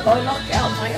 Ôi lót cái ông ấy.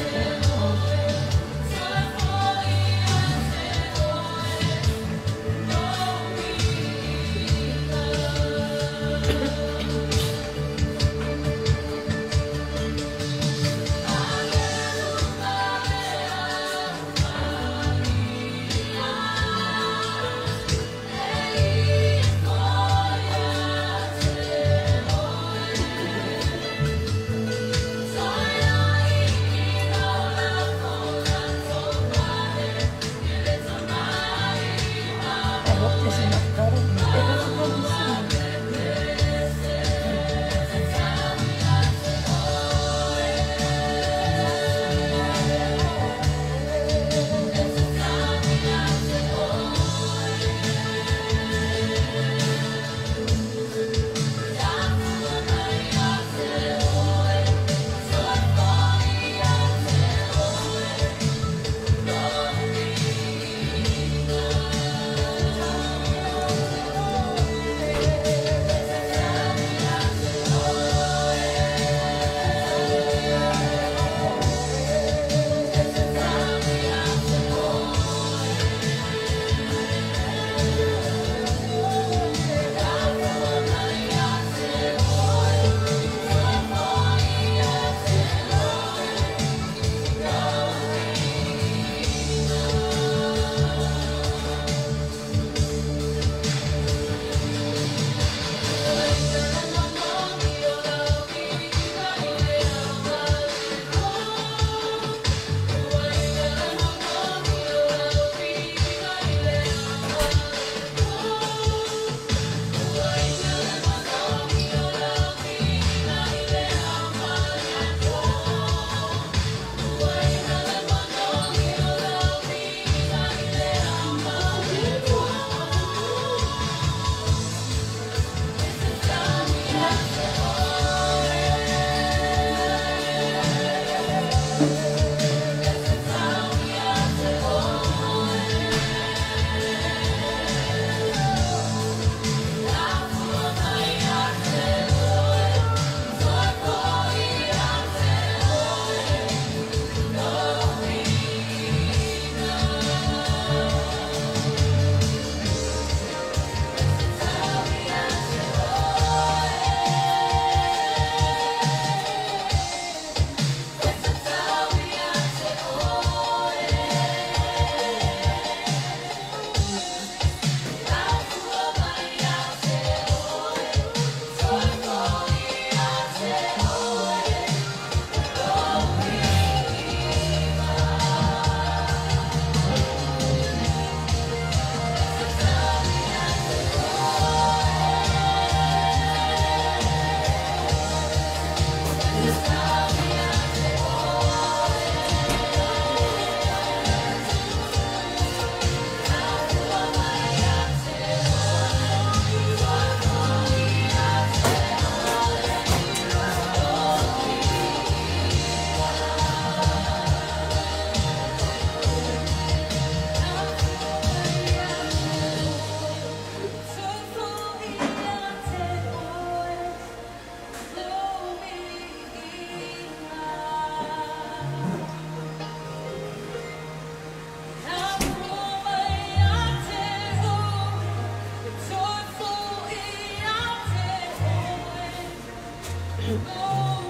Mom,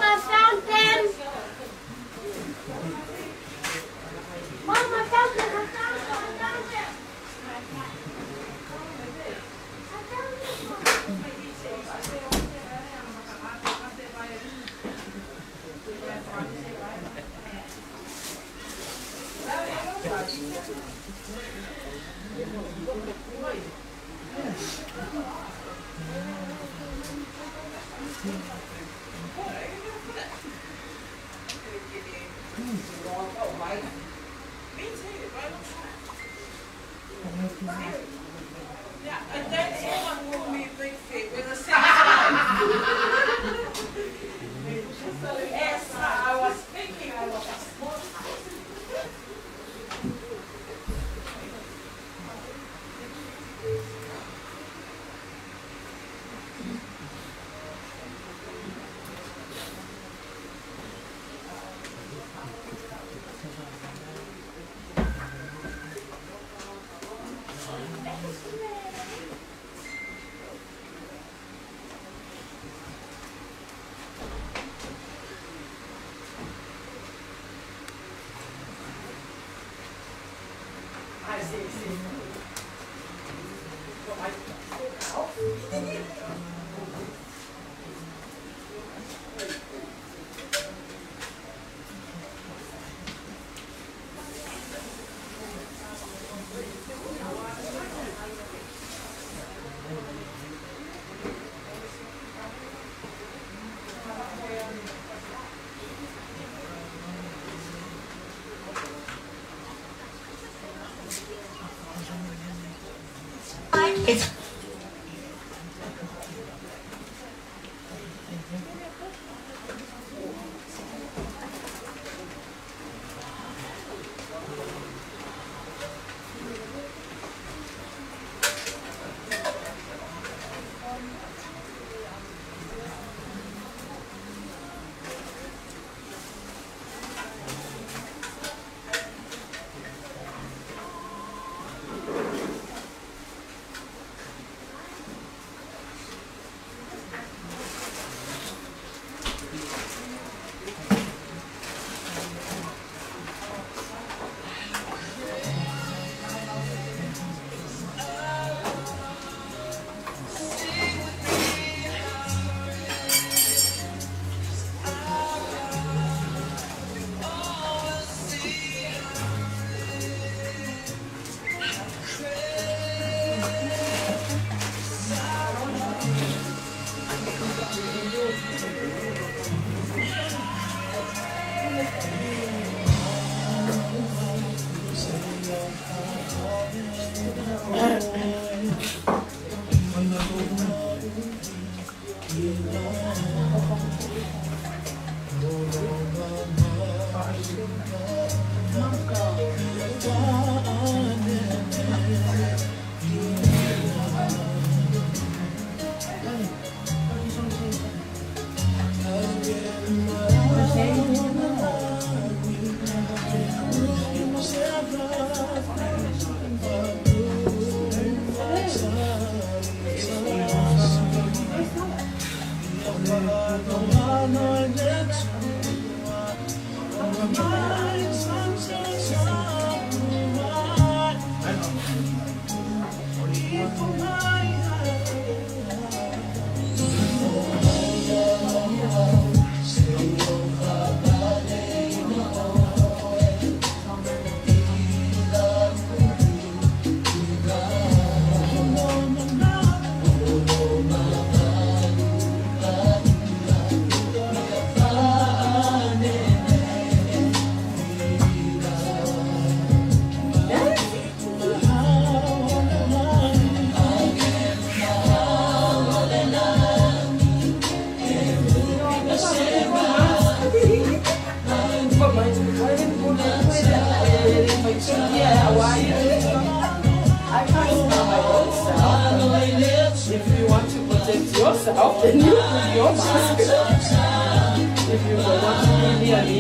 I found them. Mom, I found them. I found them. I found them. Yeah, and then someone will be big feet with a six. Yes, I was thinking I was a small. I see. It's I can't smell my own self. If you want to protect yourself, then you put your mask. If you don't want to be near me,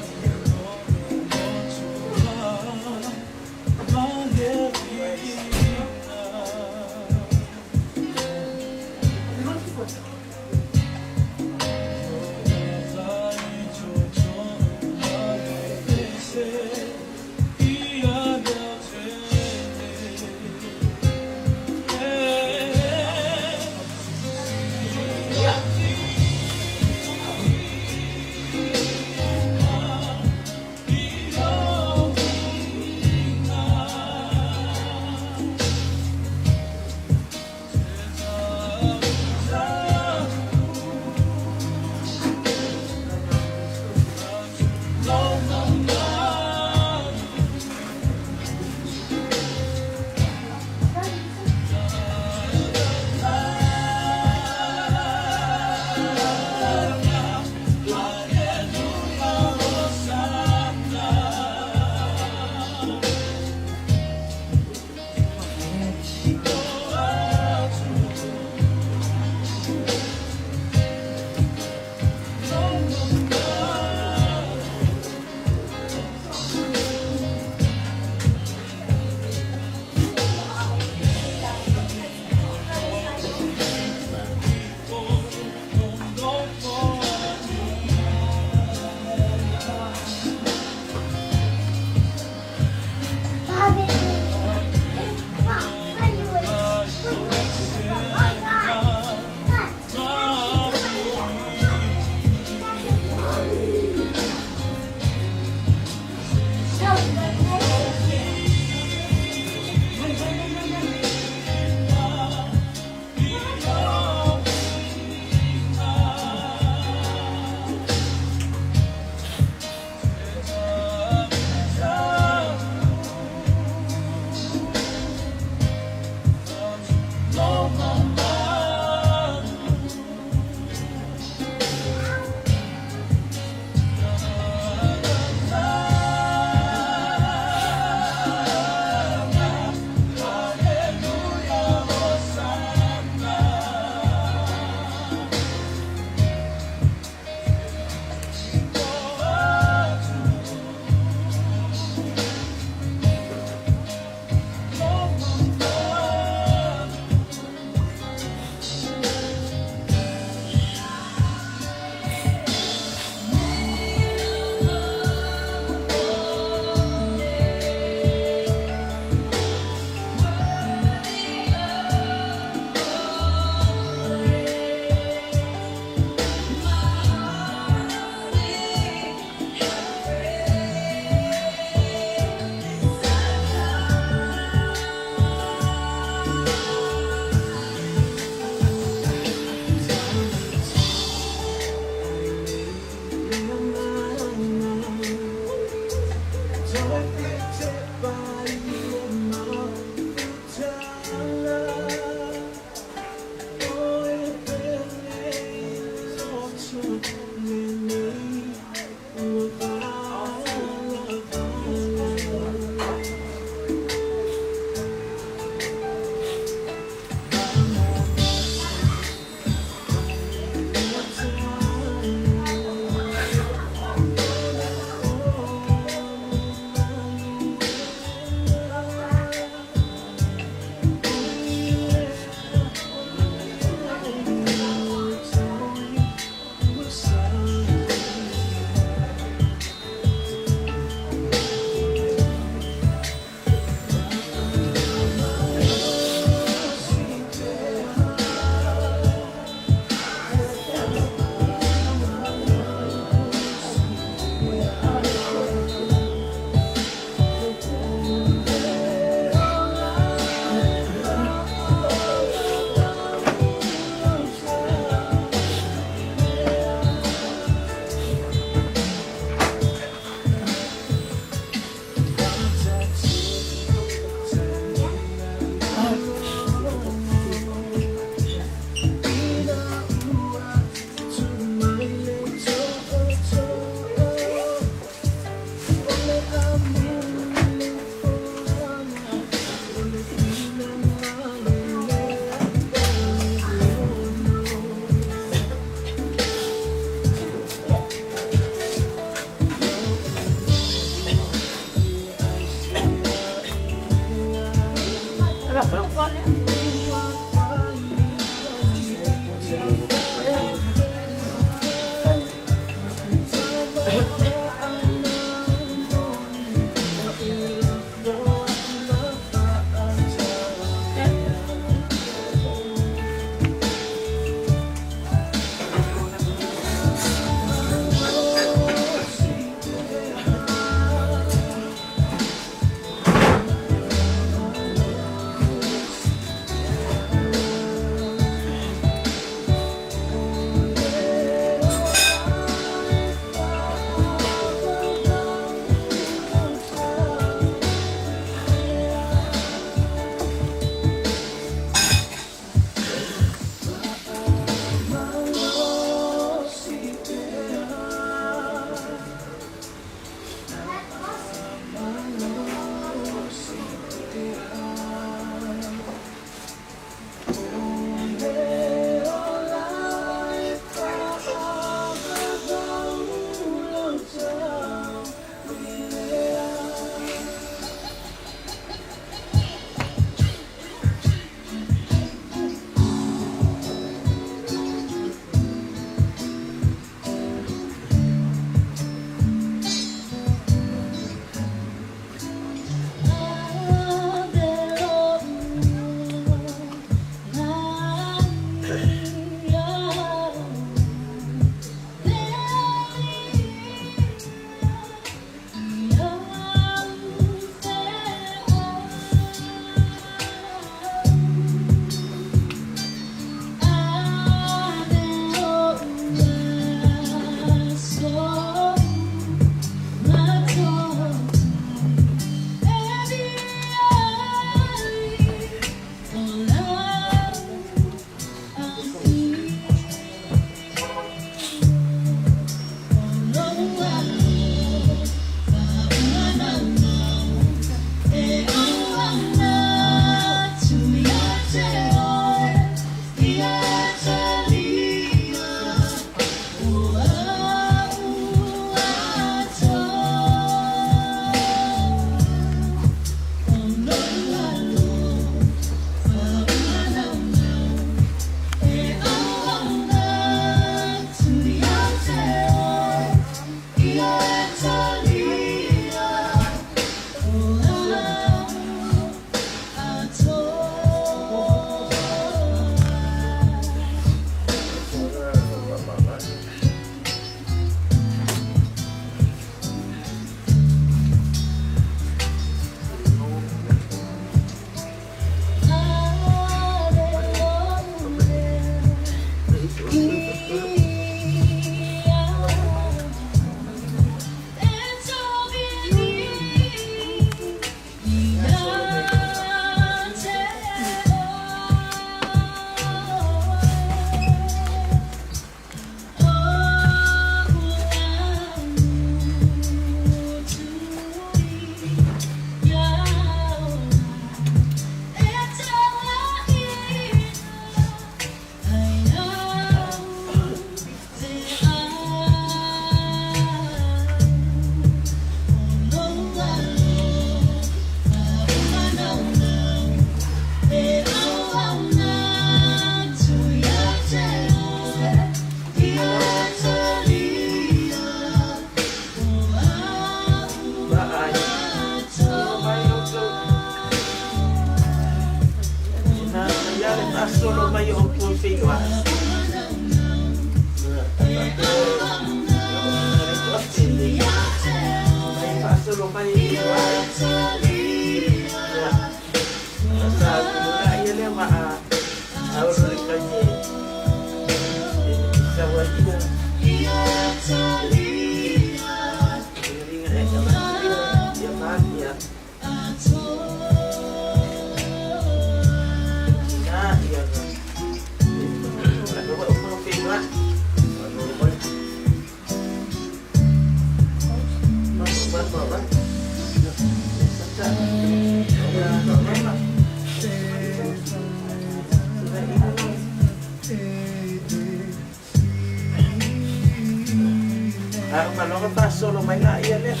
Solo may naiyan eh.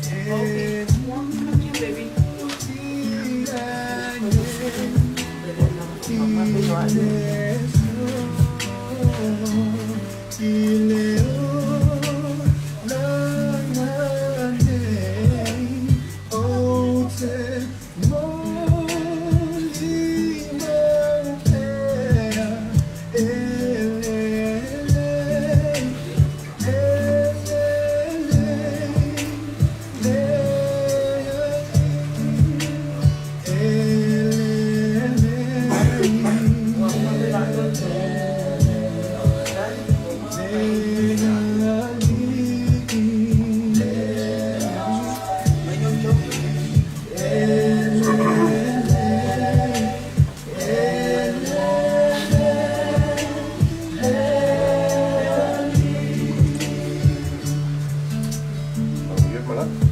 Okay. Baby. pala.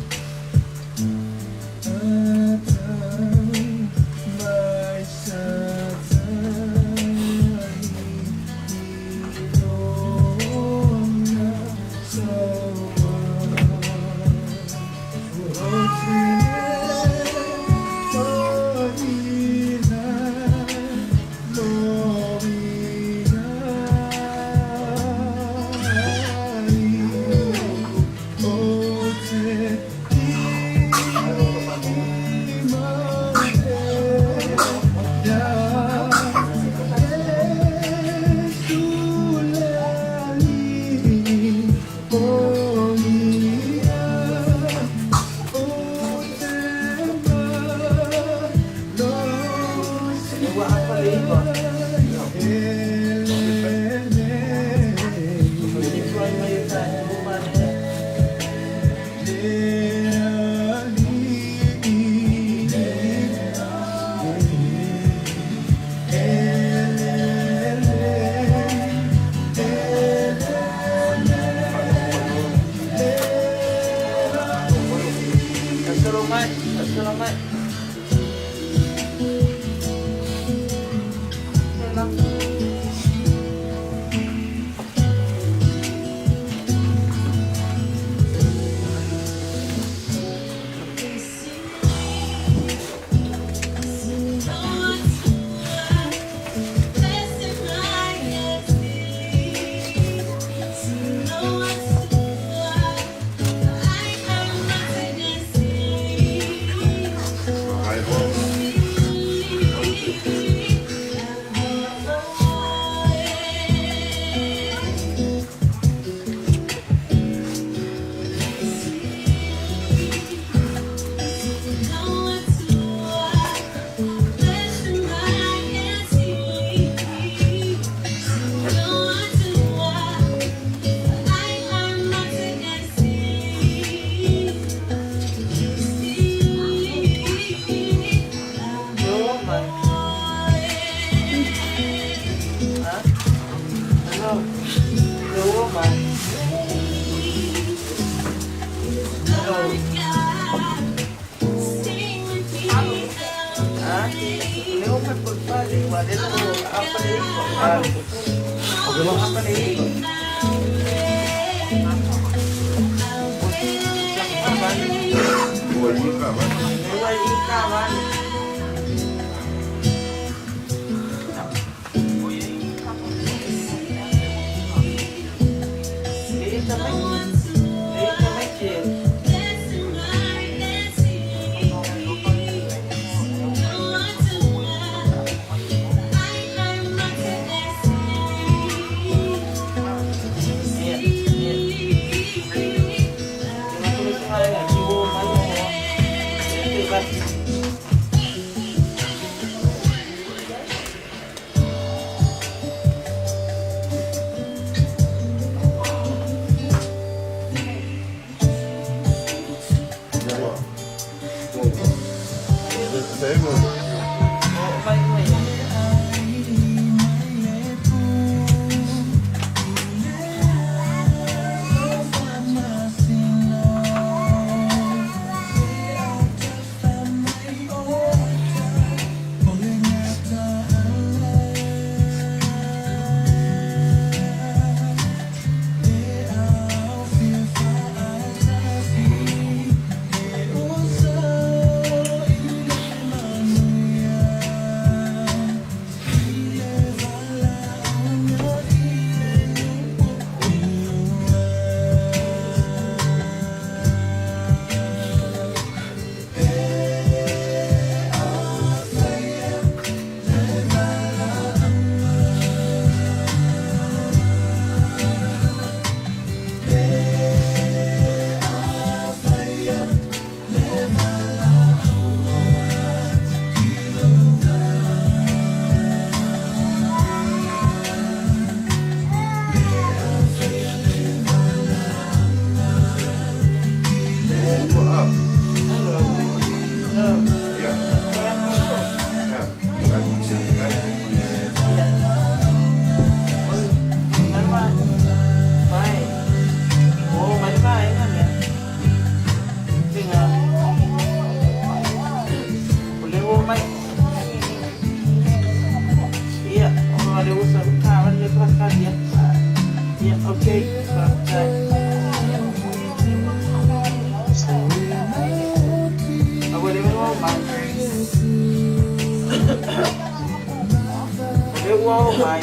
umay.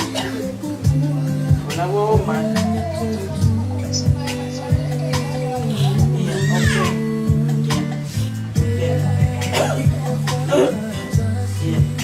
Wala mo umay. Yeah, okay. Yeah. Yeah.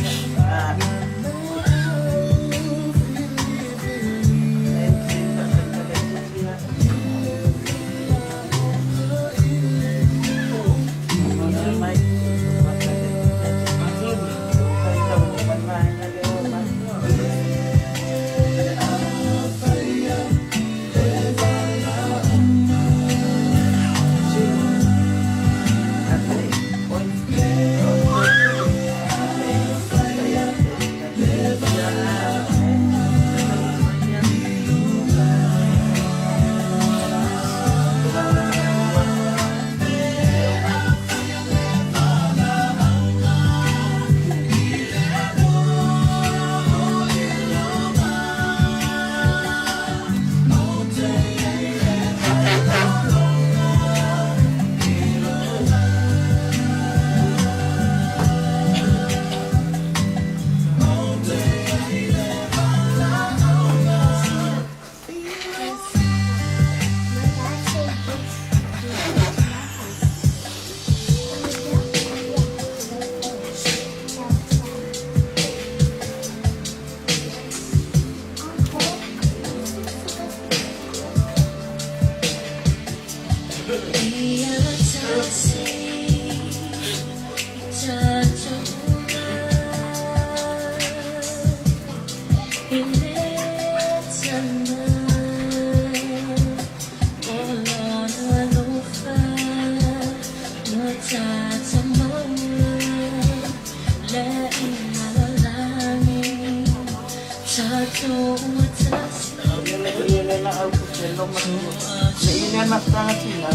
Naiinganak na sila.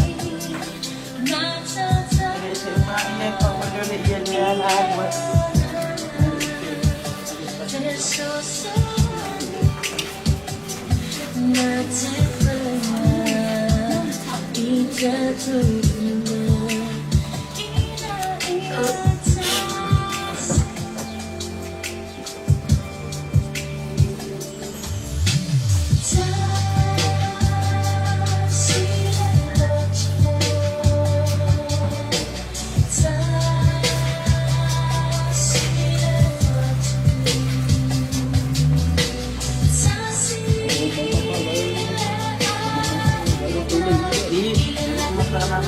Kasi maiyan pa mo yun iyan yan agwat. Di, mas naman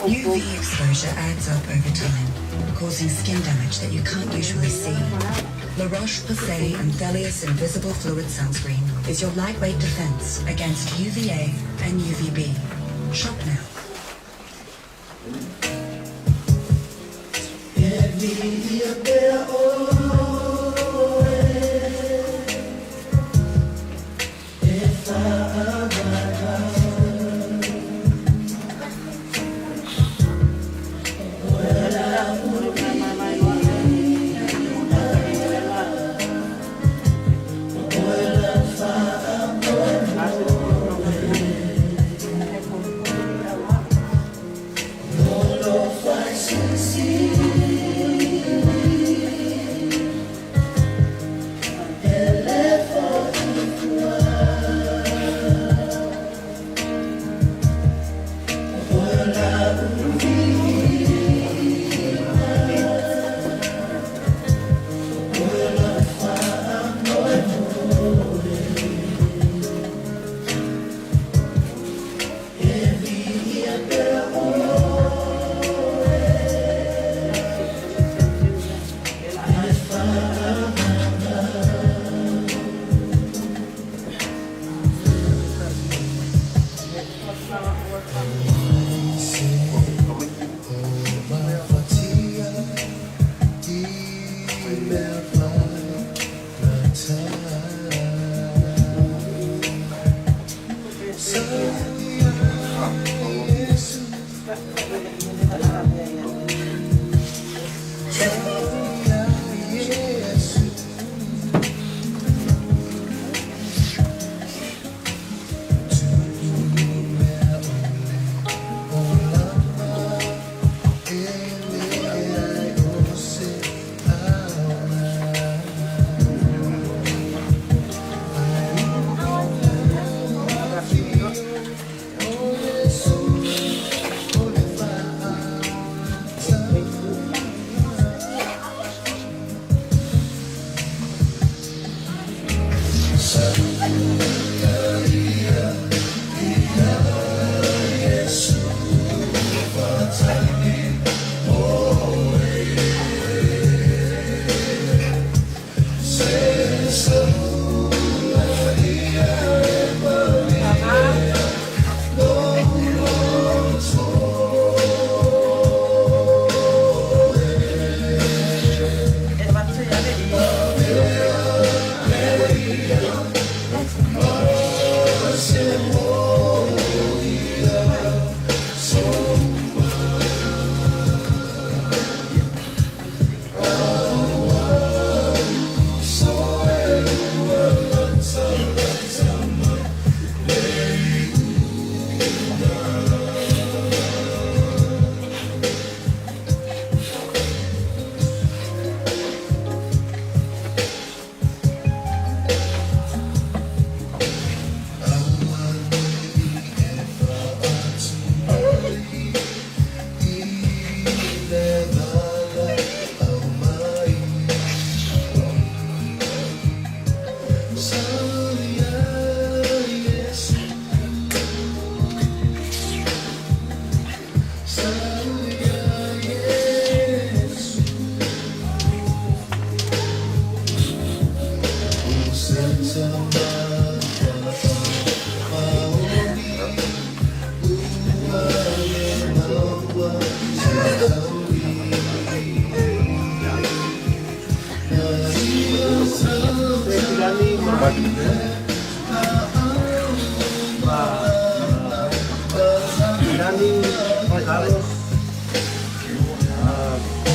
UV exposure adds up over time, causing skin damage that you can't usually see. La Roche-Posay and Thelius Invisible Fluid Sunscreen is your lightweight defense against UVA and UVB. Shop now.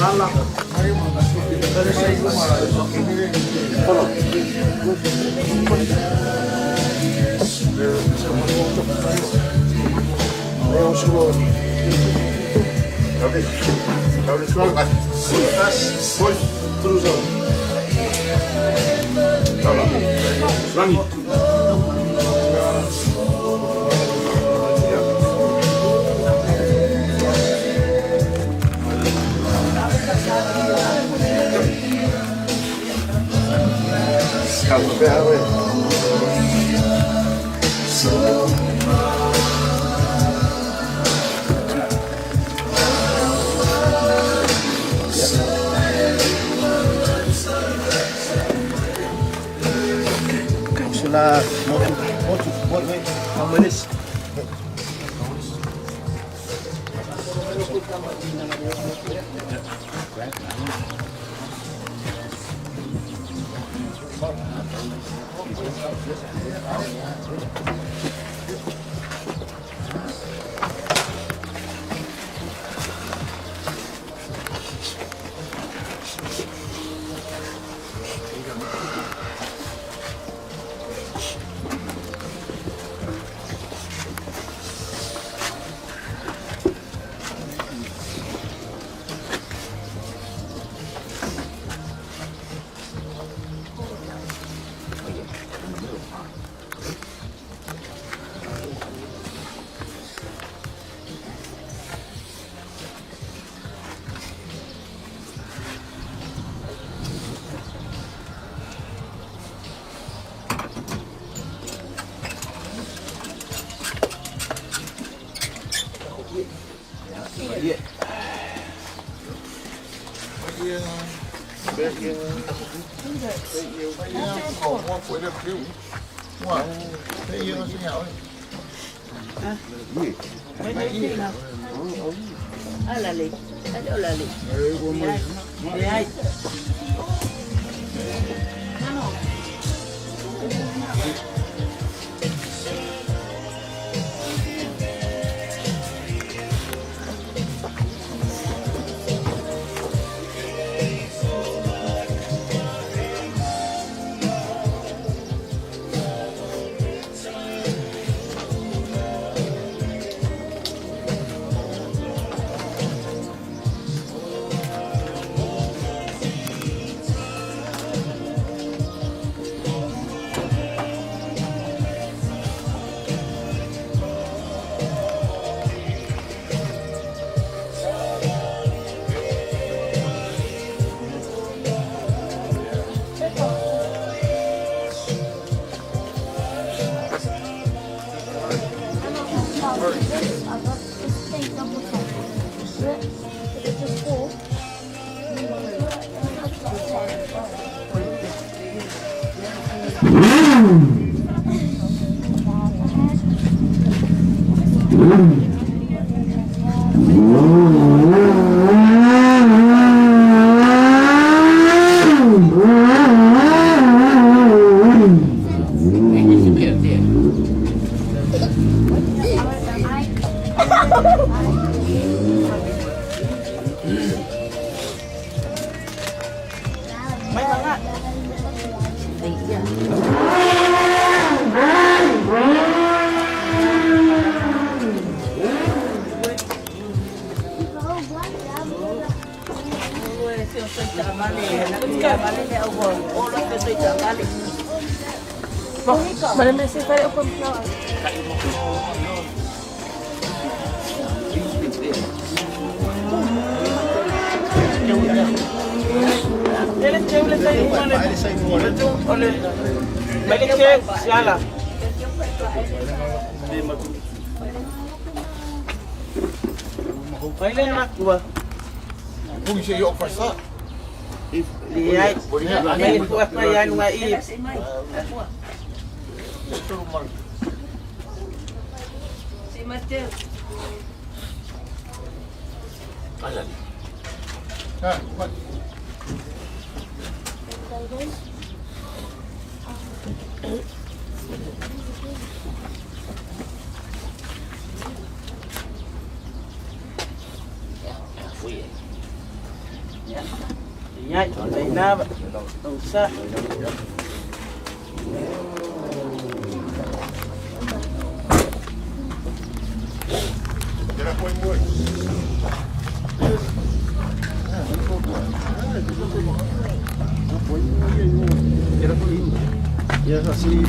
Calma, Sila manis. Hoe je je op verstaat? Lihat, main buat payah nungai. Si Mateo. Ja, maar Lihat, lain na. Tak usah. dat is mooi. Ya así.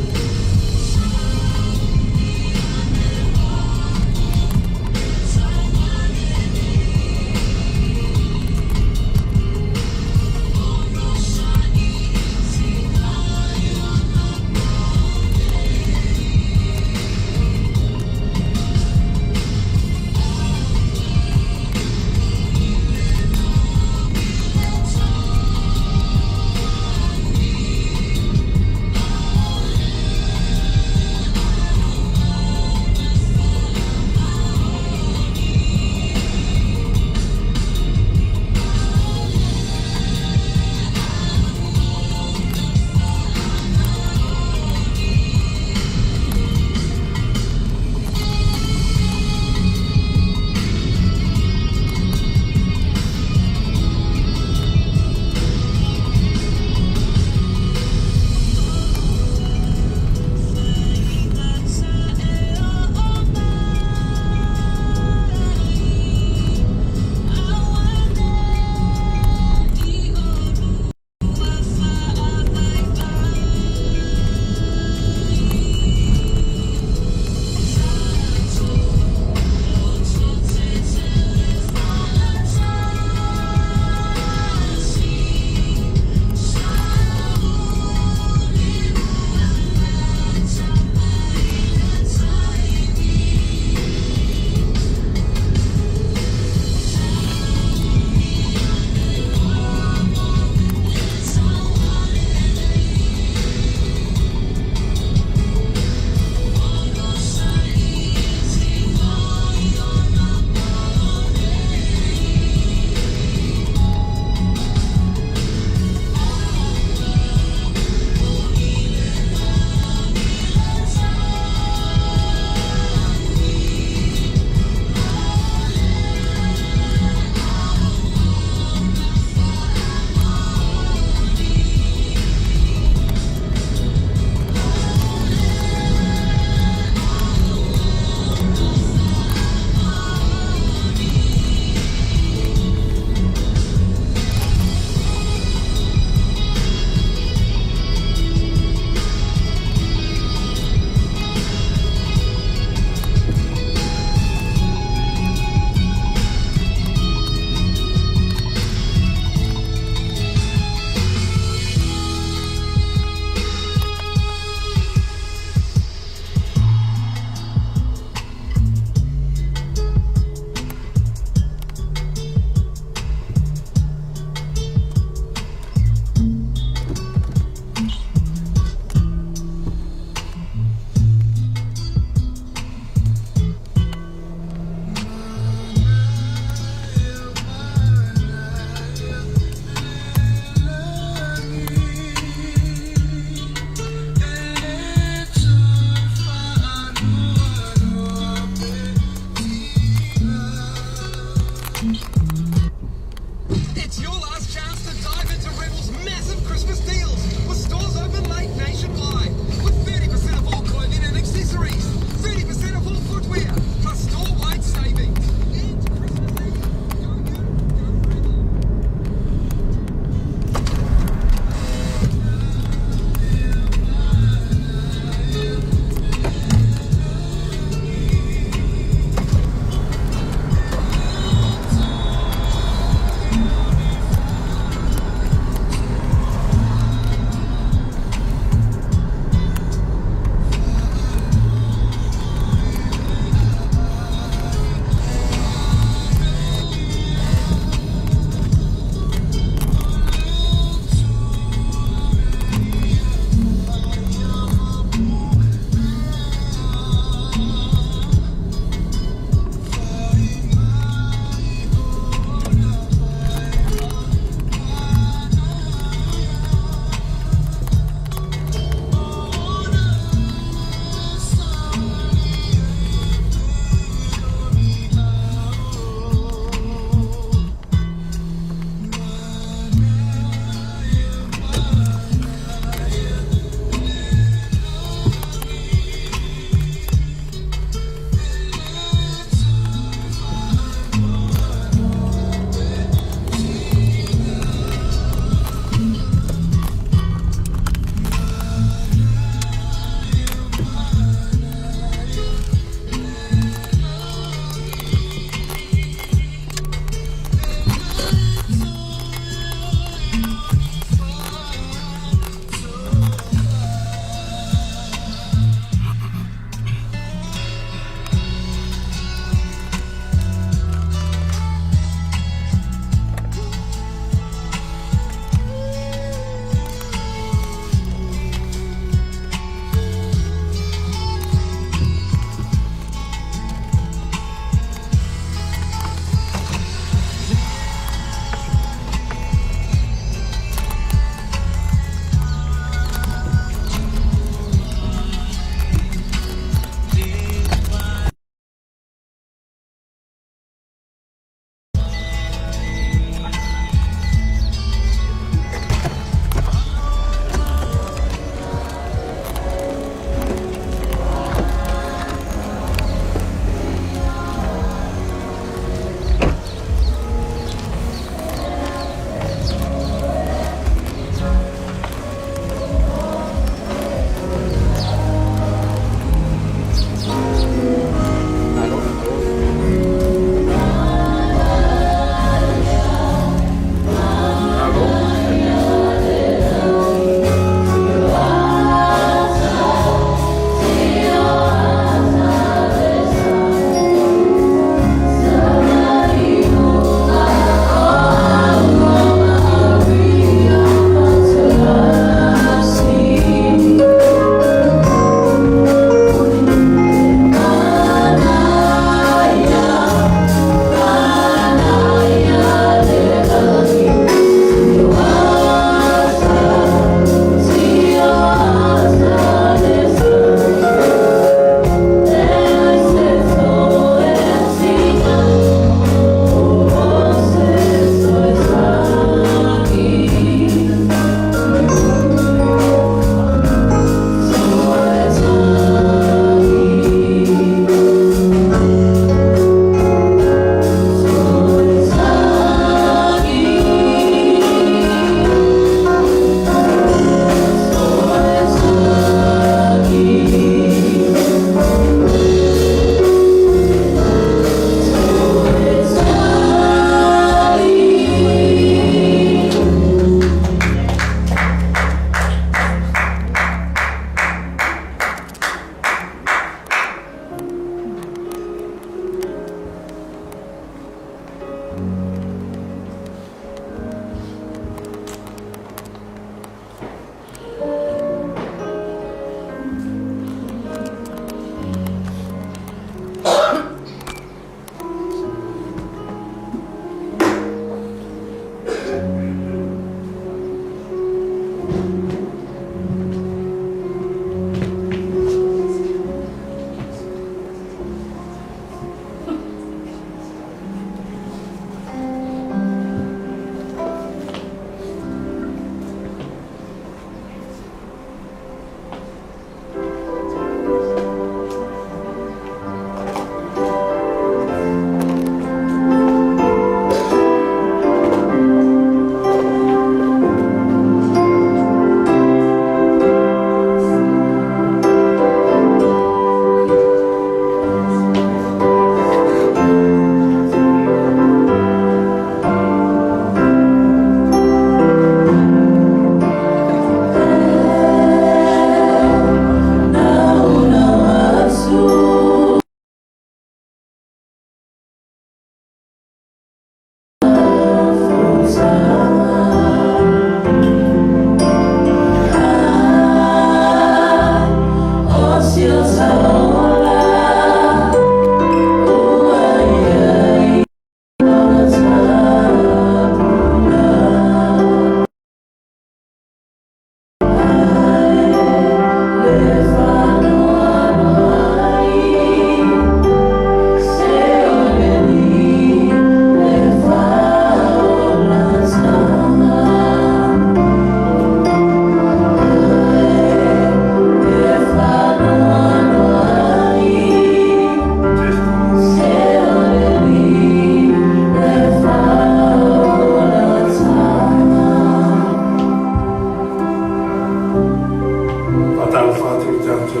for the time to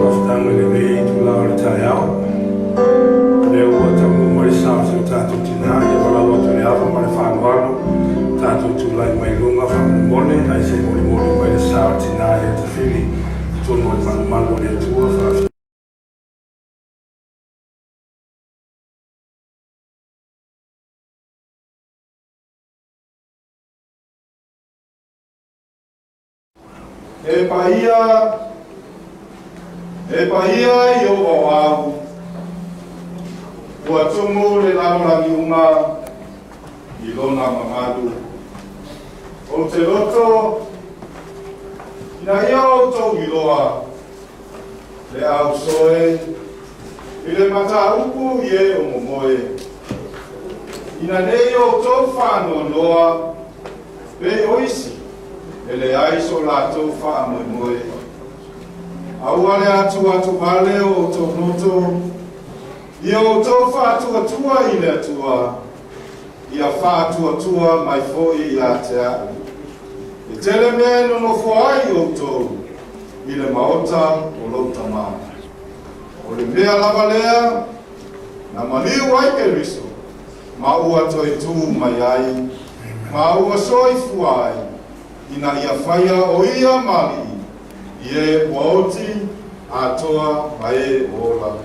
after the day to learn the out. There was a more sounds of tattoo tonight. If I want to have a manufacturer, tattoo to like my lunga from the morning. I say morning by the start tonight at the feeling. To know my man will to work. E paia i o wawau. Ua tumu le lamorangi unga i lona mangadu. O te loto, ina ia o tau i loa, le au soe, i le mata upu i e o momoe. Ina nei o tau whānua loa, pe oisi. Ele aiso la tau wha moe moe. Auale atu vale o tau noto. Ia o tau wha atua i le atua. Ia wha atua mai foi i a te au. E tele mea no foai o tau. I le maota o lauta maa. O le mea lava lea. Na maliu ai ke riso. Ma ua toi tu mai ai. Ma ua soi fuai. Ina ia whaia o ia mali, ie waoti atoa mai ola.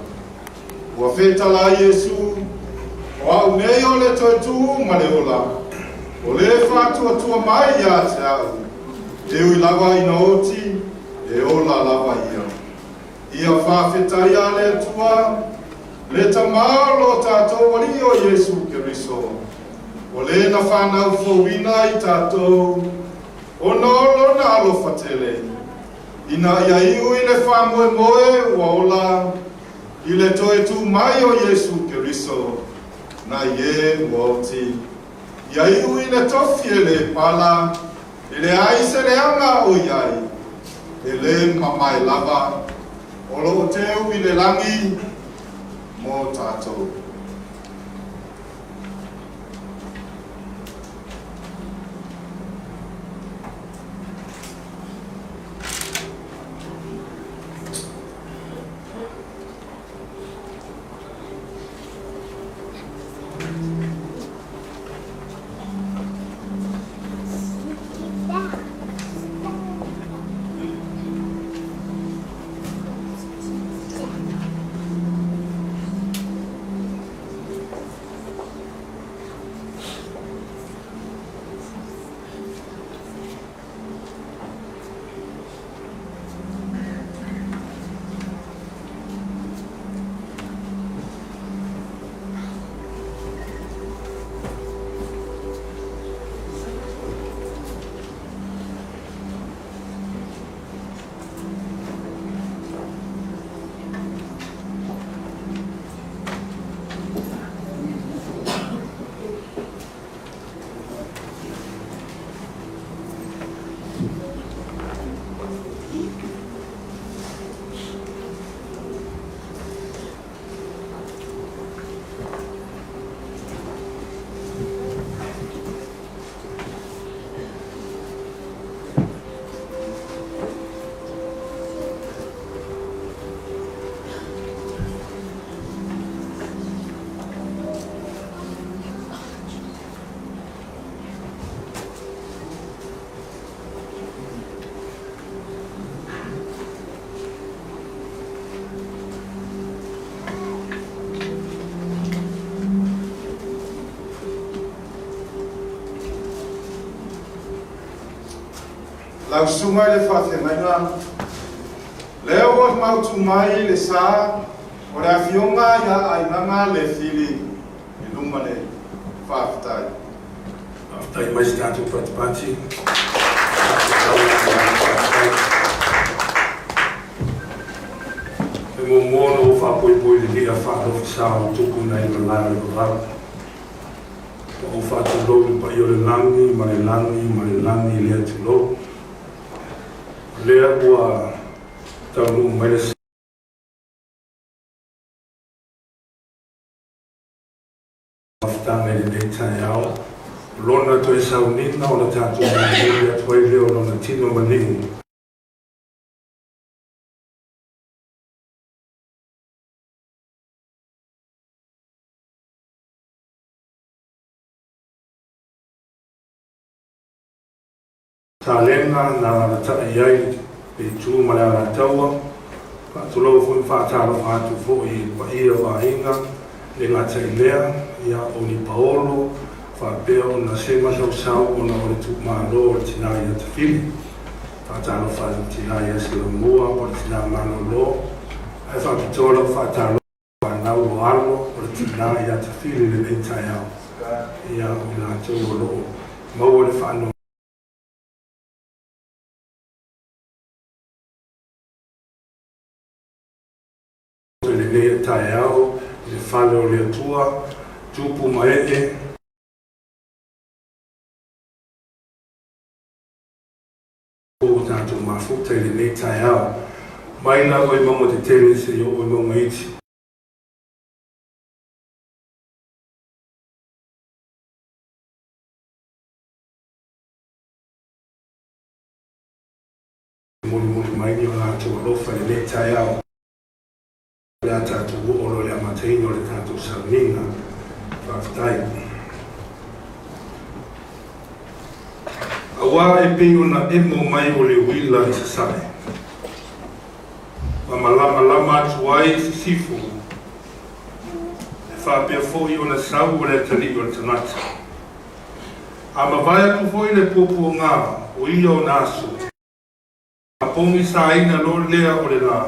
Ua whetala Iesu, o au nei o le toi tu ma le ola. O le whātua tua mai ia te au. E ui lava ina oti, e ola lava ia. Ia whawhetaia le tua, le tamalo tātou wali o Iesu Keriso. O le na whanau fowina i tātou, o nolo na alo fatele. Ina ia iu i le whamoe moe ua ola i le toe tu mai o Iesu Keriso na ie uoti. Ia iu i le tofi e le pala e le aise le anga o iai e le mamai lava o lo teu i le langi mo tātou. Lau sunga le whawhengaina. Leo o mautu mai le sā, o le awhionga ia ainanga le whili i lunga le whawhetai. Whawhetai mai si tātou patipati. E mō mōna o whapoi le lia whārofi sā o tuku nei le lara o rau. O whātou lou pa i o le langi, ma le langi le atu lou. Lea ua taunu mai le whawhetanga le deitai au. Lona toi saunina o na tātou mai le atuai leo lona tino maniu. Talenga na ta iai pe tu mala tawa pa tu lo fu fa ta lo fa tu fo I pa ia wa inga le nga tsailea ia oni Paolo fa peo na sema sau ona o tu ma lo tina ia te fili fa ta lo fa tina ia se lo mua o tina ma lo ai fa tu lo fa ta lo fa na lo alo o tina ia te fili le tsaia ia ona tu lo ma o le fa no le taiao, le fale o le tua, tupu maete. O tātou mafuta le taiao. Mai la oi mongo te tele se yo oi mongo iti. Muli mai ni o tātou lofa le taiao. Le tātou olo le amateino le tātou saunina whaftai. Awa e peo na emo mai o le wila I sasai. Wa malama atu ai sisifu. E whapea fōi o na sau o le tali o le tanata. A mawai atu fōi le popo ngā o ia o nasu. A pongi sa ina lo lea o le la.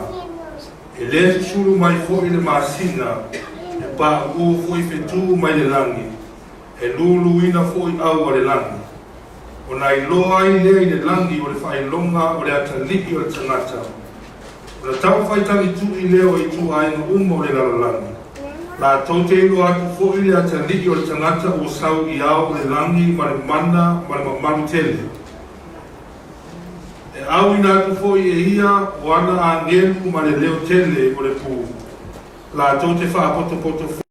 E le suru mai fōi le masina, e pā ua fōi whetū mai le langi, e lulu ina fōi au a le langi. O nai loa I lea I le langi o le whailonga o le ataliki o le tangata. O le tau whaitangi tu I leo I tu aina uma o le lalalangi. La tau te ilo atu fōi le ataliki o le tangata o sau I au o le langi ma le mana ma le mamalu tele. E au ina atu fōi e ia o ana a ngelu ma le leo tele o le pū. La tau te wha poto fōi.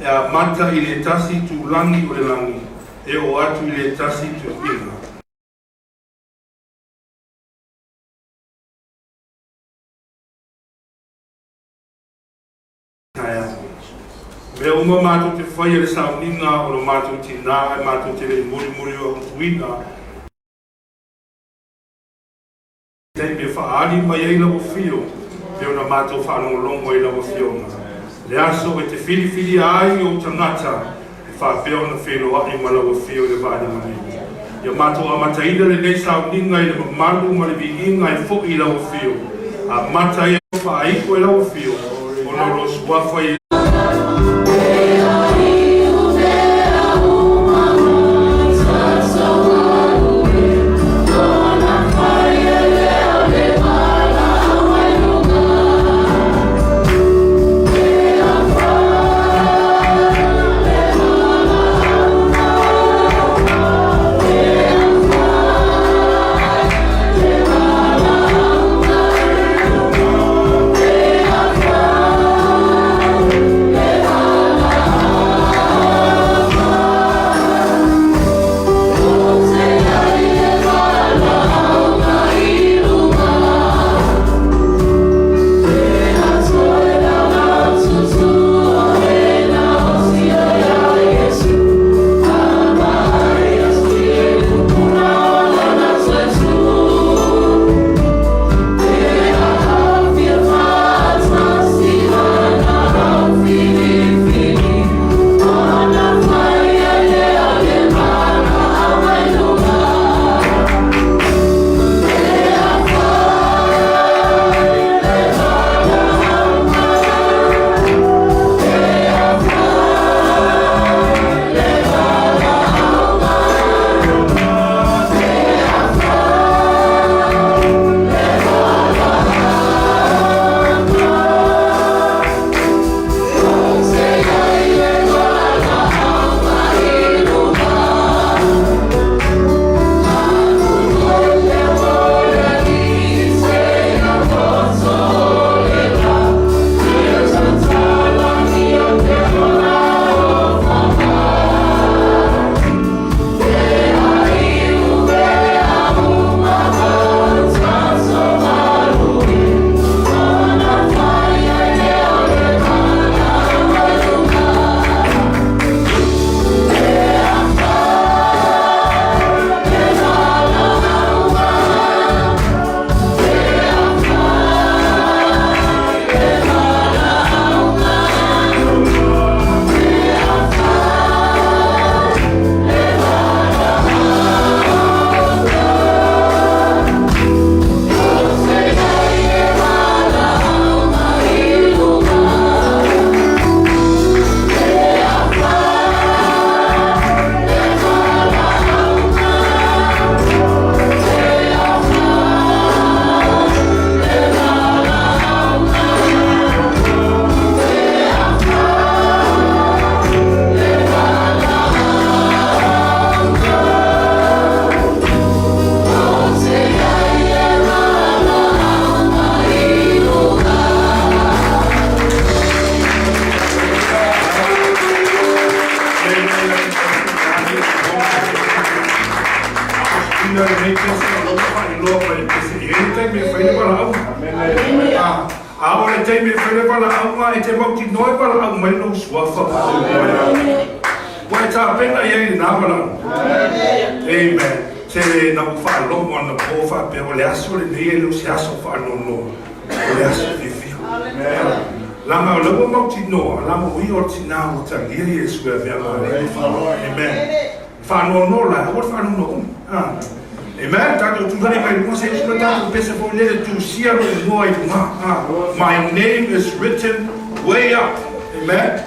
E a mata I le tasi tu langi o le langi. E o atu I le tasi tu ina. Me uma mātou te whai le sauninga o lo mātou tina e mātou te le muri o tuina. Tei me whaari mai ei lau fio, me ona mātou whanongolongo ei lau fio. Le aso e te whiri ai o tangata, e whapea ona whenua I ma lau fio le vāne mani. Ia mātou amataina le nei sauninga I le mamalu ma le viinga I fo I lau fio. A mata e whaiko e lau fio, ono lo suafa I pese o whai loa mai pese. I ene tai me whaine wala au. A ole tai me whaine wala au ngā e te mauti noi wala au mai no suafa. Wai tā pena i ei nā wala. Amen. Te na u wha lomo ana po wha pe o le aso le nei e lo se aso wha no no. O le aso te whio. Lama o lawa mauti noa, lama ui o tina o ta liri e sua mea mare. Amen. Whanau no la, what whanau no? Amen. Tato tu hane mai lunga se sua tato pese po lere tu sia no moa i lunga. My name is written way up. Amen.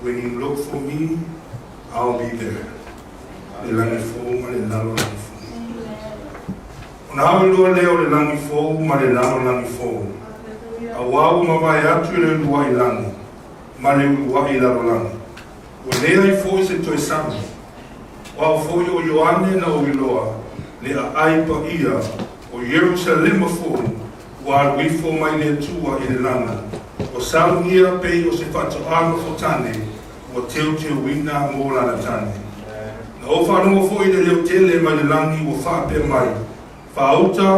When you look for me, I'll be there. Le langi fōu ma le lalo langi fōu. Ona hawe lua leo le langi fōu ma le lalo langi fōu. A wau ma vai atu le lua I langi, ma le lua I lalo langi. O lea I fōu se toi sami. Wau fōu o Ioane na o Iloa, le a aipa ia o Jerusalema fōu, wa ui fōu mai le tua I le langa. O saungia pei o se whatu ano fotane, o teo teo wina mō lana tane. Na o whanonga fo I le leo tele mai le langi o whape mai. Whauta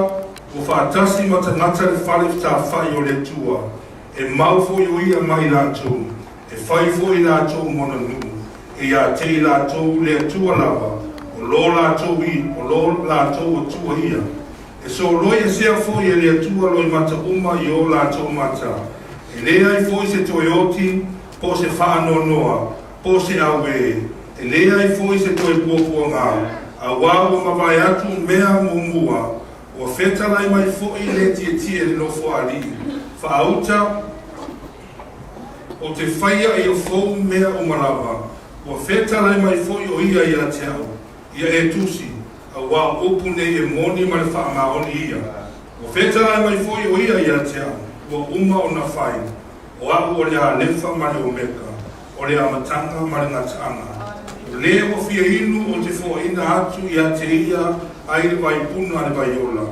o whaatasi mata ngata le whalefta whai o le tua. E mau fo I ia mai lātou. E whai fo I lātou mona nu. E a te I lātou le tua lava. O lo lātou I, o lo lātou o tua ia. E so loi e sea fo I le tua loi mata uma I o lātou mata. E lea I foi se toi oti, po se whaano noa, po se awe. E lea I foi se toi pōpua ngā. A wāua mawai atu mea mōmua, Ua whetalai mai fo'i le tia le nofo ali. Whaauta o te whaia i o fou mea o malawa. Ua whetalai mai fo'i o ia i a te au. Ia e tusi, a wā opu nei e moni ma le whaamaoni ia. Ua whetalai mai fo'i o ia i a te au. Ua uma o na whai. O au o le a lefa ma le omeka. O le a matanga ma le ngataanga. Le o fia inu o te fo'ina atu i a te ia ai le vai puna le vai ola.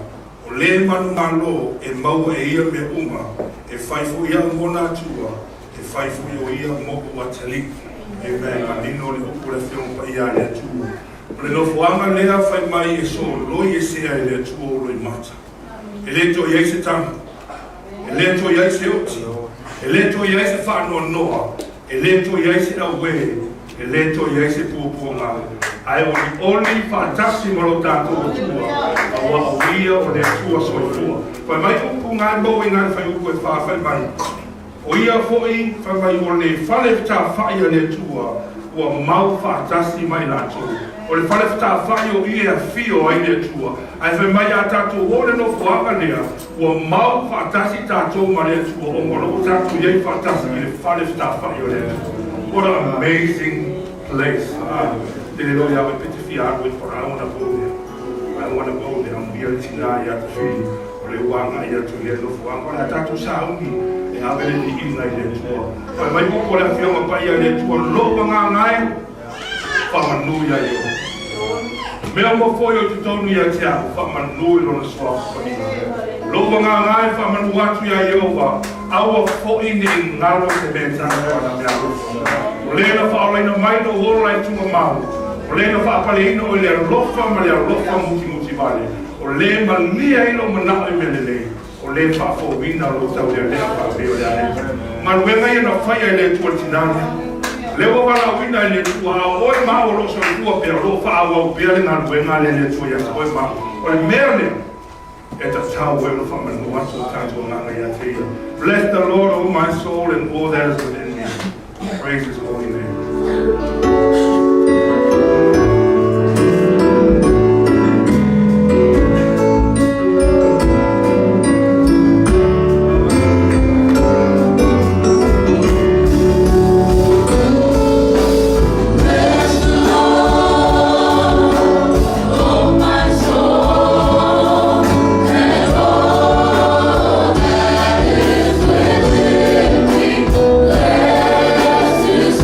O le manu malo e maua e ia me uma. E whaifo ia mona atua. E whaifo i o ia moku a tali. Amen. A nino le upu le whiong pa ia le atua. O le nofoanga lea whai mai e so loi e sea e le atua o loi mata. E le to iai se tanga. E le to iai se oti. E le to iai se whanua noa. E le to iai se awe. E le to iai se pupunga. Ai o ni oli whaatasi maro tātou atua. A wa awia o le atua soifua. Whai mai upu ngā mo i ngā whai upu e whawhai mai. O ia hoi, whai mai o le whale whita whai a le atua. Ua mau whaatasi mai lātou. O le whale whita whai o ia whio ai le atua. Ai whai mai a tātou o le no whaanga lea. Ua mau whaatasi tātou ma le atua. O ngoro tātou iei whaatasi i le whale whita whai o le atua. What an amazing place. I want to go there. I want to go there. I'm here tonight at the tree. O wanga ia tu le no wanga na tatu saungi e avele ni ina ile tu. Fa mai ko la fioma pa ia le tu lo wanga ngai. Fa manu ia yo. Me amo foi o tonu ia tia fa manu lo no swa. Lo wanga ngai fa manu atu ia yo va. Awa fo in ngalo se benza na me alo. Le na fa ole no mai no ho lai tu mau. Le na fa pale ino le lofa ma le lofa muti vale. O le malia ino mana i melele. O le fa fo wina lo tau le fa be o le. Man wenga ia na fa ia le tu tinana. Le o wala wina le tu a o ma o lo so tu pe lo fa o pe le na wenga le tu ia o ma. O le merne. Eta tau we lo fa man no so tanto na ia te. Bless the Lord, O my soul, and all that is within me. Praise His holy name. This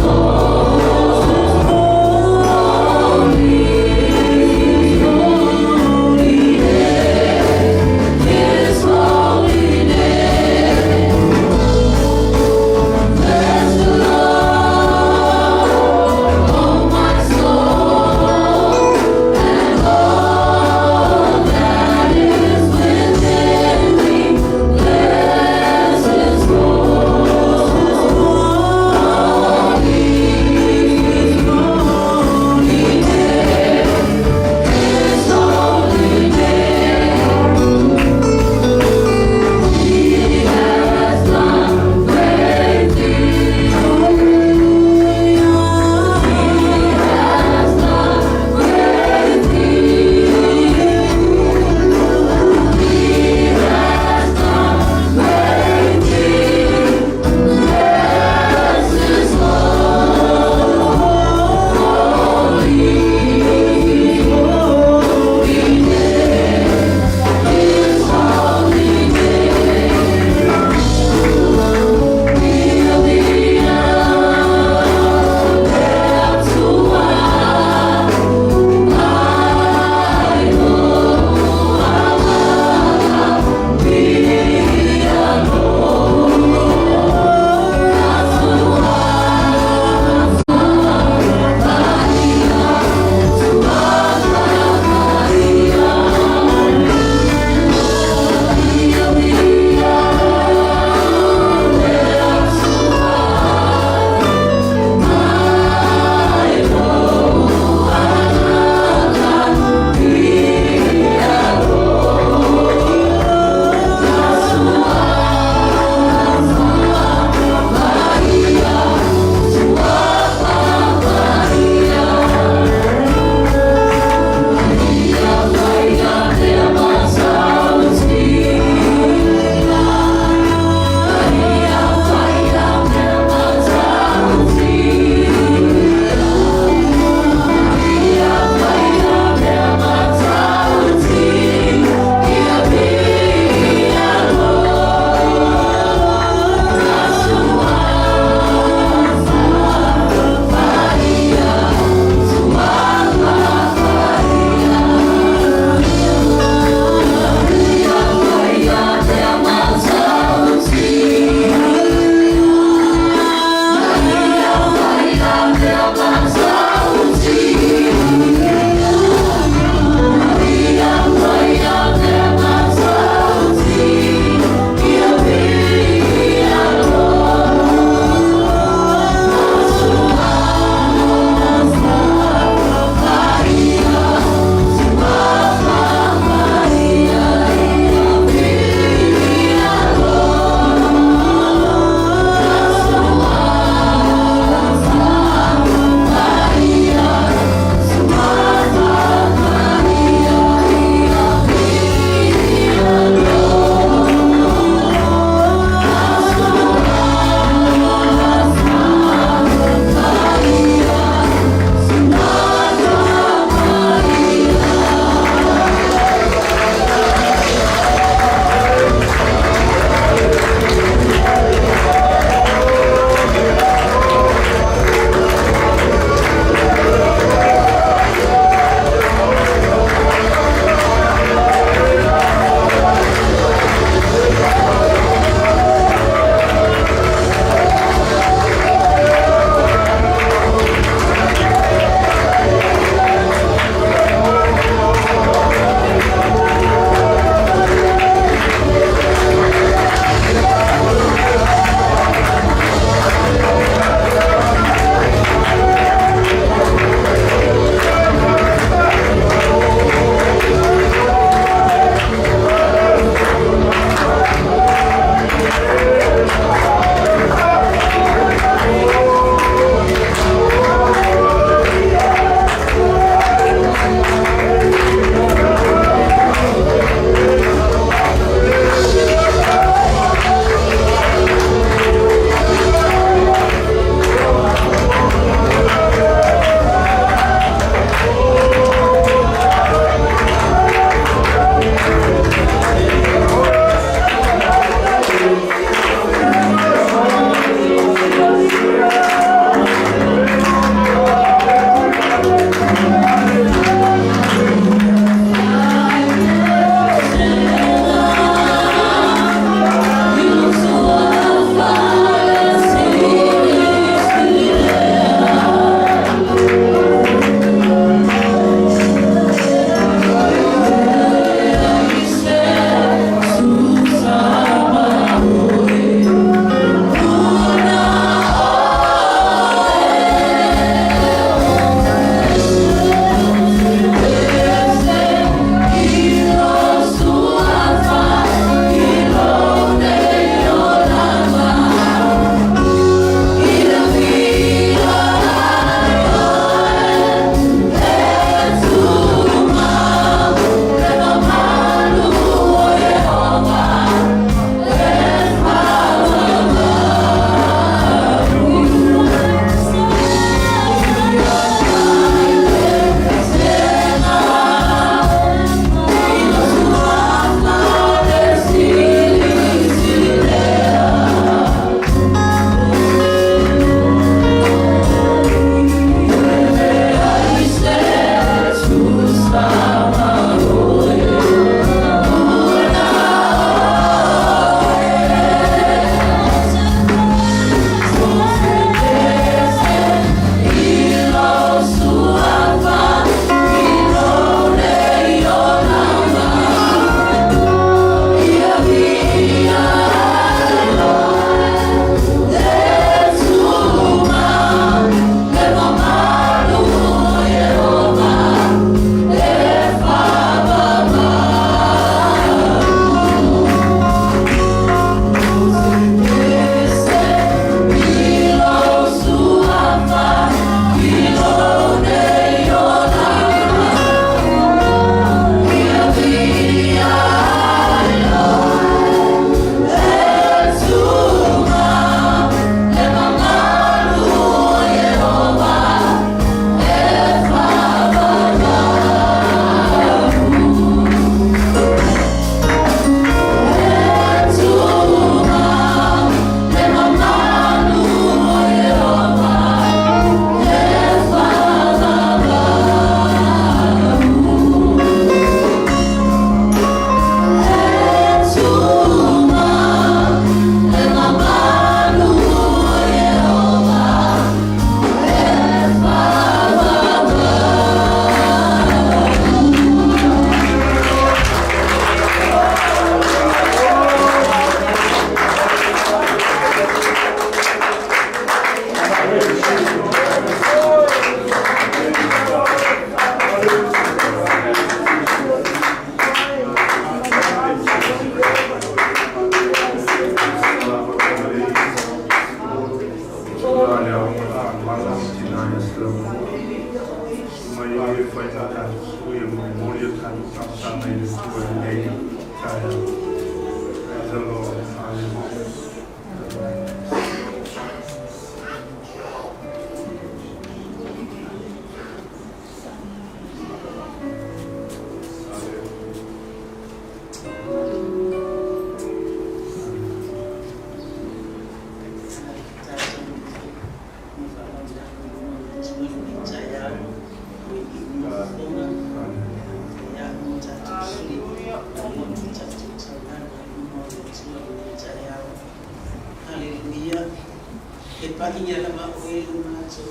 e pahinga la maoelo mato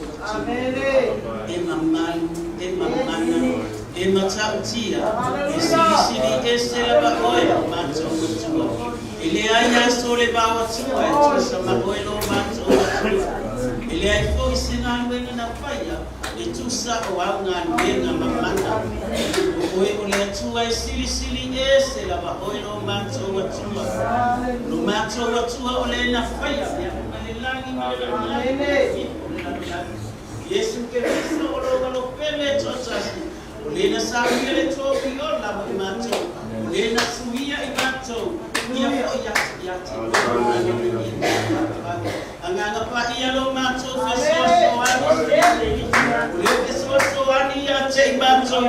e mamalu e mamana e matautia e siri e se la maoelo mato e le aia sole bawa tua e tusa maoelo mato e le ai foi singa wenga na paia e tusa o aunga ngenga mamana o le tua e siri e se la maoelo mato no mato o le na paia Yesu Kristo lo pele totasi ulena sawi le tobi ola mato ulena suia imato ia ya anganga pa ia lo mato so ani ya te mato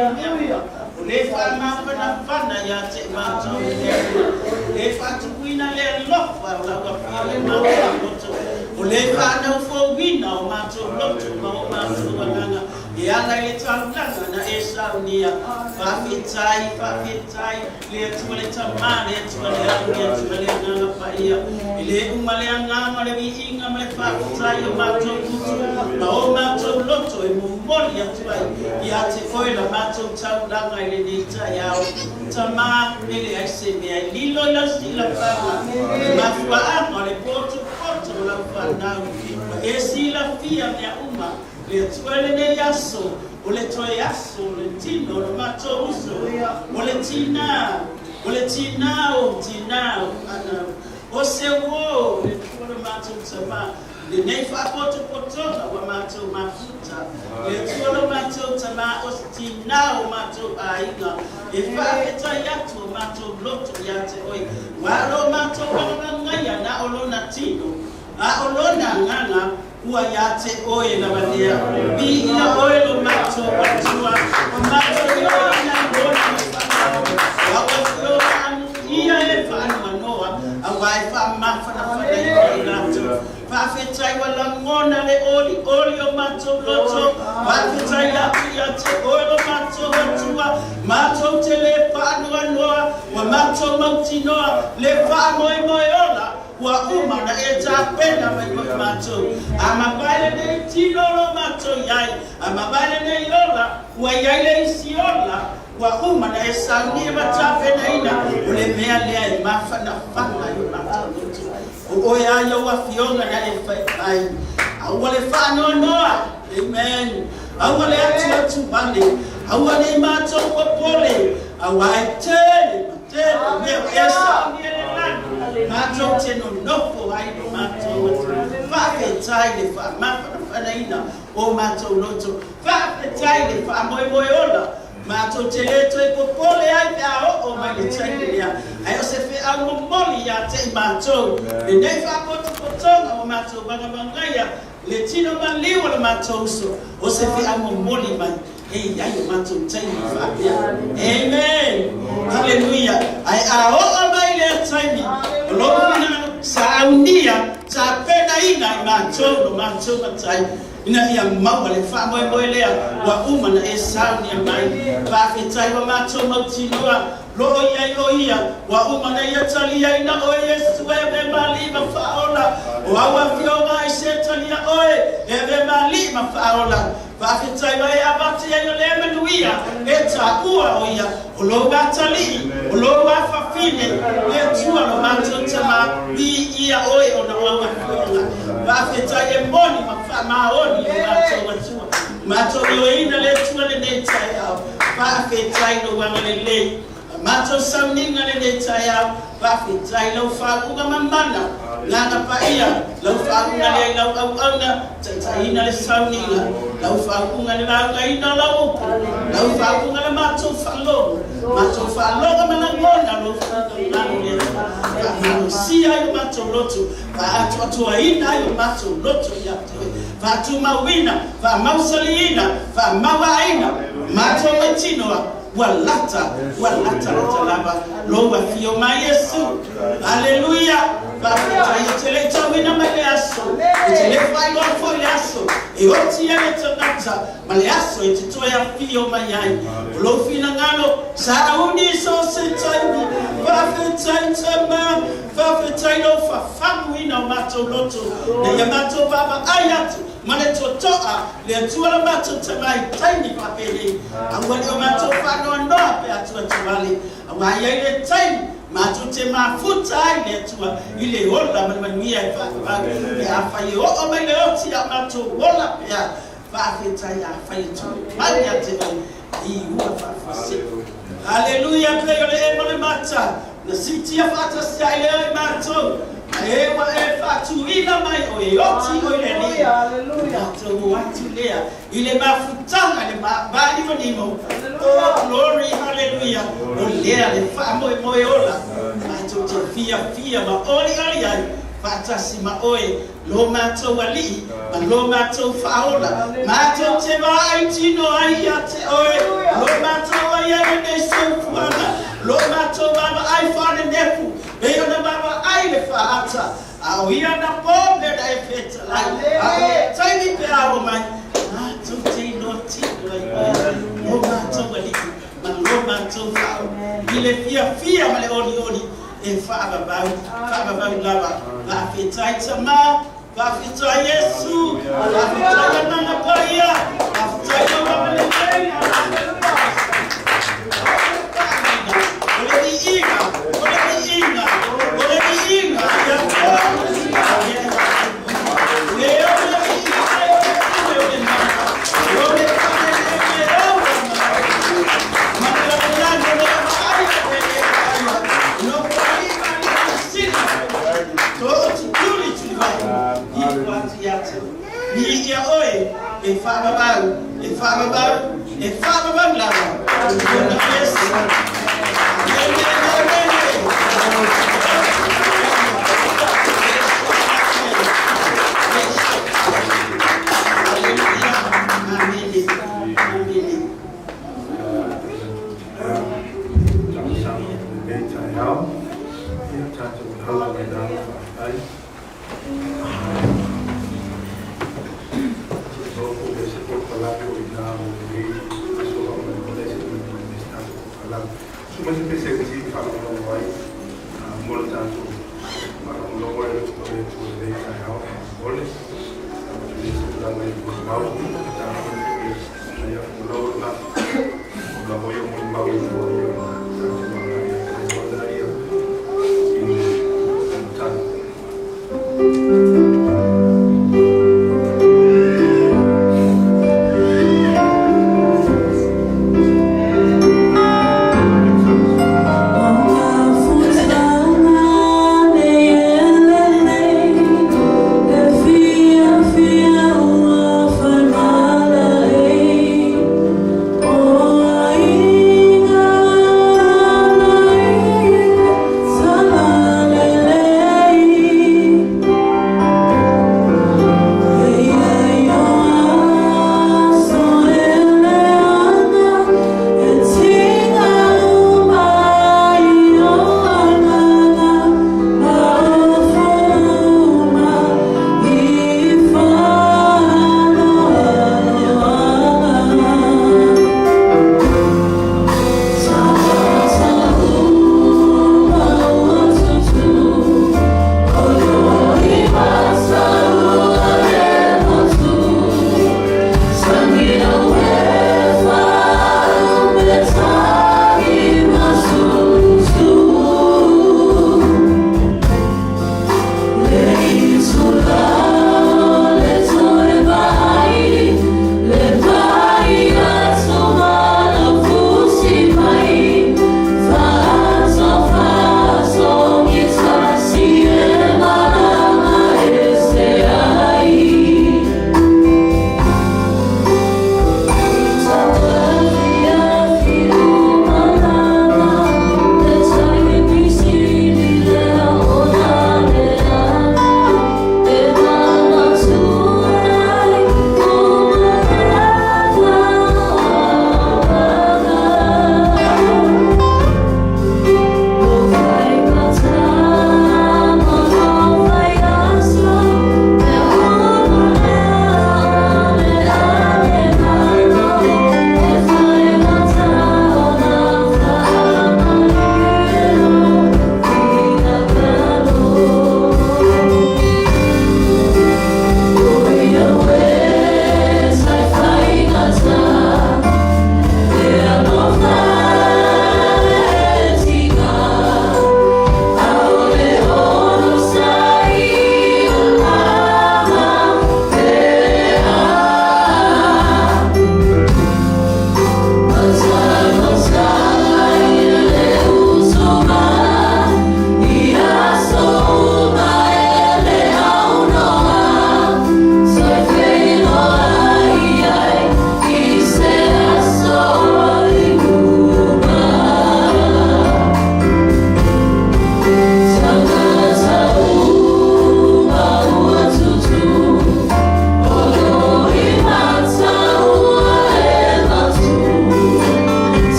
le fa ma pana ya te mato le fa tu wina le lofa la mato le fa no fo wina o mato loto ma mato nganga ya la le tanga na esa unia fa fitai le tu le tamane tu le nganga pa ia le umale nganga le inga me fa fitai o mato kutu o mato loto e mumoli ya tu ya te foi la mato tau danga ile ni yao tama ile aise me lilo la sila pa ma fa ama le poto la fa esi la fia mia uma le tuele ne yaso o le toe yaso le tino le mato uso o le tina o ana o se wo le tuele mato tama le nei fa poto wa mato mafuta le tuele mato tama o tina o mato aiga e fa eta yato mato loto yate oi wa mato wa ngaya na olona tino a olona nganga ua yate oe na bandia bi ina oe lo mato watua mato yo ina ngona wa wato ia e fa manoa a wai fa mafana fana i lato fa fetai wala ngona le oli o mato loto fa fetai ya yate oe lo mato watua mato tele fa noa wa mato mautinoa le fa moiola wa uma na eta pena mato amabale ne tilolo mato yai amabale ne yola wa yai isiola wa uma na esani matape na ina ule mea le mafana fana yo mato o ya yo wa fiona na ai awale fano noa amen awale atu bande awale mato popole awaitele me esa mato teno nofo ai mato fa fetai fa mafana ina o mato loto fa fetai fa moyola mato teleto e popole ai o mai tsaia ayo se fe amo moli ya te mato ne fa poto o mato bangaya le tino maliwa le mato so o se fe amo moli mai e ya yo mato tsaia fa amen hallelujah ai o mai le tsaia lobina saundia sa pena ina mato matai ina ia mau le fa moelea wa uma na esau ni mai fa fetai wa mato mautinoa lo ia wa uma na ia talia ina o Yesu e mali ma faola wa wa fioma ise talia oe e mali ma faola fa fetai wa abati ya le menuia eta ua oia lo batali lo wa fafine e tua lo mato tama bi ia oe ona wa fiola fa fetai e moni ma maoni mato yoina le tua le netaya fa fetai no wa le mato samninga le netaya fa fetai lo fa ku mamana lana pa ia lo fa ku le lo au taina le samninga lo fa ku le la ina lo fa ku le mato fa lo ga manangona lo fa no sia yo mato loto fa atu ina yo mato loto ya fa tu mawina fa mausalina fa mawaina mato matinoa walata talaba lo wa fio ma Yesu haleluya fa tele tawina maleaso tele fa lo fo yaso e oti ya tonata maleaso etito ya fio mayai lo fina ngalo saudi so se taibi fa fetai lo fa famu ina mato loto le ya mato baba ayatu mane totoa le tuala mato tamai taini papele angwani mato fano ndoa pe atua tumali amaya ile taini mato te mafuta ile tua ile hola manmania fa le afaye o mele oti ya mato hola pe fa fita ya faitu mali ate i huwa fa fasi haleluya kwa ile emole mata na siti ya fata sia ile mato ewa fatu ila mai oyoti oyeni haleluya to watulia ile mafutanga ile bali monimo oh glory haleluya olea le famo moyola mato fia maoli ali fata sima oe lo mato wali lo mato faola mato te vai tino ayate oe lo mato ayane de sofuana lo mato baba ai fane nefu eyo na baba ai le faata au ia na pombe da efeta la tiny pe avo mai mato te no tino lo mato wali lo mato fa ile fia male oli e fa baba lava va fetai tama va fetai Yesu va fetai nana paya va fetai mama le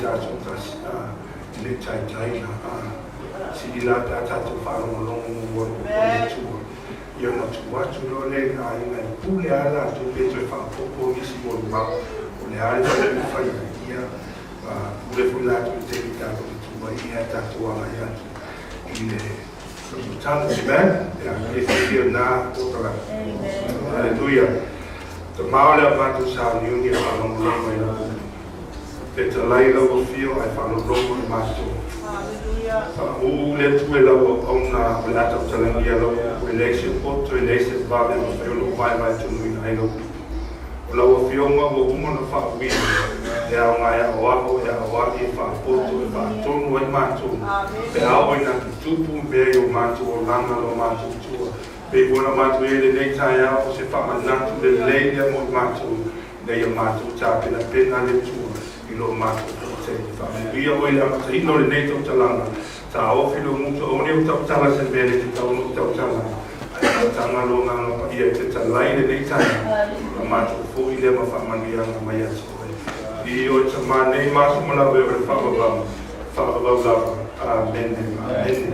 tātou tasi. Le tai na. Si ila tātou whanongonongo o le tua. Ia na tuatu lo le a ina I pule ala tu peto e whapopo isi mo le mau. O le ale tu whai ia. Ule fula tu te i tātou i tua ia tātou ala ia tu. I le tanu si man. E whiwhia nā otara. Hallelujah. Te maole a mātou sa niuni a whanongonongo i la. Te te laila o fio ai whanongonongo i mātou. O le tue lau au na o le atau talangia lau o election poto election vale o whai lo vai vai tunu ina ai lau. O lau o fionga o umona whaui e au ngai au aho e au ahi e whaapoto e whaatonu ai mātou. E au ina ki tupu mea o mātou o langa lo mātou tua. Pe bona mātou e le nei tai au o se whamanatu le leia mo mātou nei a mātou tāpena pena le tua I lo mātou. Ia o ia ka ino le nei tau talanga. Ta ofi lo mutu o neu tau tala se mele te tau no tau tala. Ai tanga lo nganga pa ia te talai le nei tanga. A mātou fo I le ma whamanianga mai atu. I o ta mā nei mātou mana weo le whakabau. Whakabau lava. Amen. Amen.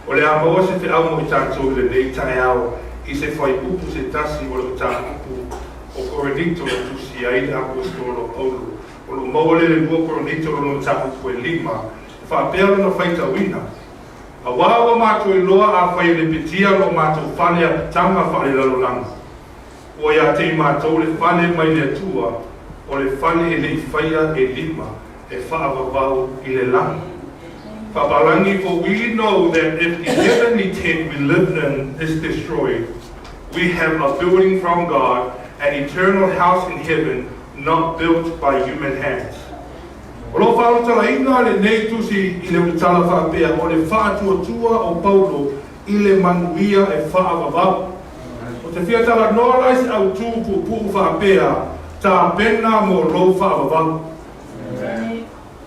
O le ama o se te au mo I tātou le nei tai au. I se whai upu se tasi o le tā upu. O korenito o tusi ai le apostolo Paulo. O lo maole le lua koronito o lo tapu koe lima. Whapea na whaita wina. A wawa mātou I loa a whai le petia lo mātou whale a pitanga whale lalolanga. O ia te mātou le whale mai le tua. O le whale e le whaia e lima. E whaavavau I le langa. Whapalangi for we know that if the heavenly tent we live in is destroyed, we have a building from God, an eternal house in heaven, not built by human hands. O lo whaotala ina le nei tusi I le utala whapea o le whaatua o Paulo I le manuia e whaavavau. O te whiatala noalaisi au tūpu puu whapea tā pena mo lo whaavavau.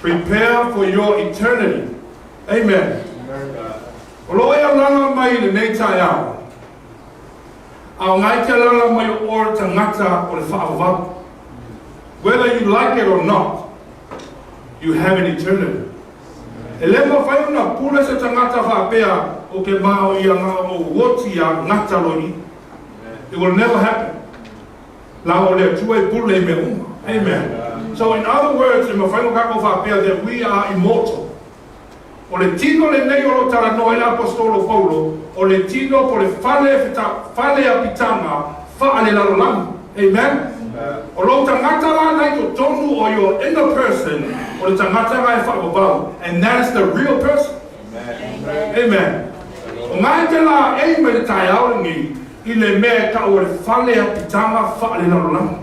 Prepare for your eternity. Amen. O lo ea langa mai le nei tai au. Au ngai te langa mai o ora tangata o le whaavavau. Whether you like it or not, you have an eternity. E lema whai una pula se tangata whapea o ke mao I a ngā o woti a ngata loi. It will never happen. La o le tue pule me uma. Amen. So in other words, in mawhaingo kako whapea that we are immortal. O le tino le nei o lo tara no ele apostolo Paulo, o le tino po le whale a pitanga, whaale lalolanga. Amen. O lo tangata la nai to tonu o your inner person, o le tangata ngai whaababau, and that is the real person. Amen. O ngai te la e me le tai aorangi, I le mea ka o le whale a pitanga whaale lalolanga.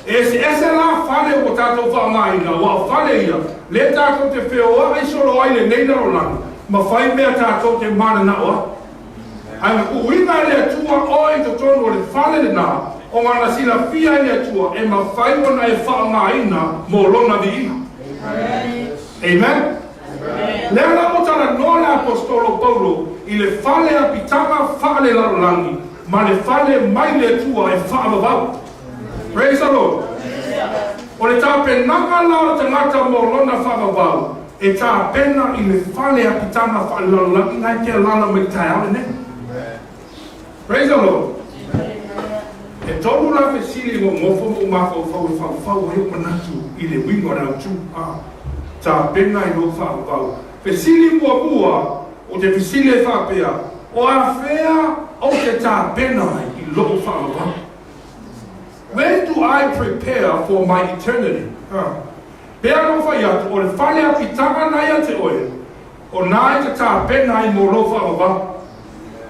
E se ese la whale o tātou whaamaina, wa whale ia, le tātou te wheo ai solo ai le nei lalolanga, ma whai mea tātou te mana na oa. Ai ku uina le atua oi to tonu o le whale le nā, o ngana sila fia le atua, e ma whai wana e whaamaina mo lona vi ina. Amen? Le ala o tala no le apostolo Paulo, I le whale a pitanga whale lalolangi, ma le whale mai le atua e whaamavau. Praise the Lord. O le tā penanga lao te ngata mo lona whaamavau, e tā pena I le whale a pitanga whale lalolangi, ngai te lana me tai ale ne. Praise the Lord. E tolu la fe sili mo mofo mo mafo fau he manatu I le wingo na utu. Tā pena I lo whaamavau. Fe sili mua bua, o te fe sili e whapea, o a whea o te tā pena I lo whaamavau. When do I prepare for my eternity? Pea no whai atu, o le whale a pitanga nai a te oe, o nai te tā pena I mo lo whaamavau.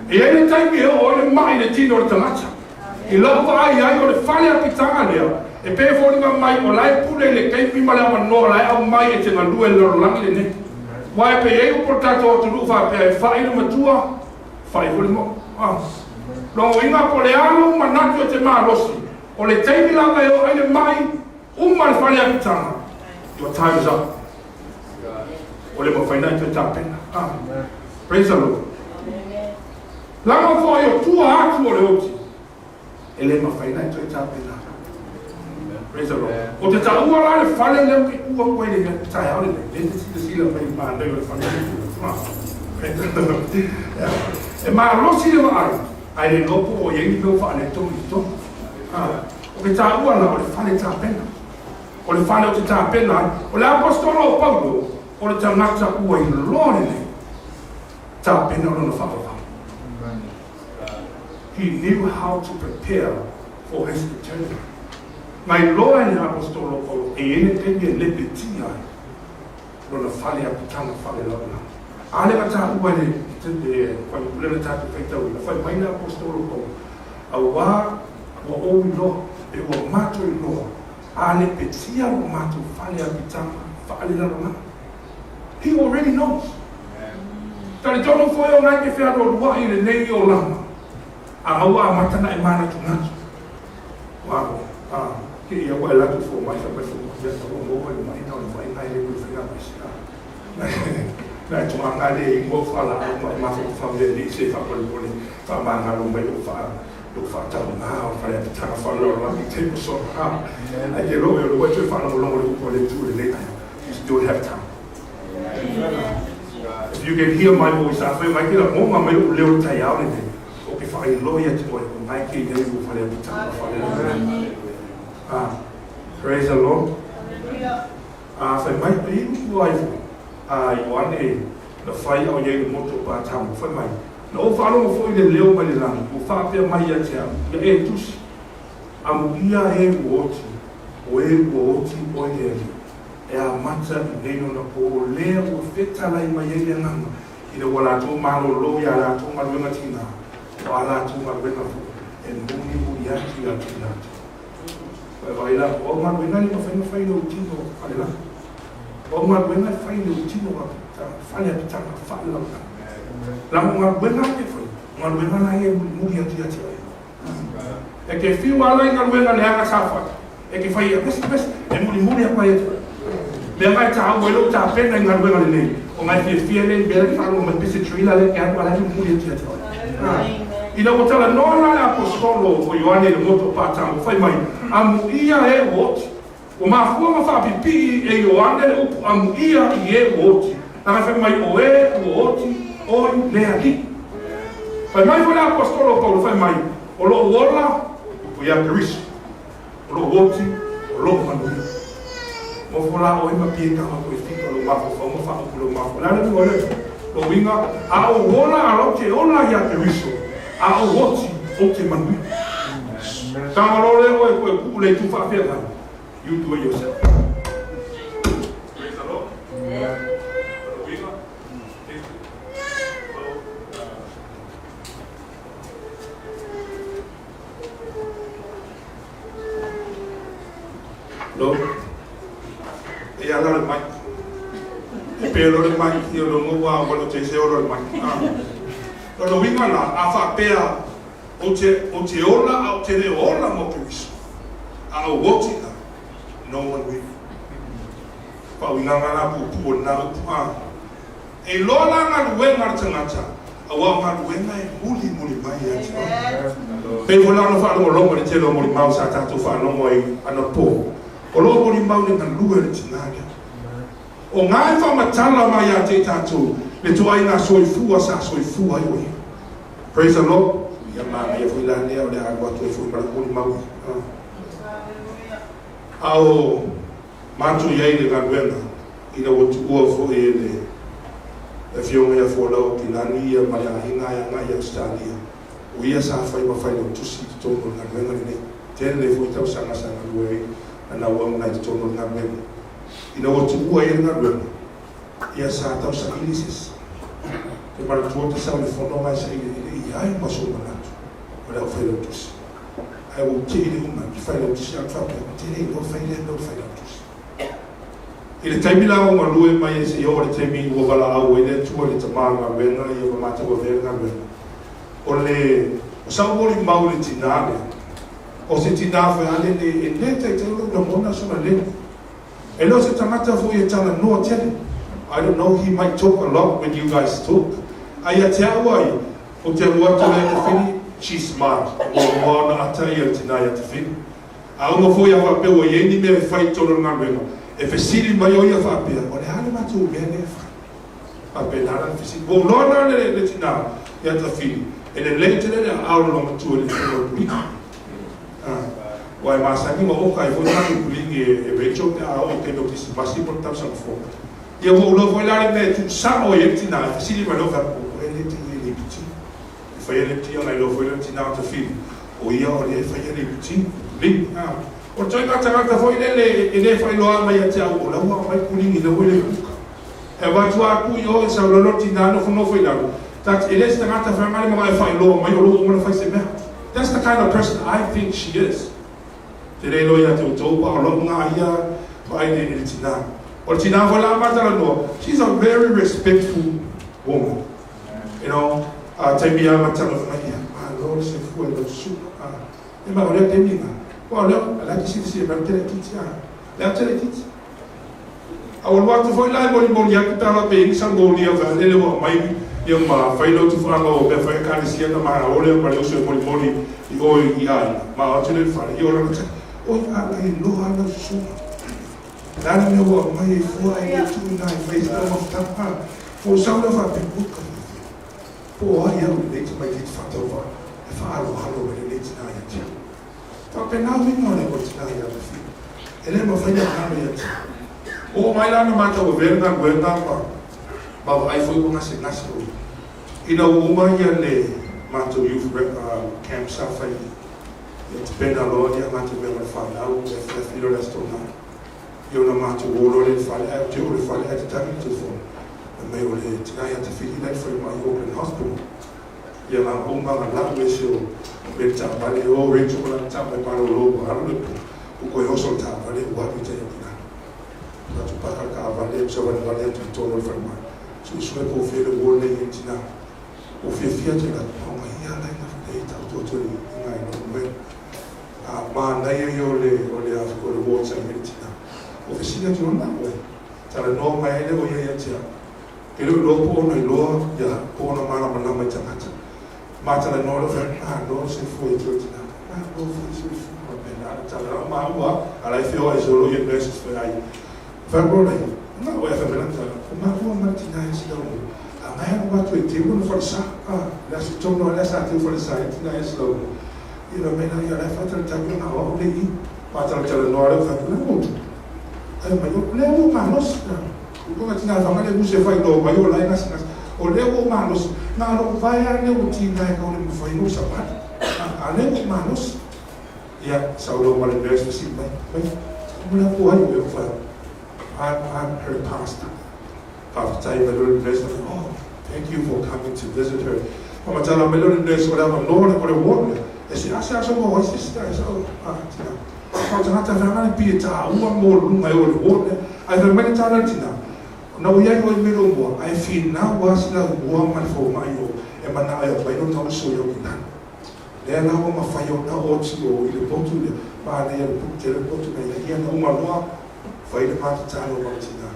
E ele taimi e o le mai le tino le tangata. I lau ai o le whale a pitanga lea. E pe whoringa mai o lai pule le keipi ma le awa noa lai au mai e te ngalue le rolangi le ne. Wai pe e upo tato o te rufa pe e whai le matua, whai huli mo. Longo inga po le alo manatu e te maa rosi. O le taimi langa e o ai le mai, umma le whale a pitanga. Your time is up. O le mawhainai te tāpena. Praise the Lord. Lama fo yo tua atu o le oti. E le mawhainai te tāpena. Praise the Lord. O te taua la le whale leo ki ua koe le tai au le le te sila mai māndai o le whale e mā rosi le maari ai le lopo o yengi peo whaane tongi tongi o ke taua la o le whale tāpena o le whale o te tāpena o le apostolo o Paulo o le tangata ua i lore le tāpena o lona whakawha. He knew how to prepare for his eternity. Mai loa ni apostolo Paulo e ene tenge le petia lona whale a putanga whale lona. Ale kata ua le te whai ulena tātu whaitau na whai maina apostolo Paulo a wā wa owi loa e ua mato i loa ale petia o mato whale a putanga whale lona. He already knows. Tari tono foi o ngai ke whea roa i le nei o lama. A aua a matana e mana tungatu. Wow. Ke ia wa latu fo mai sa pefu ya sa mo mo mai na o mai nai le ku fina mai sa. Na tu anga le mo fala mai ma fa le ni se fa pole pole fa ma nga lo mai lo fa ta na o fa le ta fa lo la ki te so ha. Ai ke lo e lo wa tu fa lo lo ko le tu le le. You don't have time. If you can hear my voice, I feel like I'm more my little tired. Okay, fine, lawyer to my kid, you will follow the time. Praise the Lord. So my wife, one day, the fire on your motor by time for my no follow for the little money land, who found their my yet, the eight. I'm here, watching, watching, boy. E a mata nei no po le o feta lai mai ele nganga i le wala to malo lo ya la to malo na tina wala to malo na fu e muni ya tina tina vai la o ma venga ni fa no tino ala o ma venga fa no tino wa fa le ta fa la ma venga ke fa ma venga na e muni ya tina e ke fi wala nga venga le anga safa e ke fa ia pes e muni ya pa le mai ta o lo ta pena ngal we ngal nei o mai fi le be fa lo mai pese trila le ka wala ni mu le tia ina o tala no la apostolo o Ioane le moto pa ta o fai mai amu ia e wot o ma fu ma fa pipi e Ioane o amu ia e wot na fa mai o e wot o le aki fai mai foi apostolo Paulo fai mai o lo wola o ia Cristo o lo wot o lo manu o fola o ima pie kama ko fika lo mafo fa mo fa ko lo mafo la ni wala lo winga a o wala a lo ke ona ya ke riso a o woti o te manu ta lo le o ko ku le tu fa fe ba you do it yourself. Praise the Lord. Lo winga lo e ala le mai e pelo le mai e lo ngua o te se o le mai lo winga la a fa pea o te ola o te le ola mo ke wiso a o woti la no one will pa winga la pu na e lo la na luenga tangata a wa ma luenga e muli mai ya pe vola no fa lo mo te lo mo mau sa ta tu fa no mo ai ana po o lo mo mau le kan lua le tinaga o ngai fa matala mai a te tatu le tuai na soifua sa soifua yo. Praise the Lord. Ya ma ya fu la ne o le agua tu fu para mo mau au matu ye le gabuena ina o tu o fo ele e fio me fo lo tilani ya ma ya hinga ya nga ya stadia o ia sa fa ma fa no tu si to no gabuena ne tele fu tau sanga sanga we ana wa na to no gabuena ina o tu o ye gabuena ia sa tau sa ilisis e para tu te sa le fo no mai sa ile ai ma so na o fa lo tu si I will tell you that if I don't see a trouble, no failure. Il time la o malu mai se yo le time o vala o ele tu le tama venga yo mata o venga o le sa o li mau le tinale o se tina foi ale le te lo mona sona le e lo se tamata foi e tala no tele. I don't know, he might talk a lot when you guys talk. Ai te awai o te rua to le fini she's smart o na ata ia tina ia te fini Aunga foi a whape o ieni me whai toro ngā renga. E whesiri mai o ia whapea, o le hana matu mea ne whai. Whape nara whesiri. Wo nona le tina, ia ta whiri. E le le te le auro longa tua le tina o pulika. Wai masangi ma oka e foi nāki pulingi e Rachel te a o te no kisi masi por tau sang fo. Ia wo ulo foi lare me tu sa o e tina, e whesiri mai lo whapo, o e le tina e le piti. E whai e le tia nai lo foi le tina o te whiri. O ia o le e whai e le piti. Ling, o toi ngata foi le fai loa mai a te au o laua mai kulingi na wele kuka. E watu a kui o e sa lolo tina no funo foi lau. That it is the ngata whamare mga e fai loa mai o loo umana fai se mea. That's the kind of person I think she is. Te rei loa ia te o taupa o loo ngā ia vai ne ni tina. O tina foi la matala noa. She's a very respectful woman. You know, te mia matala mai ia. Lord se fue lo su. E ma o leo te minga. Olha, ela disse que vai ter aqui, ela ter aqui. A o luar tu foi lá e boli aqui tava bem, sangolia, velho, ele mai eu ma fai lo tu fala o be fai caricia na mara, olha para o seu boli e oi e ai, ma o tele fala, eu olha, oi ala e lo ala su. Lá no meu mai foi aí tu na fez da uma tapa. Foi só da fa pecuca. Pô, aí eu leite mai que fatova. E falo halo ele leite na ia. Tapi nau mingo le ko tina ia te fi. Ele ma fai na ia te. O mai la na mata o verga pa. Ma vai foi ko ngase ngase o. Ina o mai ia le mata youth camp sa fai. E te pena lo ia mata me ma fa na o e filo la stona. Io na mata o lo le fa le te o le fa le te tami te fo. Me o le tina ia te fi na foi mai o in hospital. Ia la o ma la o se Beta vale o Rachel la tapa para o lobo alo o ko yo solta vale o api te pina la tu para ka vale so vale tu tono ferma su su ko fe le wo le intina o fe te la o ma ia la na fe ta to ngai no me ma na yo le a ko le wo sa intina o fe sina tu na we ta no ma ele o ia tia ke lo po no lo ya po no ma na ma ta Mata le noro fer no se foi tutina no foi se foi bena tala ma wa ala feo e solo ye best foi ai fa bro na o fa bena tala ma vo martina e silo a mai no va tu tempo no forsa la si tono la sa tu forsa tina e silo e no mena ia la fa tala na o le i mata le noro fa na mo ai ma yo le mo ma nos ko tina fa ma le bu se fai do ma yo la nas o leo manos na ro vai a leo tina e ko le foi no sapat a leo manos ya saulo mal best si mai mo la ko ai o fa I'm her pastor pastor I will bless her oh thank you for coming to visit her mama tala me lo bless ora ma no ko le wo e si asa so mo si sta so tina ko tana ta fa ma pi ta u mo lu mai o le wo ai fa me tala tina na o ia ko me lo mo ai fi na was la wo ma fo mai o e mana ai ba no no so yo kina le na o ma fa yo na o ti o ile potu le ba le o potu le potu na ia na o ma no fa ile ma ta no ma tina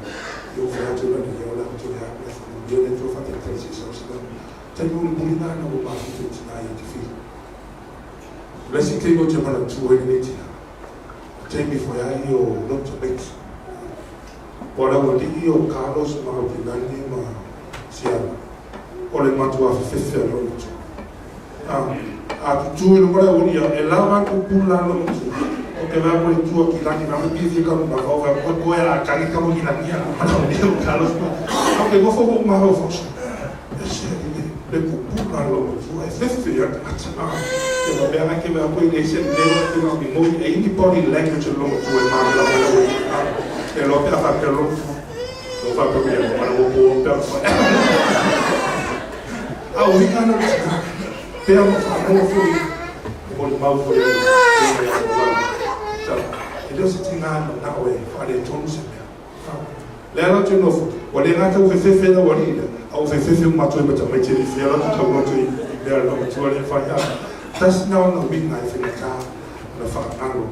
yo fa to na yo la to ya le fa yo le to fa te te si so so te mo le bulina na o ma fi tina ia ti fi le si ke go te ma tu o ile tina te mi fo ya yo no to make ora o di o Carlos ma o Pinani ma sia o le matua fefe lo a tu no mora o dia e lava ku pula lo o que va por tu aqui lá que vai me ficar no barro vai ko a cari como que na minha ma o dia o Carlos o que vou fogo ma o fogo le pula lo tu é fefe ya que vai ver aqui vai por esse dedo que não me move e any body language lo tu é ma la e lo per fare lo fa proprio ma lo può per fare a un anno per fare fuori con mau fuori e lo si tinga na we fare tonu se le ala tu no o le ngata o fefe na wali o fefe ma tu ba mai ti fi ala tu no tu le ala tu le fa ya tas na no bin na fi ka na fa na lo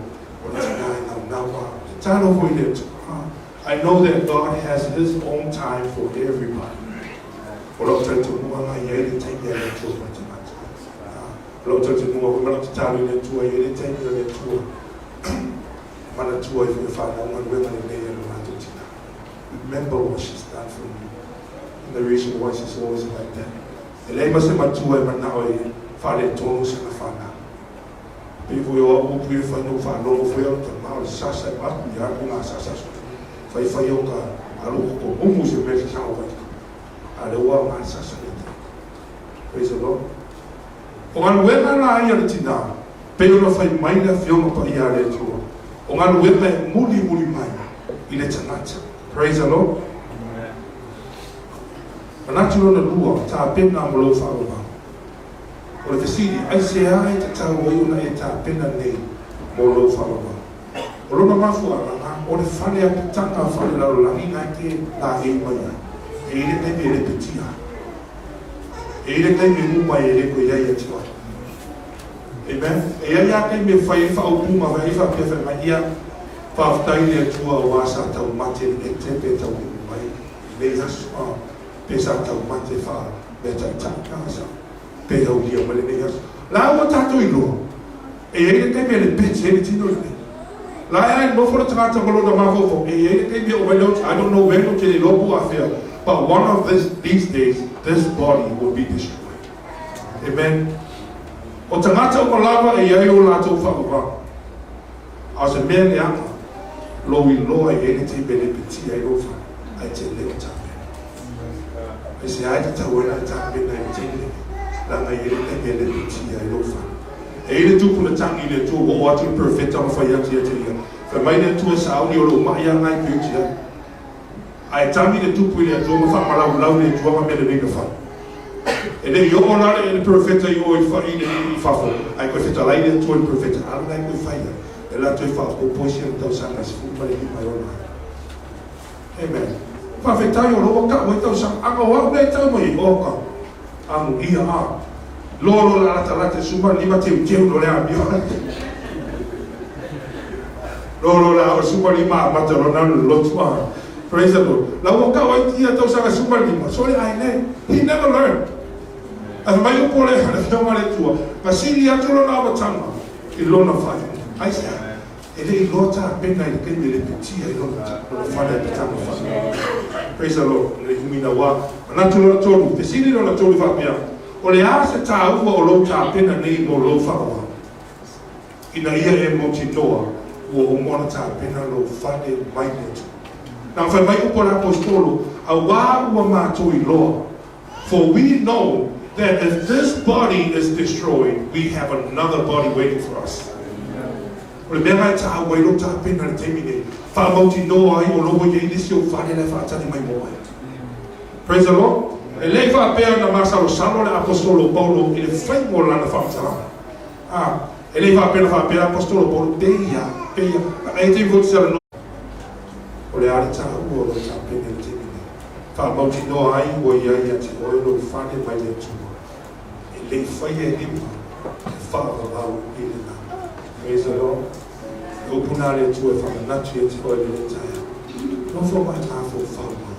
o na tano foi le I know that God has His own time for everybody. Olo tanto mua yele tenye le tu matemata. Olo tanto mua kuma talo le tu yele tenye le tu. Mana tua i whi whāna unga nuenga ni nei anu mātou tina. Remember what she's done for you. And the reason why she's always like that. E lei mase matua i mana oi whare tonu sa na whāna. Pifu i o upu i whanu whanongo whea o ta mao sasa i maku i aku ngā sasa so. Whai o ka aruko ko umu se mea sa sao wai. A le ua ngā sasa ni ta. Praise the Lord. O ngā nuenga la ia ni tina. Peo na whai maina whionga pa ia le tua. O ngā nuenga e muli mai i le tangata. Praise the Lord. Manatu lona lua, ta pena molo whaowa. O le fesiri, ai se ai ta tau waiuna e ta pena nei molo whaowa. O lona mafu a ranga, o le whane a putanga whane lau langi ngai te la e maia. E ire nei me le petia. E ire nei me mumai e le koe iai atua. Amen. E ai a kei me whai whaupuma vai iwa pia whai mai ia whaftai le atua o asa tau mate e tepe tau mai. Nei asu a pesa tau mate wha me tai tākasa. Pe hau lia male nei asu. La ua tātou i loa. E eire kei me le pete e le tino le. La ai no for the tangata malona mafofo. E eire kei me o mai lauti. I don't know when o ke le lopu a whea. But one of these days, this body will be destroyed. Amen. O tangata o lava e ai o lātou whakawā. A se mea le anga, lo i loa e ene te bele peti ai rofa, ai te leo tāpe. E se ai te tau ena tāpe na i te le, langa i ene te bele peti ai rofa. E ene tuku na tangi le tua o atu perfecta ma whai ati ati ia. Whai mai le tua sauni o lo mai a ngai peutia. Ai tangi le tupu i le tua ma whamalau lau le tua ma mele nega whai. E le yo ona e le perfecta yo i fa i fafo ai ko feta lai le to i perfecta ala lai ko fa ia e la to fa ko posia tau sanga se fu male mai ona. Amen. Fa feta yo lo ka mo tau sang anga wa le tau mo i oka amu ia a lolo la la te suma lima te te no le abio lolo la o suma lima ma te rona lo tua. Praise the Lord. La waka wa ia tau sanga suma lima so I learned. He never learned. A mai o pole hana whionga le tua. Ma siri atu lona awatanga i lona whai. Ai se e le i lota pena i kei me le petia i lona whane a pitanga whai. Praise the Lord. Le humina wa. Manatu lona tolu. Te siri lona tolu whapea. O le ase tā ua o lo tā pena nei mo lo whawa. Ina ia e mo ti noa ua o mona tā pena lo whane mai netu. Nā whai mai upo la apostolo a wā ua mātou i loa. For we know that if this body is destroyed, we have another body waiting for us. O le mea ngai tā wai lo tā pena le teimi nei. Whamauti noa ai o loa iei nisi o whane lai whaatani mai moa. Praise the Lord. E lei whaapea na masalo salo le apostolo Paulo i le whai mo lana whaatara. E lei whaapea na whaapea apostolo Paulo peia. E te vuti sara no. O le ari tā ua lo tā pena le teimi nei. Whamauti noa ai o iai ati o lo whane mai le tua. Le whaia e lima, e whaavavau i le nā. Praise the Lord. E upuna le tua e whamanatu e te oe le taia. No for my time for whauma.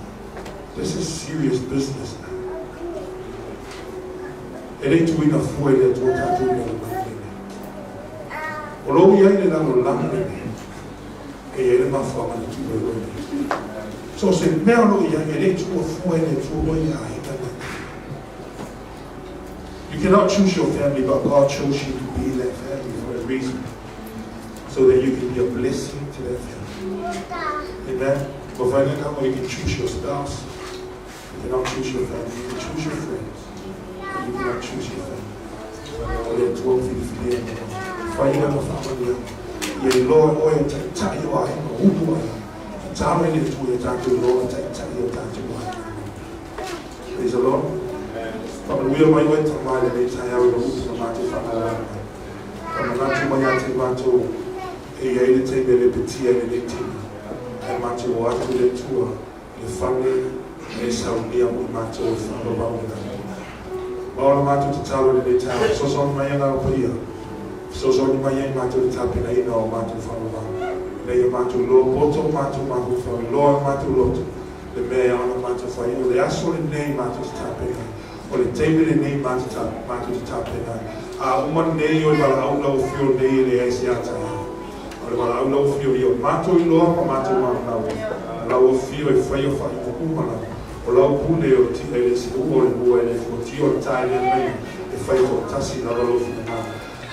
This is serious business now. E le tuina fue le tua tātou le manene. O lo iai le lano lamene. E e le mawhamana tu e loe. So se mea lo iai e le tua fue le tua iai. You cannot choose your family, but God chose you to be that family for a reason. So that you can be a blessing to that family. Amen? But right now, you can choose your spouse. You cannot choose your family. You can choose your friends. But you cannot choose your family. Or let 12 feet in. Why you have a family? Your Lord, or you tell you are who do I am? Tell me to you, tell you, Lord, tell you, praise the Lord. But we are my way to my late. I have a root of my family. From a natural mayati mato, a yated table, a petit and a team. And mato water to the tour, the family, a sound near mato from the mountain. All mato to tell the town, so on my young appear. So on my young mato to tap in a no mato from the mountain. Lay a mato low, bottom mato from lower mato lot. The mayor on the mato for you. The actual name mato tapping. O le teime le nei mātu te tāpena. A uma nei o wala aula o whio nei le aisi ata. O Wala lau fio mato I loa pa mato lau lau fio I whai o whai o kumana o lau pune o ti ele si uo le bua ele o ti o tai le mai e whai o tasi na lau fina na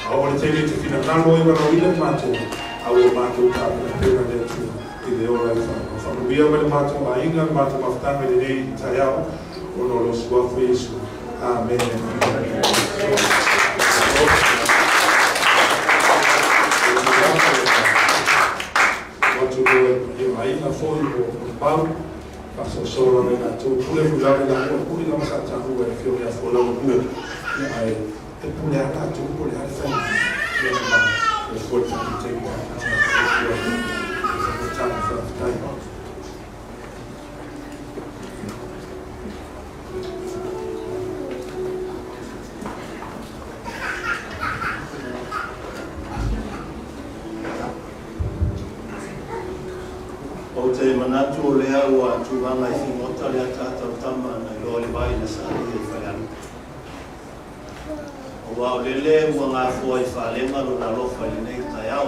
a o le tele te fina na loi wana o ile mato a o mato ka na pena le tu I le ora I whai o whanuia wale mato a inga mato maftanga le nei tai au o no lo suafu Yesu Amen. Aina foi o pau, passou só lá na tua, pule fulano lá, pule lá mas já rua, filho já foi lá o rua, aí te pule lá, tu pule lá, foi, eu foi para ter o te manatu o lea ua tūwanga I whingota lea tātou tama na I loa le vai na sāri e whaiana. O wao lele ua ngā fua I whalenga lo na lofa le nei tai au.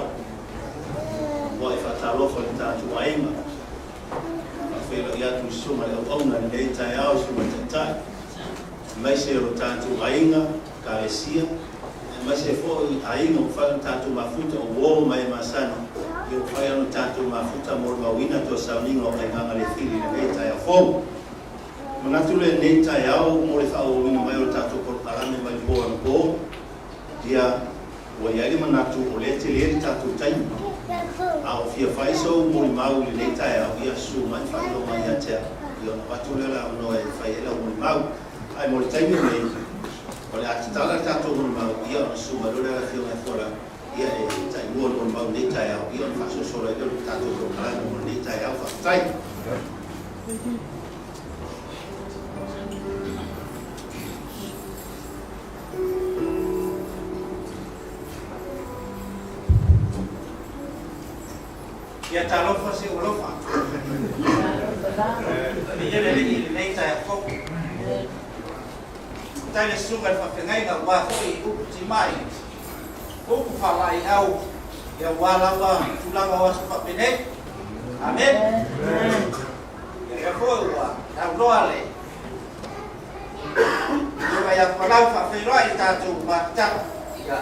Ua I whata lofa le tātou ainga. A whera I atu suma le au auna le nei tai au suma te tai. Mai se ro tātou ainga, ka e sia. Mai se fo ainga o whai tātou mafuta o wō mai masana. Eu fai ano tātou mafuta mō mawina tō sauninga o kai nganga le whiri le nei tai a whong. Manatu le nei tai au mō le whao o wina mai o tātou korokarame mai bō an bō. Dia, ua iari manatu o le te le tātou taimi. A o fia whai sau mō le mau le nei tai au ia su mai whai lo mai atea. I ona watu le la uno e whai ela mō le mau. Ai mō le taimi nei. O le atitala tātou mō le mau ia ona su mai lo le la fio mai fora. Ia e tai mua no mau nei tai au ia on faso solo e tātou ko kala no nei tai au whaktai. Ia tā lofa se o lofa. Ia le nei tai au foku. Tai le sunga whawhengai ngā wāhoi upu ti mai. Oku whalai au ia walawa tulanga wasu whapene. Amen. Ia koe ua au roa le. Ia ia whalau whawheroa I tātou mātaka. Ia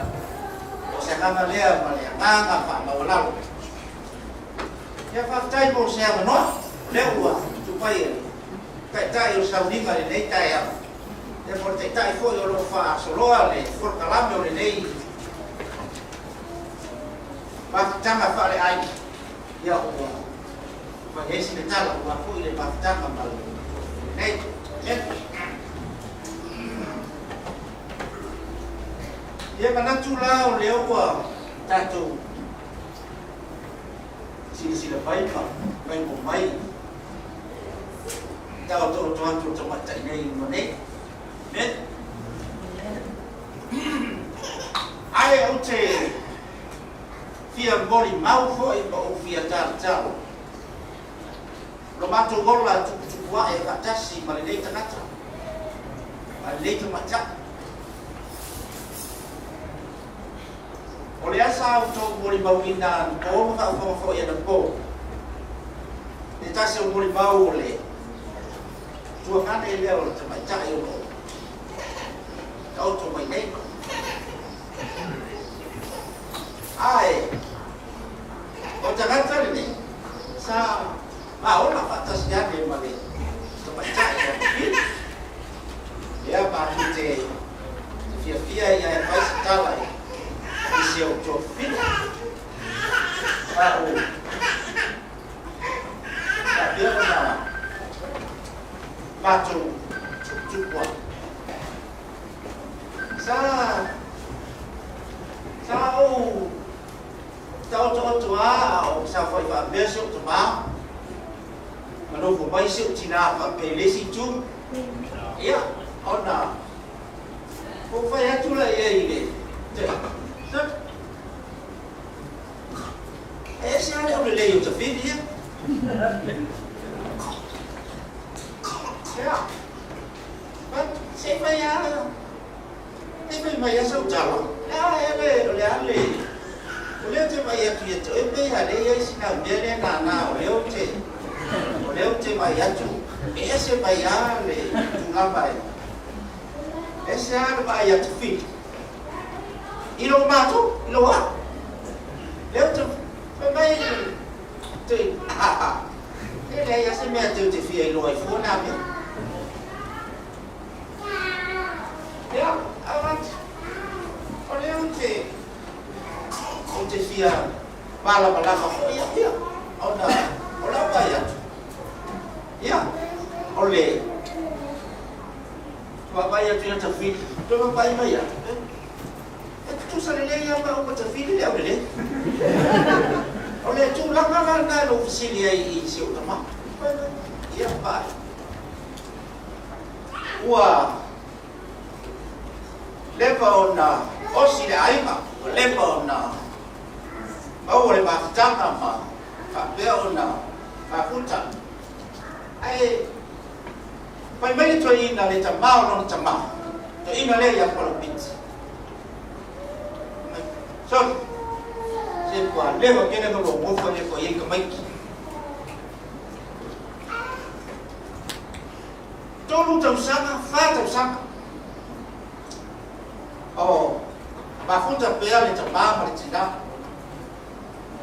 o se kama lea ma lea nganga whamaulau. Ia whaftai mo se ama noa. Lea ua tupai e. Kai tai o sauninga le nei tai au. Ia por te tai foi o lo wha soloa le. Forkalame o le nei. Mafutanga whare ai, ia ua, whahesi le tala, ua hui le mafutanga malu. Nei, ia manatu lao le ua tātou sila paipa, mai mo mai. Tau toro toatu o tamatai nei mo nei. Men? Ai au te fia mori mau foi o fia tātou. Lo mato gola tukua e katasi ma le nei tanata. Ma le nei tamata. O le asa au tō mori mau ina o mga au foi ana pō. E tase o mori mau o le. Tua ngana e leo le tamata e o lo. Tau tō mai nei. Ai, o tangata le nei, sa maona whatas yane male, tamaitai o whiri. Ea mahi te fia ia e paisi talai, I se o tō whiri. Sa o, sa pia na matou tukua. Sa o, tau toa o sa foi fa beso to ma mano fo mai se tina fa pelesi tu ia ona fo fa ya tu la ile te ese ale o le yo te fidia ia but se fa ya e mai ya so tala ya ele le ale Oleh tu mai tu itu, ada yang sina beli nana, oleh tu mai tu, ese bayar le, tunga bayar, ese ada bayar tu fit, ilo matu, ilo apa, oleh tu mai tu, ele ya se me tu te fit ilo iPhone apa, ya, awak, oleh tu. Untuk siapa malam ya, orang bayar, ya, oleh, cuma bayar tu yang terfil, cuma bayar, itu sahaja yang mau terfil dia boleh, oleh tu lama lu sini ai isi utama, ya pak, wah, lepas na, osi le aima, lepas na. Bawa oleh bahasa nama, kabel na, bakutan. Pai tu ini le tamau non tamau, tu ini le yang kalau bit. So, siapa lepas kena kalau mau kau lepas yang kemaik. Tolu tu sama, fat tu sama. Oh, bakutan bel le tamau macam mana?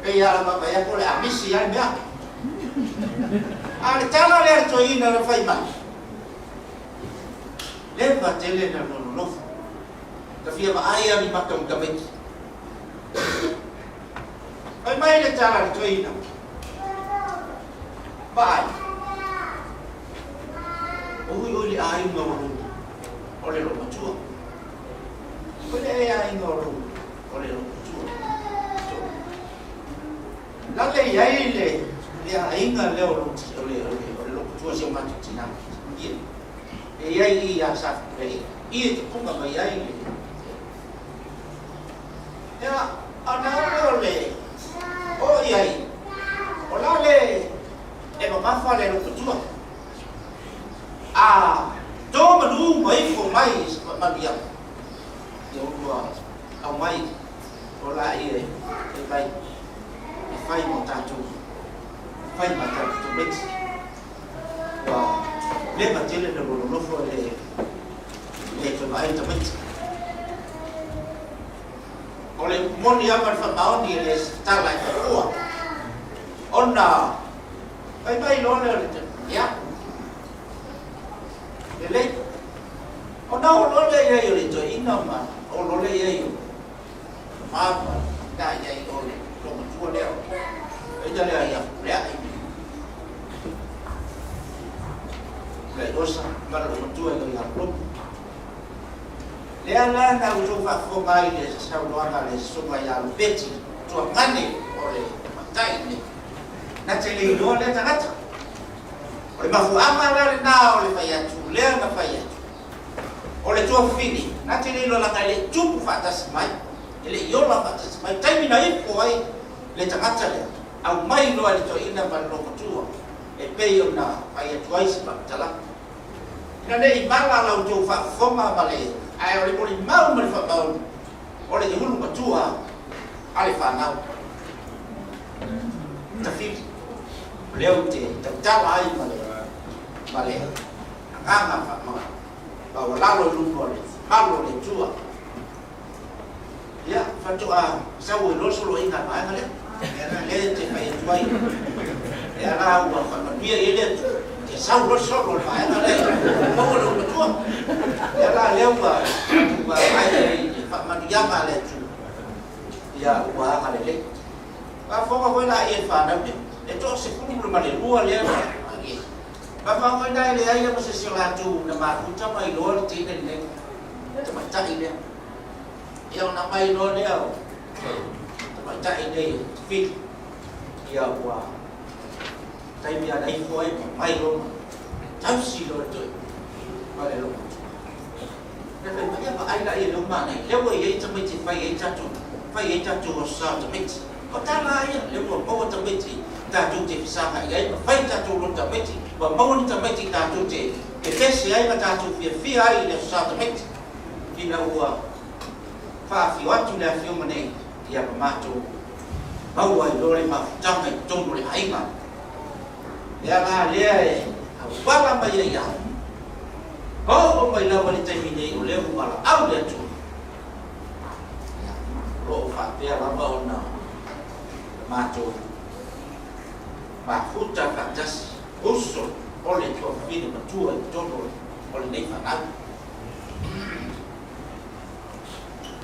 Kaya apa kaya boleh habis siang dia. Ada cara lihat cuy nara faiman. Lepas jalan nara nuf. Tapi apa ayam di makam kami. Faiman ada cara cuy nara. Baik. Uli ayam ngorong. Oleh lo macua. Oleh ayam ngorong. Oleh lo macua. Lalu yang ini, dia ingat oleh tua siapa cina, yang ini asal, ini pun apa yang ini, ya anak oleh, oh iya, oleh, mafal oleh tua, jom dulu mai formai macam yang dua, mai, oleh baik. Fai montato, fai montato mix. Wah, lepas jalan dulu nufo le coba itu mix. Oleh mon yang berfaham ni le start like kuah. Onna, bye lona ya. Lele, onna lona ya yo itu inama, lona ya yo. Maaf, dah ya yo. Tua dia, itu dia yang lihat ini. Lihat dosa, kalau tua itu yang belum. Lihat lah, kalau tua formal dia sesuatu kali supaya beci, tua ngani oleh mata ini. Nanti lagi dua dia tak. Oleh mahu amal lah, oleh payah tu, lihat apa payah. Oleh tua fini, nanti lagi dua kali cukup atas mai, jadi yola atas mai. Tapi naik kuai. Le tangata le au mai lo ali to ina ban lo kutua pe yo na ai twice ba tala ina le imala la ujo fa foma bale ai ole mo mau mo fa mau ole de hulu kutua ale fa na tafi leo te tala ai bale nganga fa ma ba wala lo lu ko le malo le tua ya fa to sawo lo solo inga ba ngale le te fai tuai e ala wa fa dia ele te sau lo solo fa ngale mo lo tua e ala le wa ai fa ma dia ma le tu ya wa ngale le ba fo ko la e fa na e to se ku lu ma le lua le ba fa ko dai le ai mo se si la tu na ma ku cha mai lo ti ne te ma cha ile yang namai lo dia baca ini fit ya wah tapi ada info mai lo tahu si lo tu ada lo dan banyak apa ada yang rumah ni dia boleh jadi sampai fai jatuh besar sampai kota lain dia boleh bawa sampai jatuh je besar hai fai jatuh lo sampai bawa sampai jatuh je kita siapa jatuh fi hari dia besar sampai kita wah fa fi waktu dah fi mana dia pematu mau ai lo le ma tanga tonu le ainga ya la le wala mai ya o mai la wali tai ni o le wala au le tu lo fa te la ma ona ma tu ma futa ka jas uso ole to fini ma tu ai tonu ole nei fa na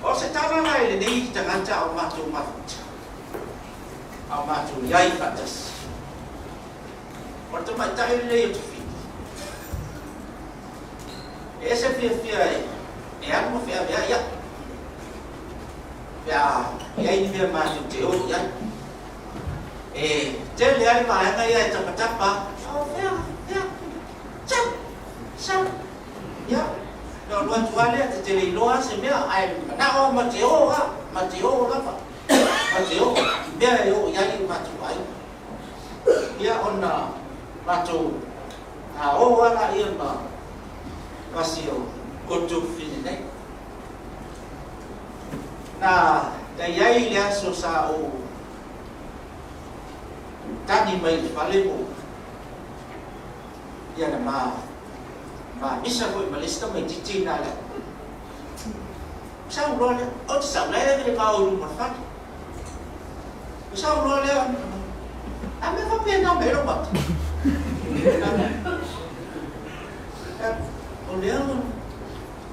o se tala mai le nei tanga o ma tu ao mātou iai whatasi. Marta mai tahi rei o te whiu. E se whia e anu whia mea ia. Whia iai ni mea mātou te o iai. E te leari maenga ia e tapatapa. O whia, sau. Ia. Nō lua tuale te te leiloa se mea ai na o ma te o lava. Mateo, mea e o iai matu ai. Ia ona matu a o ala ia ma pasio kotu fini nei. Na te iai le aso sa o tani mai whale mo. Ia na ma misa hoi malista mai titi na le. Sao lo le, o te sao le vile ka o lu marfati. Sao lo le a me fa pena me lo bat. O le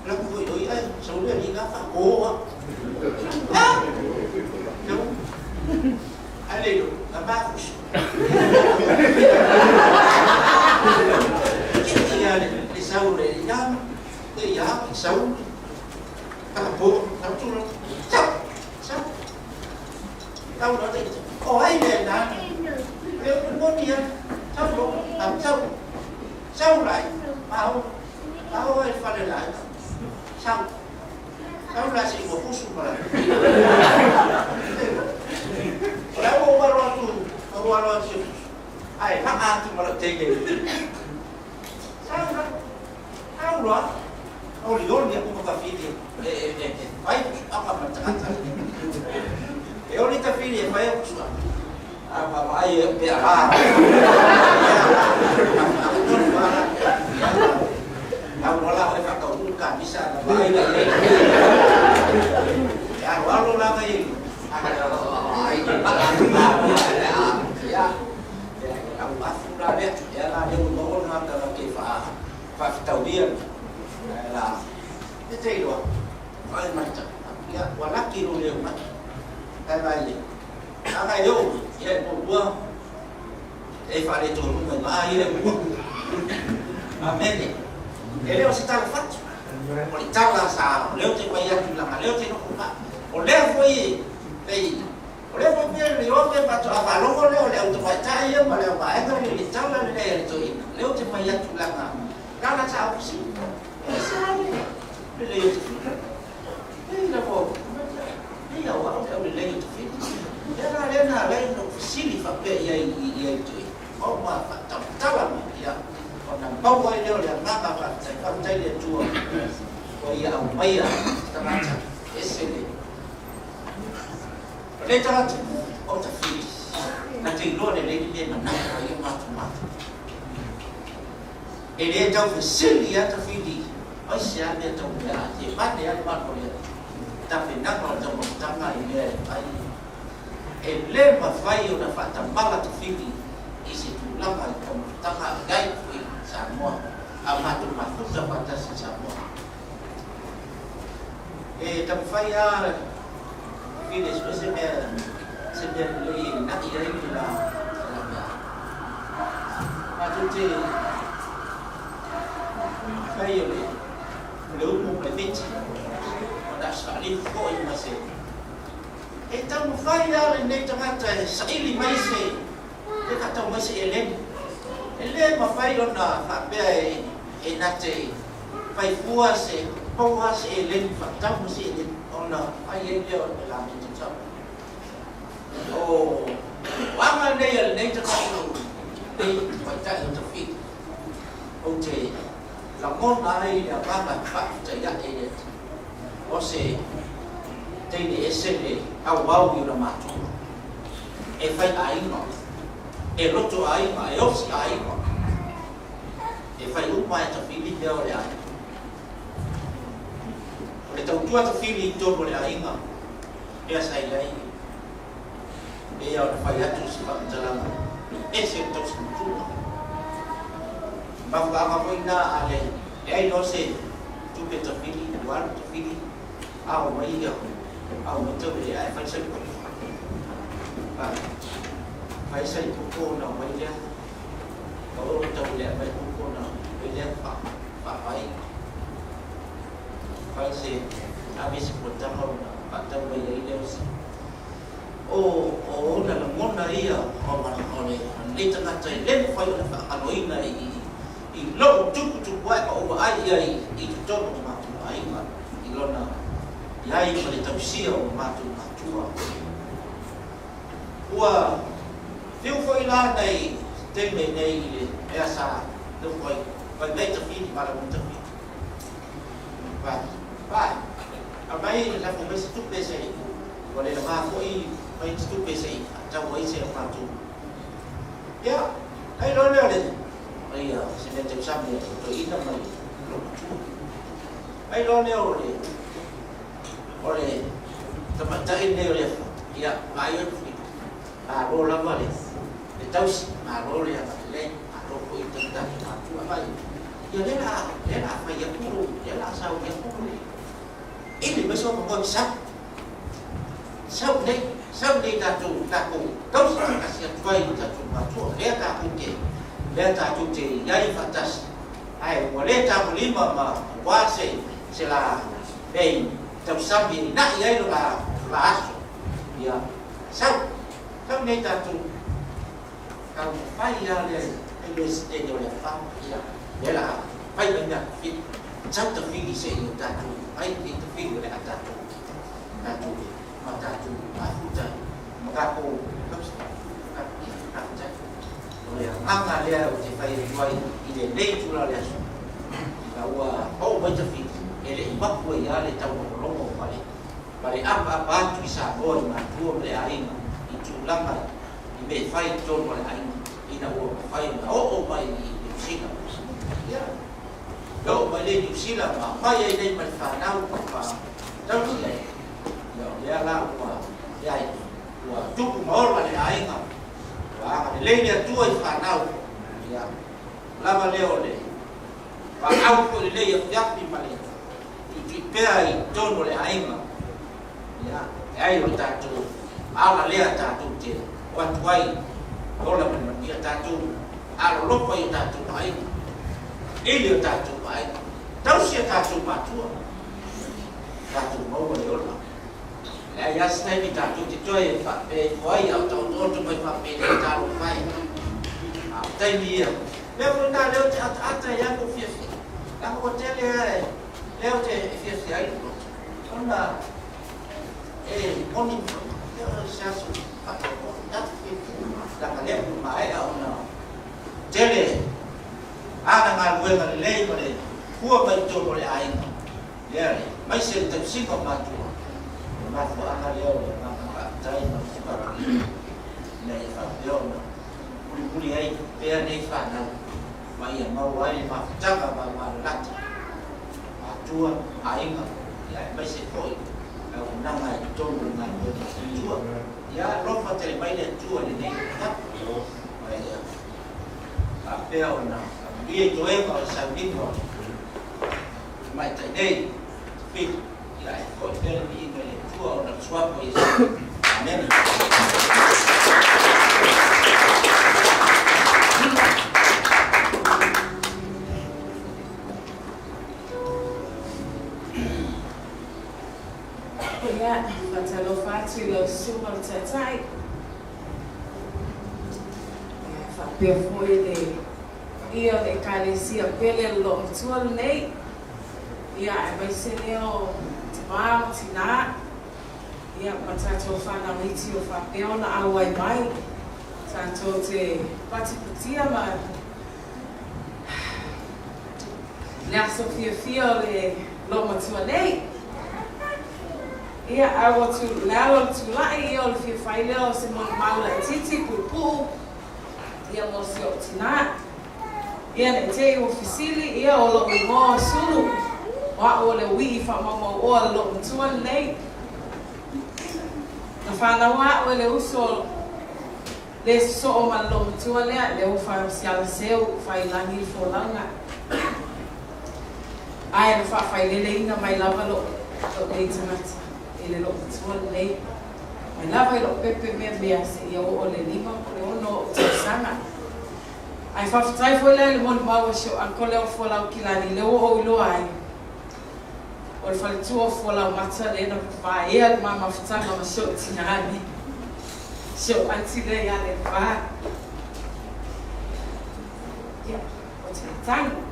la ko yo ai so le ni ga fa o. No. Ale lo, a ba. Ia le sao le ya. Te ya sao. Ka po, sao tu lo. Sao. Đâu đó thì ôi nè nè nếu không có gì sao luôn làm sao lại bao ơi phải lại sao lại sẽ một phút xong rồiแล้วว่ารอtu ai phát an tu mà là thế gì sao rồi ông liều liều cũng có phi đi phải ông làm mình chẳng hạn eu nem te filho vai eu vai pegar Ang wala ko nakauka bisa na bahay na rin. Yan, wala lang kayo. Ang afura niya, yan na yung noon na talaga pa-fitawdiyan. Ito yun. Ay, mancha. Wala kilo yung mancha. Kaya ba yun? Ang ayaw, yan po buwan. Eh, pare ito naman, maayaw mo. Amen. Leo se está fato. O tala sa, leo te vai aqui lá, leo te no kuma. O leo foi ei. O leo foi leo te pato a valor leo te vai tá aí, mas leo vai então ele tala leo te. Leo te vai aqui lá. Kana sa ofi. Sabe? Leo te. Ei, na bo. Ei, eu acho que leo te. Era leo no sili fa pe ia te. O ma tala ya. Còn bao quay đều là ngã vào là sẽ không chơi điện chùa rồi ông bây giờ ta nói chắc cái gì đây ta ông ta phi là chỉ luôn để lấy tiền mà nằm ở cái mặt để đây trong phải xử lý ta phi đi ở xe bên trong nhà thì bắt để ăn bắt rồi ta phải nặng vào trong 100 ngày để phải lên mà vay là phải tầm bao là ta phi đi thì sẽ đủ lắm mà không ta phải gây Samoa, amado mafuta batasi Samoa. Tamfaya vile sebe lei na ia ila matute fayo le umu peviti da sali ko imase tamfaya le ne tamata saili maise de kata maise elen ele ma fai ona fa be e nate fai fua se poa se ele fa tamu se ele ona ai ele ona la mi tsa o wanga ne ele ne tsa ko e fa ta to fi o te la mon ai ya ba ba fa ta ya e o se te ni esele au au yu na ma tu e fai ainga, e roto ainga, e osi ainga, e fai uma e ta fili te o le ainga. O le tau tua ta fili i tono le ainga, e a sai lei, e au na fai atu si whakatalanga, e se tau si mutua. Mawhanga mo ina a le, e ai no se tupe ta fili, waru ta fili, au mai ia, au mai tau le ai fai sai koni. Phải xây của cô nào mấy đứa có trong lẽ mấy của cô nào mấy đứa phải xây habis một trăm hôm bạn trong bây giờ đều là món này à họ này đi trong ngày lên phải là phải nói này lâu chút quá có ai vậy cho mà ai mà lo nào ai mà đi tập siêu mà tụi mà chua qua phiêu phơi la này tên này e sa đâu phải đây tập phim mà là một tập phim và ở đây là một cái chút bê sấy còn đây là ba khối mấy chút bê sấy trong mấy xe mà chú yeah ấy nói nữa đi bây giờ sẽ nên chụp xong rồi ít năm này lúc chú ấy nói nữa rồi teman cari dia ya bayar aro la vale tahu aro ya le aro ko itu dah apa ya lela apa ya puru lela sao ya puru ini besok mau sao đây ta chủ đâu sẽ kasih quay ta chủ mà chủ le ta chủ gì vậy fantas ai mau le ta beli mà quá sẽ là đây trong sam gì nãy vậy là asa ya sao đây ta chủ kalau phải ya le ini sẽ đều là pháp ya để là phải là nhận fit sao tập phi sẽ nhiều ta chủ phải đi tập phi để ta chủ maka tu aku cai maka aku cai oleh anga dia uji fai tuai ide nei tula dia bahwa oh baca fi ele ibak ko ya le tau longo pare apa tu bisa boy ma tu le ain itu lama ibe fai ton le ain ina wo fai oh mai sila ya do mai le sila ma fai dei man fa nau fa tau le dia lah ya tu kumor pada aing wah le dia tu ai nau ya lama leo le pa au ko le ya pi male tu pe ai ton le aing ya ai lo ta tu ala le ta tu je wat wai ko la man dia ta tu ala lo ko ta tu ai ele ta tu ai tau sia ta tu ma tu ta tu mo le ola ya saya minta tu cuy pak pe koi atau tahun tu mai pak pe ta lu mai tai ni le pun ta le ata ya ko fies la ko te le te fies ya ona moni ya su pak ko dat fi da ka le pun mai ona tele ana ngal we ngal le ko le ku ba to ko le ai le mai sen ta si ko ma tu Mafu akaleo na tai na kupa na ifadeo na kuli ai pea nei fana mai mau ai ma changa ma lat atua ainga ya mai se koi au na mai tonu na tua ya rofa tele mai le tua le nei tap mai ya apea na ie toe ma sa dingo mai tai nei pit ya koi tele ni orang suap itu, amin. Ya, baca lo fácil lo super cetai. Ya, fakir foi ia de carecia pele lo tual nei. Ya, vai ser eu mau tina. Ya, matato fana miti o papel na awai mai. Tanto te pati putia ma. La Sofia le lo matua nei. Ia awa tu lalo tu lai ia o le whiwhai leo se mo maula e titi pupu. Ia mo se o tina. Ia ne te o fisili ia o lo i mo sulu. Wa o le wi fa mama o lo mtua nei. Na whana wa o le uso le so o ma lo mtua lea le o fa siala seu fa ilangi fo langa. Ai na fa fa lele ina mai lava lo le tamata. Le lo mtua nei. Mai lava lo pepe mea se ia o le lima o le ono o sanga. Ai fa trai foi le mon mawa sho an ko le o fo la kilani le o ilo ai. O le fale tua fo la mata le na fa ia mama fitanga ma sho tinani. Sho anti le ya le fa. Ya, o te tanga.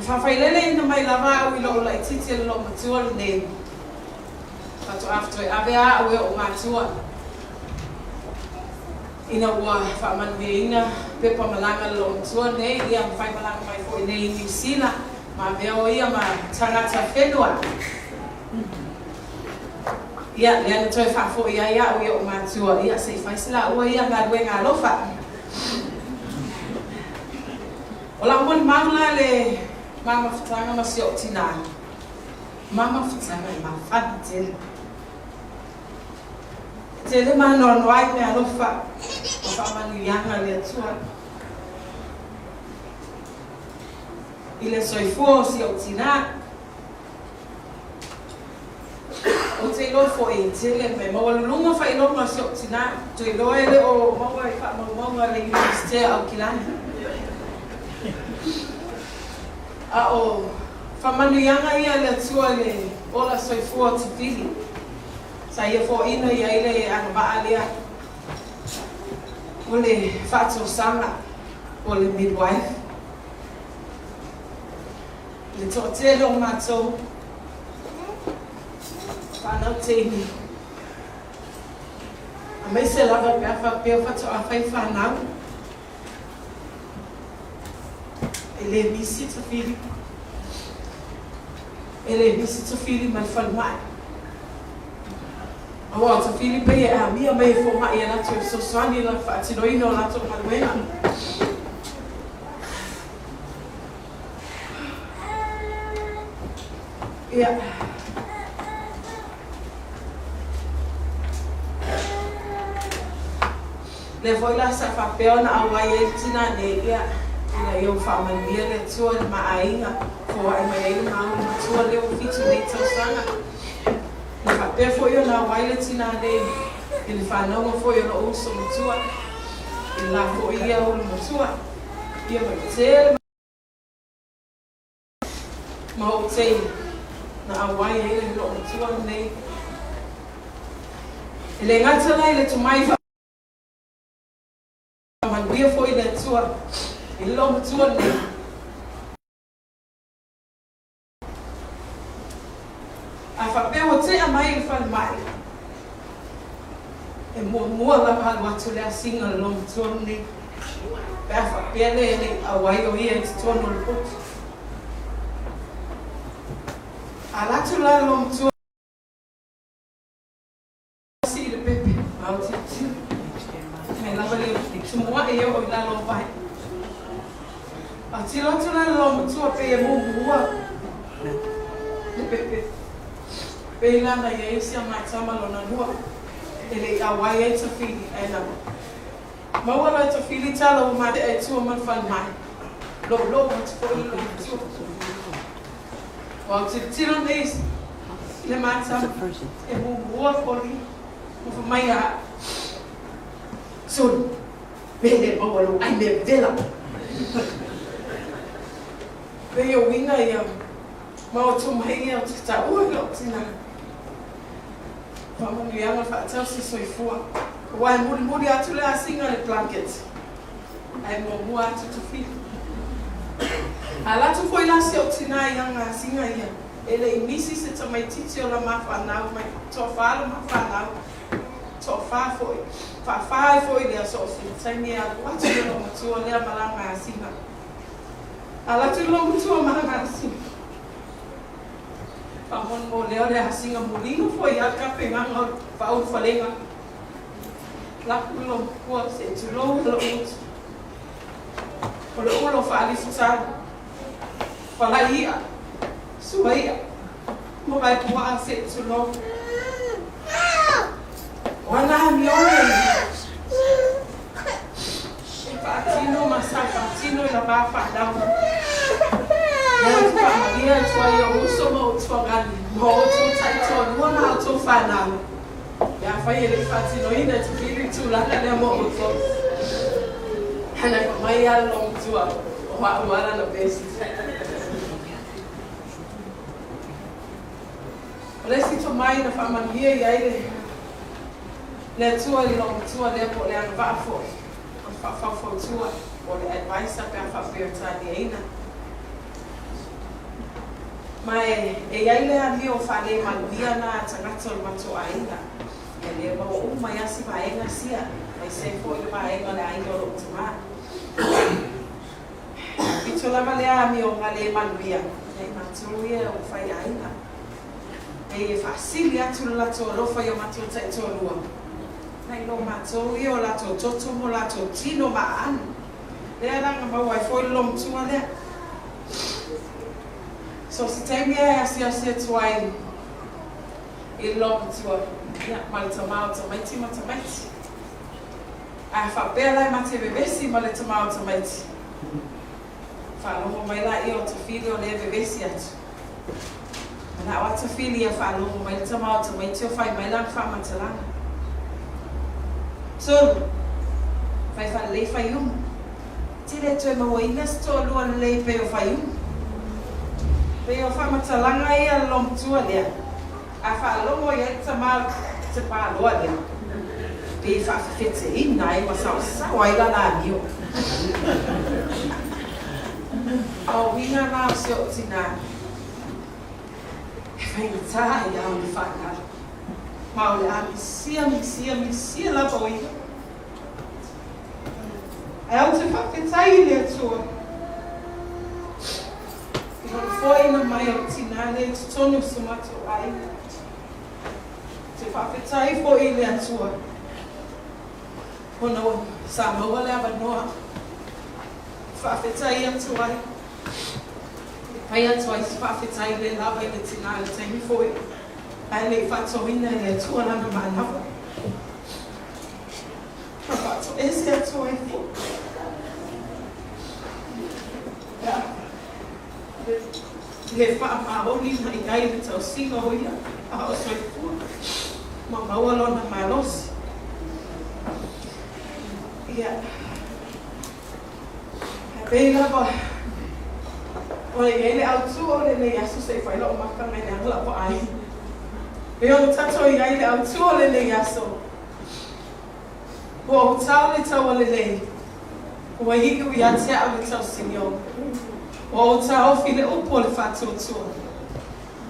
Fa fa lele ina mai lava o ilo la titi lo matua le. Tato after avea o o matua. Ina wa fa man ina pepa malanga lo matua ne ia fa malanga mai fo nei New Zealand ma vea o ia ma tangata whenua. Ia le ana toi fa fo ia o matua ia se fa sila o ia ngā ruenga lofa. Ola mon mangla le mama fitanga ma si o tina. Mama fitanga ma fatil. Tele ma no ai me alofa. Fa ma ni yanga le tua. Ile soifo si o tina. O te lo fo e tele me mo lunga fa ilo ma si o tina. Tu lo ele o mo wa fa mo le universite au kilani. O whamanuianga ia le tua le ola soifua te pihi. Sa ia fo ina ia ile ana baa lea. O le whato sanga o le midwife. Le toa te lo matou. Whanau teini. A mai se lava pia whapea whato a whai whanau. Ele visi te fili. Ele visi te fili mai whanmai. Awa te fili pe e a mia mai fo mai e nato e sosani la whaatinoina o nato manuena. Ia. Le foi la sa whapea na awai e tina ne ia. Ina eu whamania le tua ma ainga ko ai mai ai ma ma tua le fitu nei tau sanga. Na whapea fo yo na waile tina nei. Ili whanonga fo yo na uso ma tua. Ili la fo ia o ma tua. Ia ma te ma o te na awai ai le lo ma tua nei. Ile ngata lai le tumai wha foi le tua. Il lo tua nei. A whapea o te a mai i whale mai. E mua la halu atu lea singa le lo tua nei. Pe a whapea le nei a wai o ia te tono le putu. A latu la lo tua. Si le pepe. Au te tiu. Me lava le tumua e o la lo vai. A tilo tula lo tua pe e mua. Le pepe. Pe la na ye sia mai tama lo na lua. Ele a wai e te fili e na. Ma wala te fili tala o ma e tua man fan mai. Lo mo te fo lo tua. Wa te tilo nes. Le ma tama. E mua foli. Mo fa mai a. So Bele mawalo ai me vela. Pe yo winga ia. Ma o tu mai ia tu ta o lo tina. Vamos me ama fa tau si soifua. Wa muri atu le asinga le blanket. Ai mo atu tu fi. Ala tu foi la se o tina ia nga singa ia. Ele imisi se tamai titi o la mafa na mai to fa mafa na. To fa foi. Fa foi le so si tani a watu no tua le malanga asinga. Ala tu long tua mahangasi. Pamon mo leo le hasinga mulino foi a kapenganga pau falenga. Laku long kua se tu long lo ut. Ole ulo fa ali futsal. Falaia. Suaia. Mo vai kua se tu long. Wana miore. Patino masa patino la ba fa down. Ya Maria twa yo uso mo twa gani. Mo to taito no ma to fa na. Ya fa yele patino ina to fili to la na mo to. Hana ko mai ya long twa. Wa na best. Lesi to mai na fa man hier ya ile. Le tua long tua le po le va fo. Fa tua o le advice pe fa perta di aina. Mai e ai le ali o fa le maluia na tangata o mato aina. E le ba o mai asi ba aina sia. Mai se fo le ba aina le aina o tuma. Pitola vale a mi o ngale maluia. E matuia o fa aina. E fasilia tu la to lo fa yo mato te to lua. Nai no mato io la to toto mo la to tino ma an. Le ala nga ba wai foi long tua le. So si temi e asia tuai. I long tua. Ya mal tamao tamaiti ma tamaiti. A fa bela ma te bebesi ma le tamao tamaiti. Fa lo mai la io to filio le bebesi atu. Na wa to filio fa lo mai tamao tamaiti o fa mai la fa matalanga. So, fai fa le fai tire tu ma wai sto lo le pe o fai pe o fa matalanga ia lom tua le a fa lo mo ia tama te pa lo le pe fa fete ina ai ma sa wai la na dio o vina na se o tina fai ta ia o fa ka Maula, sia la boi. Ela te fa petai le tua. Non foi na mai tinale tono sumato ai. Te fa petai foi le tua. Ono sa mo wala ba no. Fa petai tua. Ai tua fa petai le la ba le tinale tem foi. Ai le faccio venire le tue la mano. Faccio esse a tua info. Le fa ma oli na igai le tau singa hoia. A o soi fu. Ma mawalo na malos. Ia. Bela ba. Oi ele autu ole le yasu se fa lo makka me na la ba ai. Veo tato i ai le au tua le le aso. Wo tau le tau le le. Wa hiki wi ate au le tau sinyo. Wo tau fi le upo le fatu tua.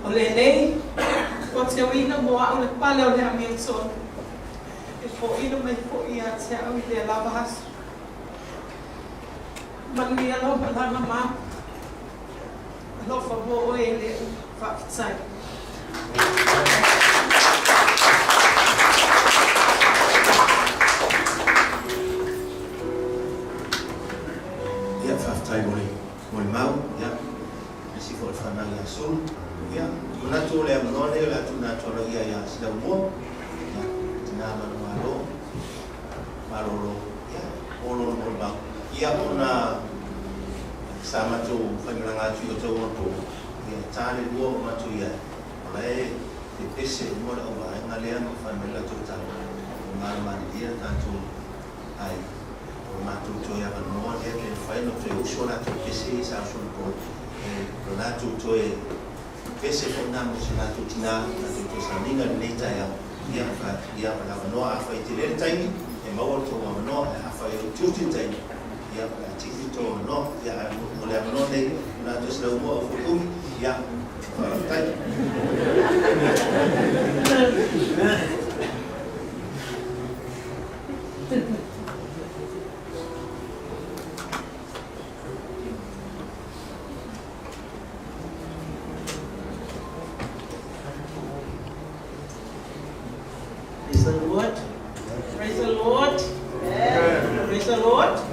O le le, ko te wina mo au le pale o le Hamilton. E fo ino mai fo i ate au i le lavas. Mani alo malanga ma. Alo fa bo o e le fafitai. Ya fafitai mo mau ya. Si fo fa na ya sul ya. Una tu le monone la tu na to ya ya sida mo. Ya. Na malo malo ya. Olo mo ba. Ya una sama tu fa na nga tu to to. Ya tale duo ma tu ya. Lai di pese mo da ba ngale no fa me la tu ta. Ma ma dia ta tu ai ma tu to ya ba no ya ke fa no fe usho na tu pese sa so ko na tu to e pese ko na mo sa tu tina na tu to sa ninga nei ta ya ba no a fa ti le tai e ma wo to ma no a fa yo tu ti tai ya ba ti to no ya mo le no nei na tu sa mo fu ku ya tai Lord. Praise the Lord.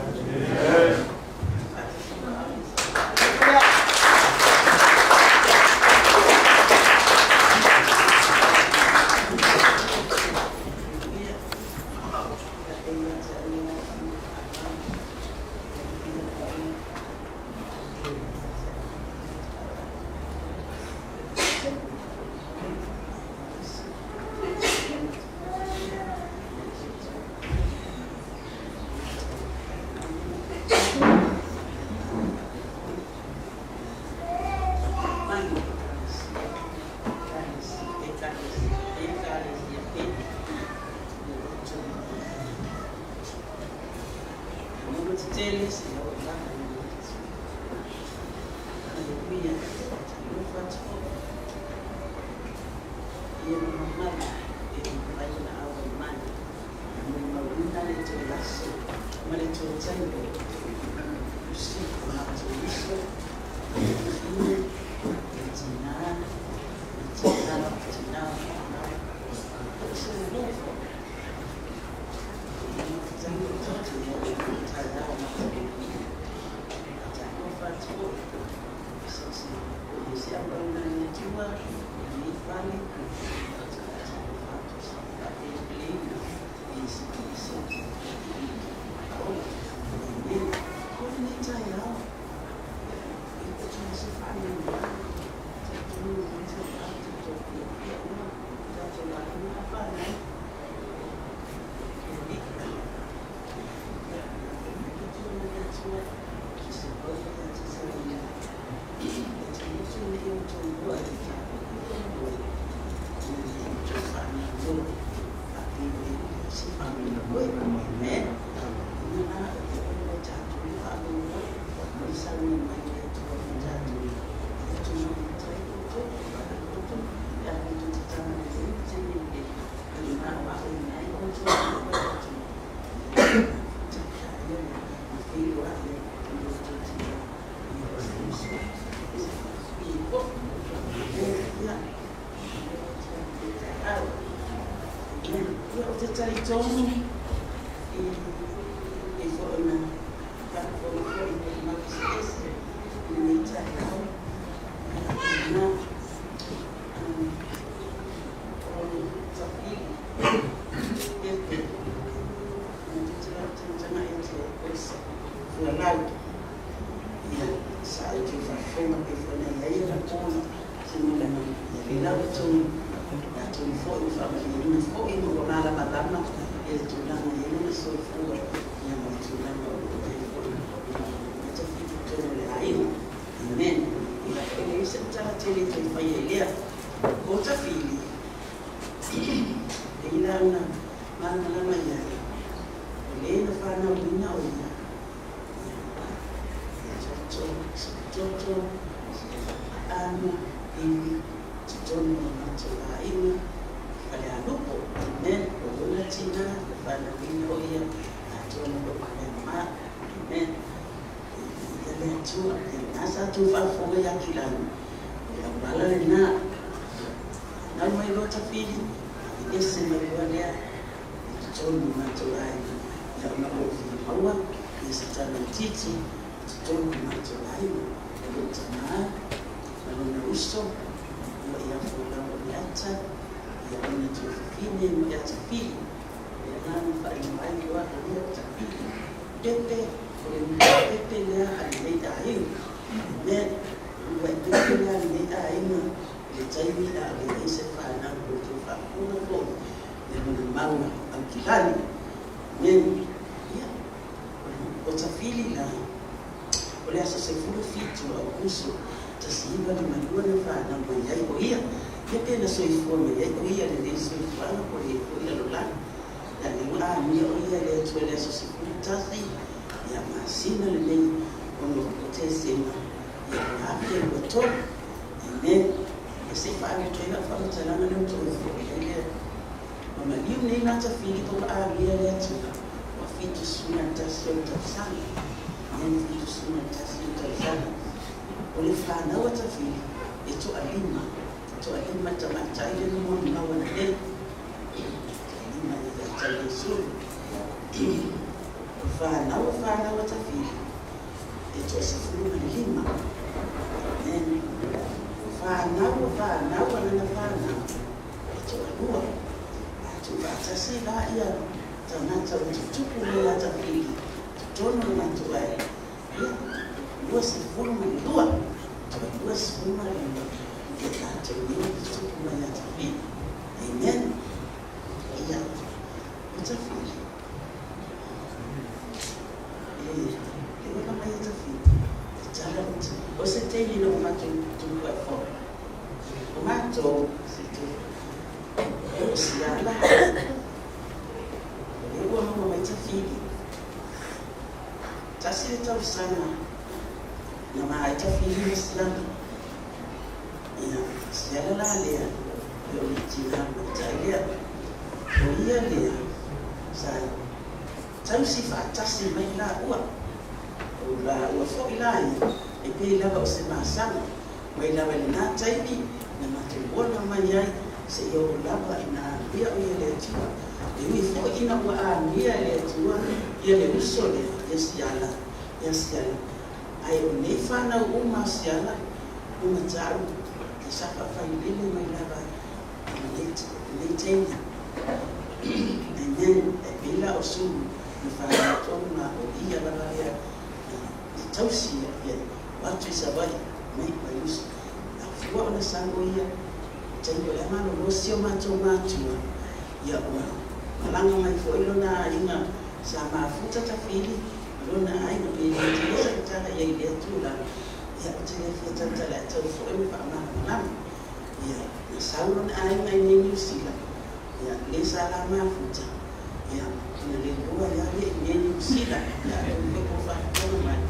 whanau tawhiri. E tō se whuruma lima. Whanau anana whanau. E tō anua. Tu whatasi la ia. Taunata o tutupu mea tawhiri. Tutono na tuai. Lua se whuruma lua. Lua se whuruma lua. E tātou ia tutupu mea tawhiri. Amen. Ia. O tawhiri. O se teini no matou tuku ai fo. O matou se tu. O se ala. O ua hama mai tawhiri. Tasi le tau sana. Na maa tawhiri masilana. Ia, se ala la lea. E o ni tina ta lea. O ia lea. Sai. Tau si whaatasi mai la ua. O la ua fo ilai. E pe lava o se masanga. Mai lava le nā taimi. Na mate wana mai ai. Se i o lava i nā lia o ia le atua. E ui fo ina ua a lia le atua. Ia le uso le. Ia siala. Ia siala. Ai o nei whanau uma siala. Uma tau. Ke sapa whai lele mai lava. Nei taimi. Amen. E pila o suru. Na whanau tonu na o ia lava lea. Tausi ia. Watu isa vai. Mai uso. Na fua o na sango ia. Tango e amano losio matua. Ia ua. Malanga mai fo ilo na inga. Sa maafuta tawhiri. Ilo na aina pili. Tisa kitana ia ili atula. Ia utile fiatantala. Tau fo ilo pa amana manama. Ia. Na saulo na aina ini usila. Ia. Lesa ala maafuta. Ia. Na le lua ia le ini usila. Ia. Ilo kofa kono mai.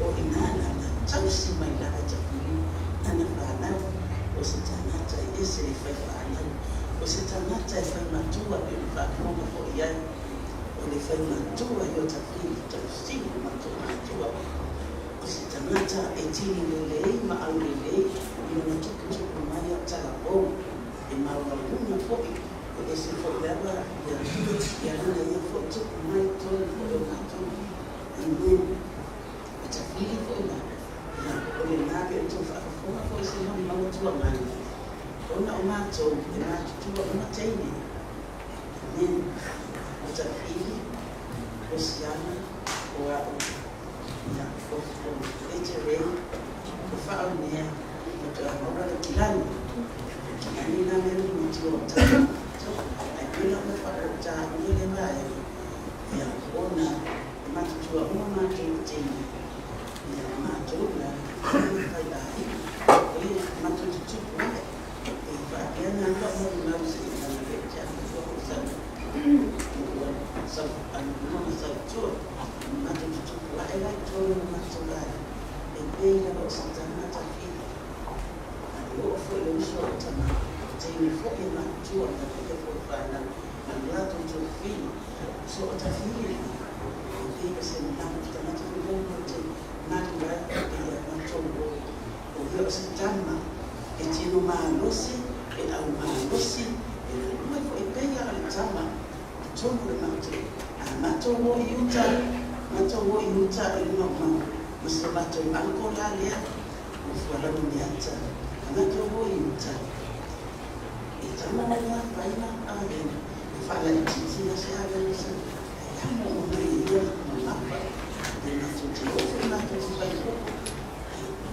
O inana na tausi mai lava tawhiri. Nana whanau. O se tanata e ese e whai whanau. O se tanata e whai matua e le whakonga po iai. O le whai matua i o tawhiri. Tausini matua. O se tanata e tini lelei ma au lelei. I ona tuku mai a tala o. E maura luna po'i. O ese po lava ia luna ia po tuku mai tonu po o matua. Amen. O tawhiri po ina. O le nāke o tō whakafonga po ese mau tua mai. Ona o mātou, e mātutua o na teine. Amen. O tawhiri, o siana, o au. Ia, o eterei, o whao nea, o te ahora le kilani. Kilani na mero matua o tau. Ai pila o na whao o tā, o le mai. Ia, ona, e mātutua o mātou teine. Ia, mātou na, pai lai. Ia, mātou tutupu mai. Ia na ka mo na se na le ja ko sa sa an mo sa to ma to to la ela to ma to la e pe la o sa na ta ki o fo le so ta ma te ni fo e ma to na ke fo fa na an la to fi so ta fi e pe se na ta na to le mo te na to la e ma to o yo se tama e tino ma no si e au maalosi e mai fo e peia ale tama tonu le mate a mato wo iuta e lima mau ma se mato anko la lea o fuala mo niata a mato wo iuta e tama na lea paina a lena e fala i titi na se aga nisa e amo o mai ia ma mapa e mato te ofu mato te pai koko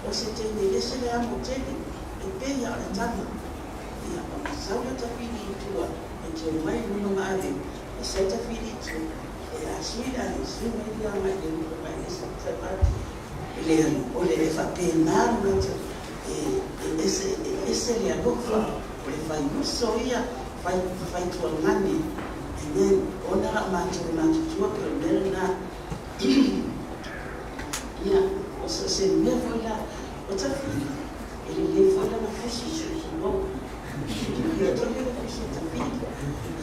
o se te ne lese le amo tene e peia ale tama ia o sauna tawhiri tua e te mai nuna maare e se tawhiri tu e a suida e suma i lia mai e nuna mai e se tawhiri e le o le e whapenāru nata e ese le alofa o le whai muso ia whai tua ngani e nen ona ra mātua mātutua ke o nere nā ia o se mea whaila o tawhiri e le whaila na fusi su mo ia tō leo kusi tawhiri.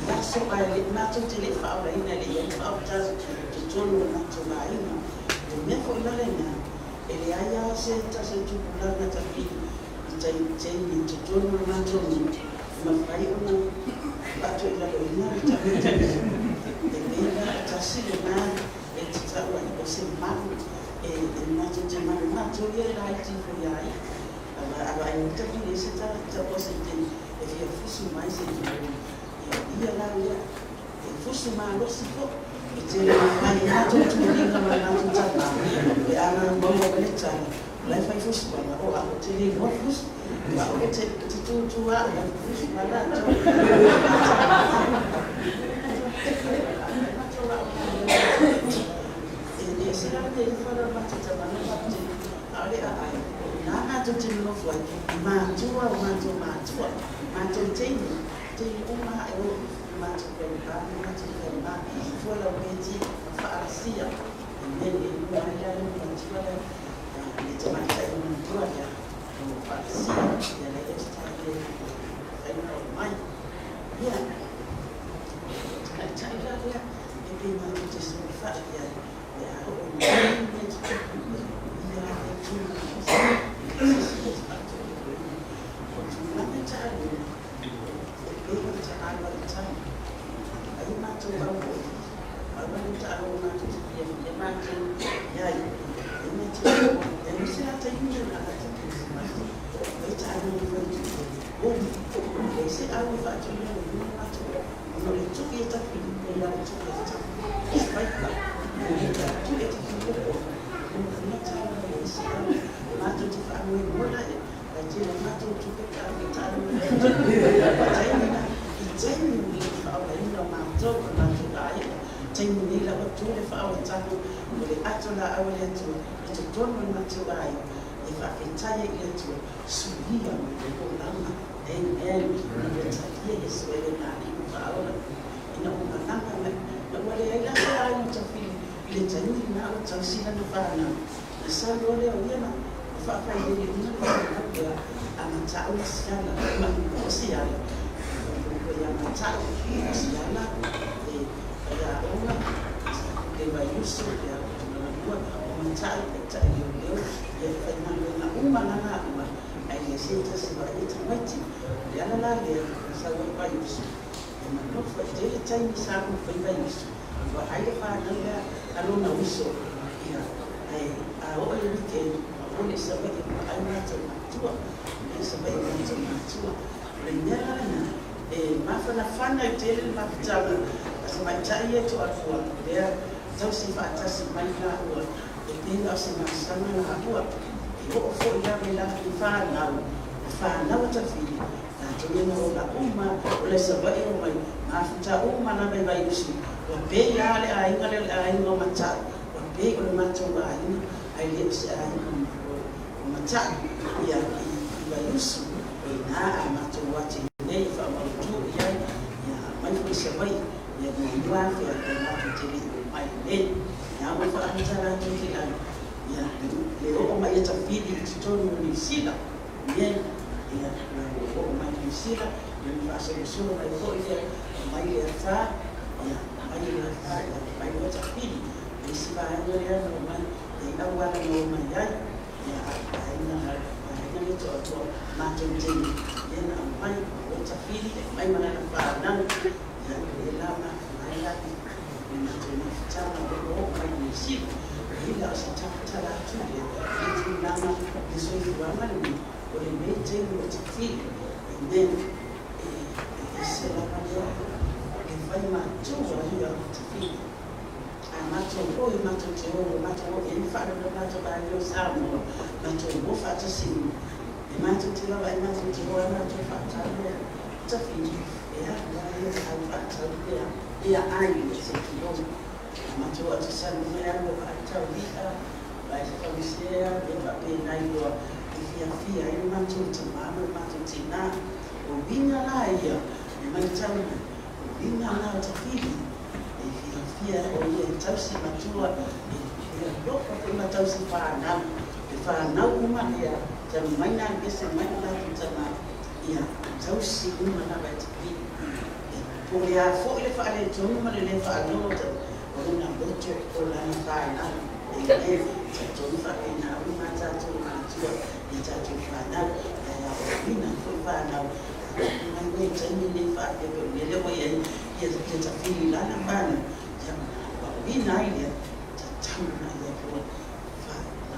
Ia so ai le mātou te le whaoraina le iau whaotasu te tonu o mātou maina. Te mea fo ila le nā, e le aia se tasa tupulanga tawhiri. I tai teini te tonu o mātou ni. Ma whai ona, pato ila lo ina, e mato te manu mato ia la iti ko ia ai. Aba ai ta ki se ta posa te e fia fusu mai se ia la ia e fusu ma lo si ko e te mai mato tu ni ka ma mato ta na e ana mo mo le ta la fai fusu ma o a te ni mo fusu ma o te tu a fusu ma la to sila te fora mato ta na mato ale ai na mato te no foi mato te uma eu mato foi la peti faasia nele mai la mato la ni te mata no toya no faasia ya la esta de no mai ya ta ila ya e pe mato te so faasia ya o ni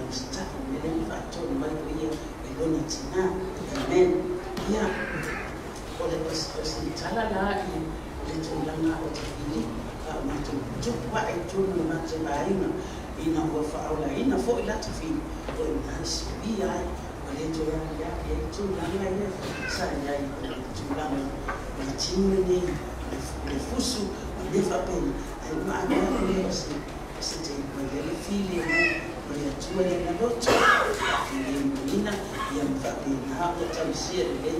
mstari mbele fato mai ya elona tina amen ya ole pasitala la le tulanga o tafili ma tu wa itu ma tsaina ina wa faula ina fo ila tafili o nas biya ole tulanga ya tulanga ya sa ya tulanga na chini le fusu le fapeni ai ma le sente le fili ya tua ya ndoto ina ya mfapi na hapo tamsia ile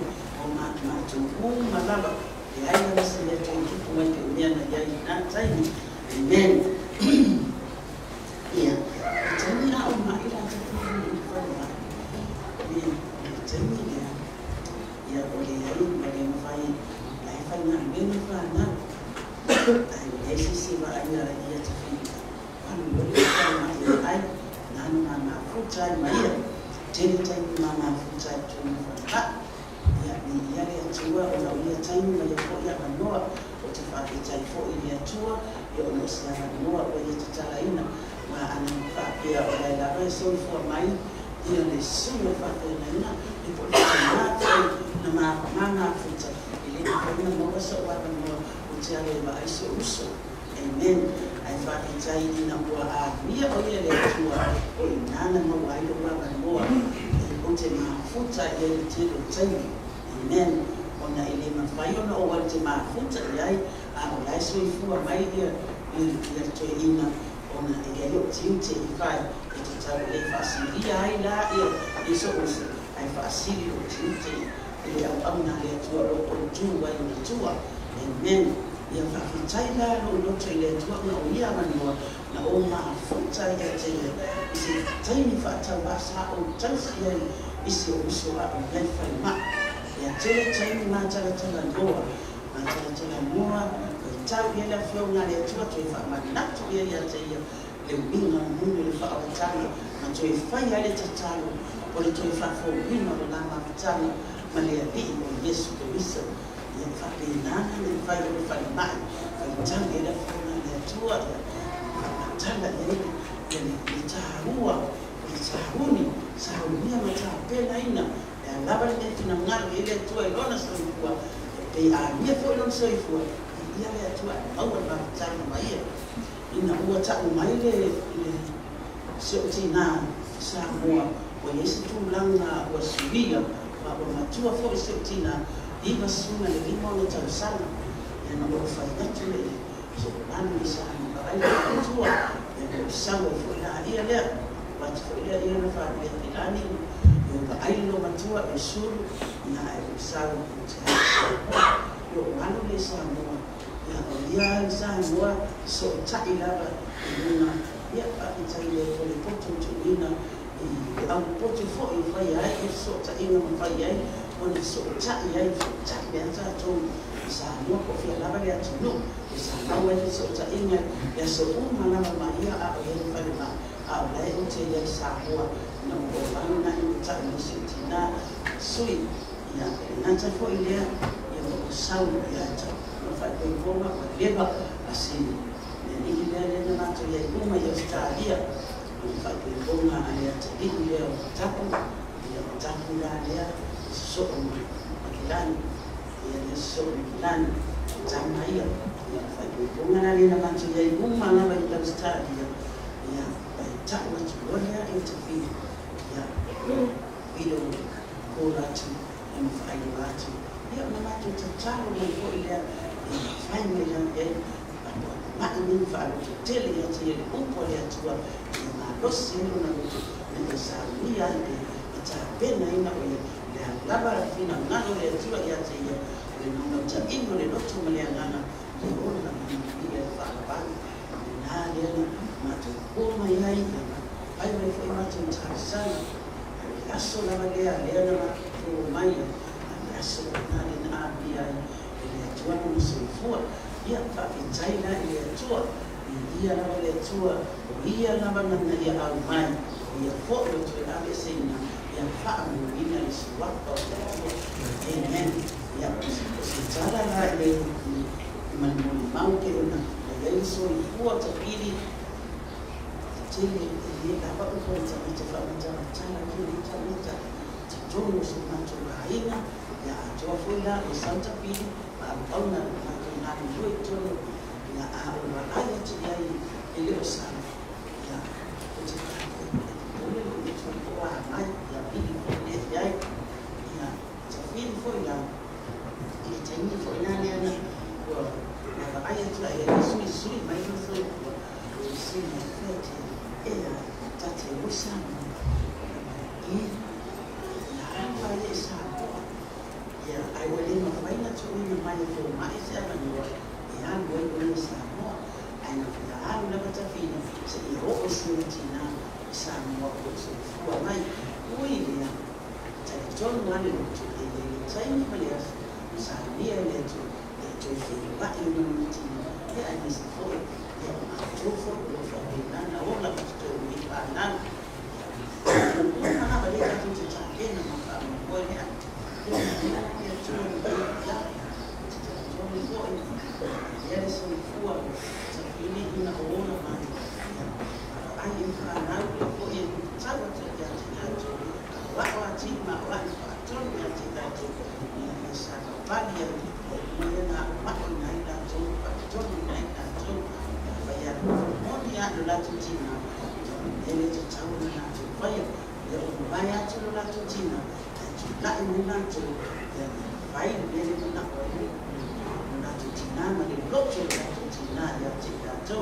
ona macho malaba ya ina msile tu kumweke umiana ya ina taini amen ya tani au ma ila tafu fanya ni tani ya ole ya ile mfanya na ifanya mbele fanya ai sisi wa anya ya tafu ai mama futa maia tenta mama futa tunfa ya ni yale ya tuwa ona ulia time na ya manoa utafaki taifo ile ya tuwa ya unahusiana noa kwenye tutalaina wa anamfa pia wala la reso for mai hiyo ni sio fata na ina ipo na mama futa ile kwa noa so wa noa utiale ba aiso uso amen aifaki taidi na kwa mia oye le tuwa o nana no waido baba moa ote mafuta ya tilo taidi amen ona ile mafayo na ote mafuta yai au yaiso ifua mai ya toina ona ile tinte ifai itatawe fasilia ila iso usi aifasili tinte ile au amna le tuwa o tuwa ile tuwa amen ya fakitaila no tele tuwa na uya manwa na oma futa ya tele isi taini fata basa o tansi ya isi uso wa ulefa ma ya tele taini matala tala noa matala tala noa tawi ya fio na le tuwa tuifa manatu ya tele le binga mungu le fa awatana na tuifa ya le tatalo pole tuifa fo bino na mafutana mali ya bi Yesu Kristo ya fapi nana ni fayo ni fali mai falitanga ila funa ya tuwa matanga ya nitahuni sahunia matapela ina ya labari netu na mngaro ile tuwa ilona soifua pe a fo ilona soifua ya tuwa awa matanga maia ina uwa ta umaile ile sio na samua wa Yesu tulanga wasubia wa matua fo sio na iba suna le limone tausana ya na ufaida tule so bani sana baada ya kutua ya kusango funa ile leo watu ile ile nafanya ilani ya ailo matua esuru na usawa yo wanu le sana ya sana so tailaba ina ya itaile pole poto tulina au poto fo ifaya so taina mfaya oni so ya ya to sana kwa fia laba ya tuno sana wale so ina ya so na maria au ya fanya au la yote ya sawa na mbona na mtanishi sui ya natafo ile ya sawa ya ta nafanya ngoma kwa leba asili ni ile ile mato ya ngoma ya stadia nafanya ngoma ya tadiku leo tapo ya tapo ya so kilani ya so kilani tama hiyo ya fanya ngoma na ile mato ya ngoma na ya stadia ya tapo tuloya interview ya ile kurati mfanye watu hiyo na watu tatalo kwa ile fanye ya mimi mfano tele ya tele upo ya tuwa na losi na ndio sabia ile itapena ina ile labda fina ngano ya tuwa ya tele na mtaingo ile ndoto mliangana ndio na ile fara na ile matu koma yai hayo ni watu mtasana aso na magea leo na maya aso na ni abia ile tuwa msifua ya fafi China ile tuwa ya na ile tuwa ya na bana ya almai ya foto tu abesina ya famu ina liswapa amen ya kusitala na ile maneno mauke na ya Yesu ilikuwa tabiri Chile ni dapat bekerja cepat menjaga cara kiri cara jauh macam lain ya jauh pula usah tapi kalau nak nak duit tu ya orang lain jadi ini usah ya boleh macam orang lain ya ini boleh ya ya tapi pula kita ini pula ni ya ayat tu ayat suri mai tu suri ela tati usama apa dia sama ya awalnya makanya tu ni mana tu mai siapa ni ya boleh sama ana faham na batafina sio usutina sama kwa mai uilia tati John wale tu ile tsaini pale sabia ile tu wa ile mti ya anisifo ya matufu na wala mtoto pana na bali kitu cha tena mfano kwa ya yalisifua safini inaona maji ai mfano kwa hiyo sawa tu wa tima wa patron ya tatu ni sana bali ya na watu naenda tu patron naenda tu ya moja dola tutina ile tutaona na tufanye ya ubaya tu dola tutina la imuna tu ya bai ile na kwa hiyo na tutina na ile locho la tutina ya tika tu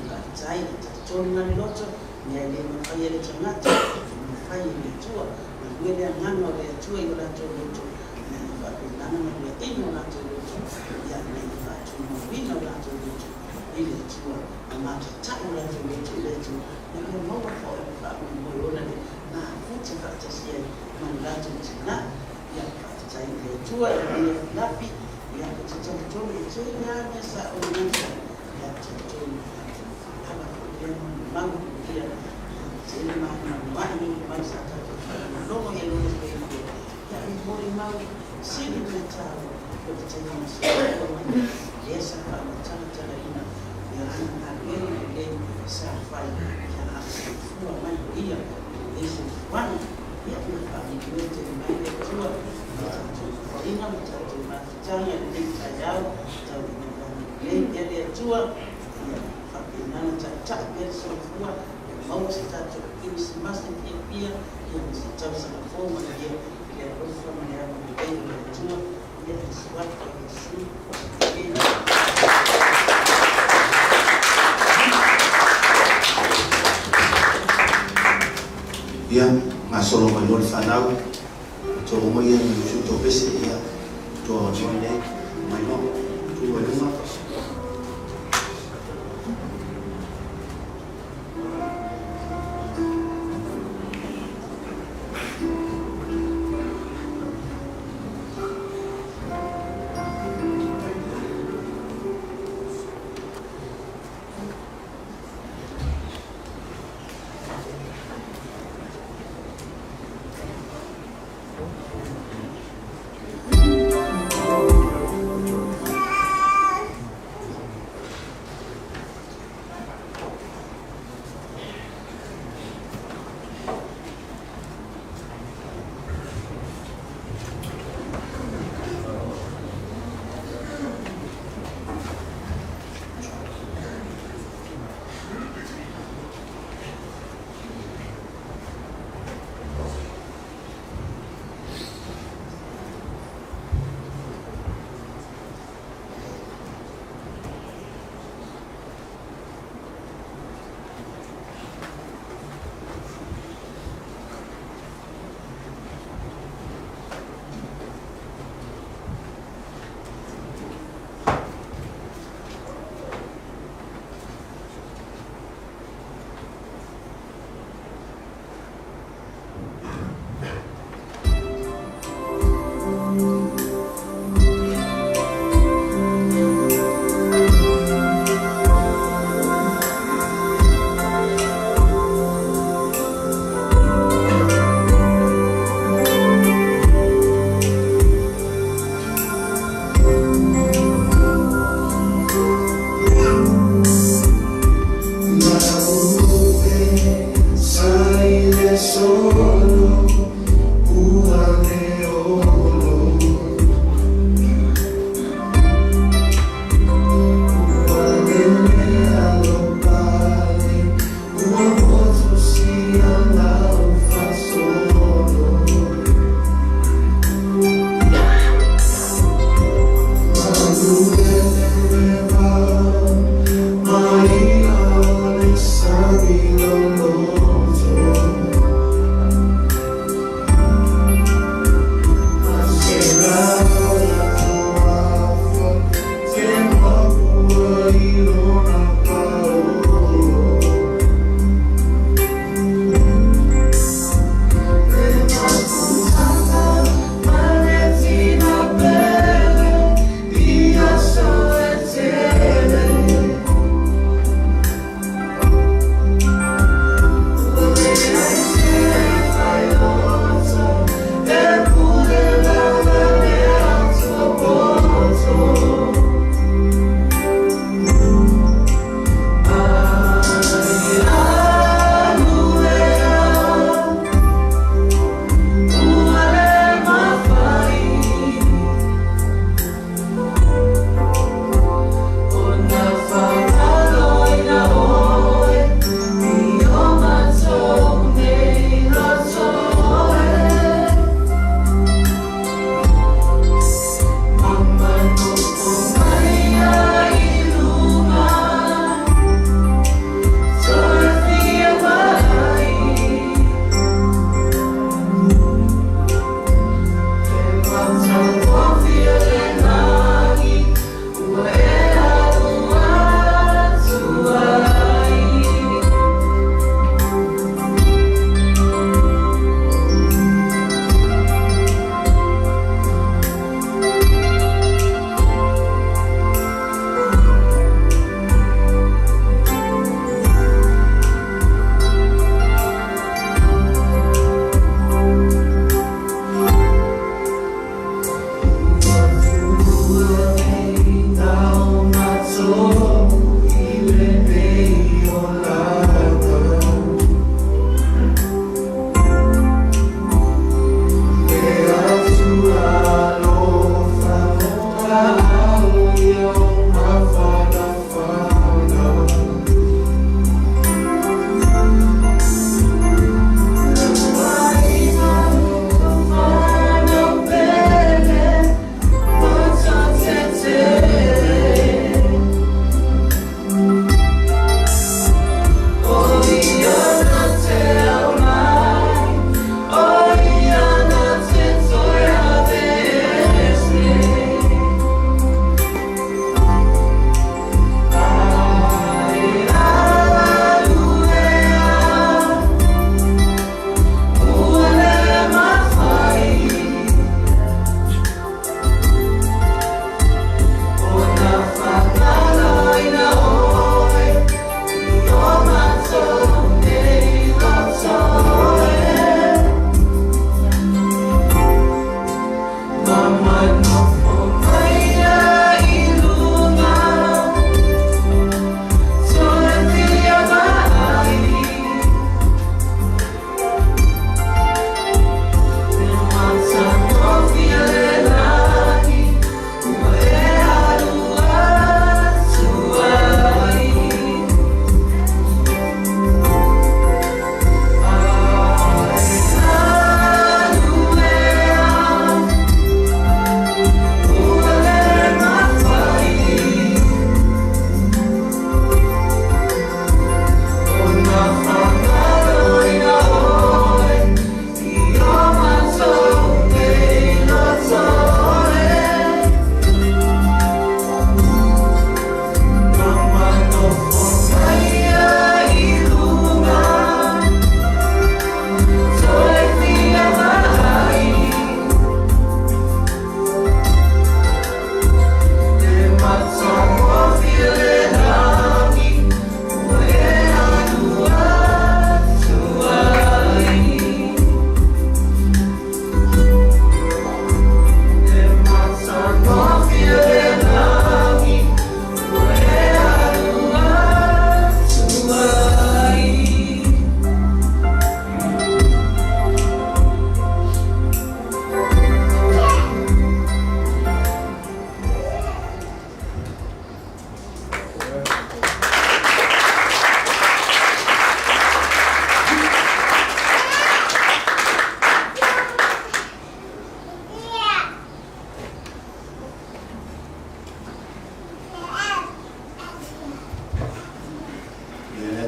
katai tutona ni locho ni ile mfanye ile changata mfanye ile tua na ile ngano ile tua ile locho na kwa na ile ino na tu ya ni fatu wino na tu ile tua na tutaona ile tu na kwa mambo kwa mbona na futi faktasia mandato tina ya fakta ile tua ile lapi ya kutoa ile ya sa unaanza ya tutoa kama kwa mambo pia sema na mali basi atatoa ndogo ya ile ya mboni mau siri mtao kwa kutengeneza Yesu kama tana ina ya ana ile safari ya afua mambo hiyo Yesu wana ya familia yote mbele kwa ina mtatu mafutani ya yao tawini ile jua ya familia tata Yesu kwa mauti tatu Christmas pia ya mtatu sana fomu ya roho ya mbele jua ya swata Yesu ya masolo mayor fanau to moya ni to pese ya to jone mayo to waluma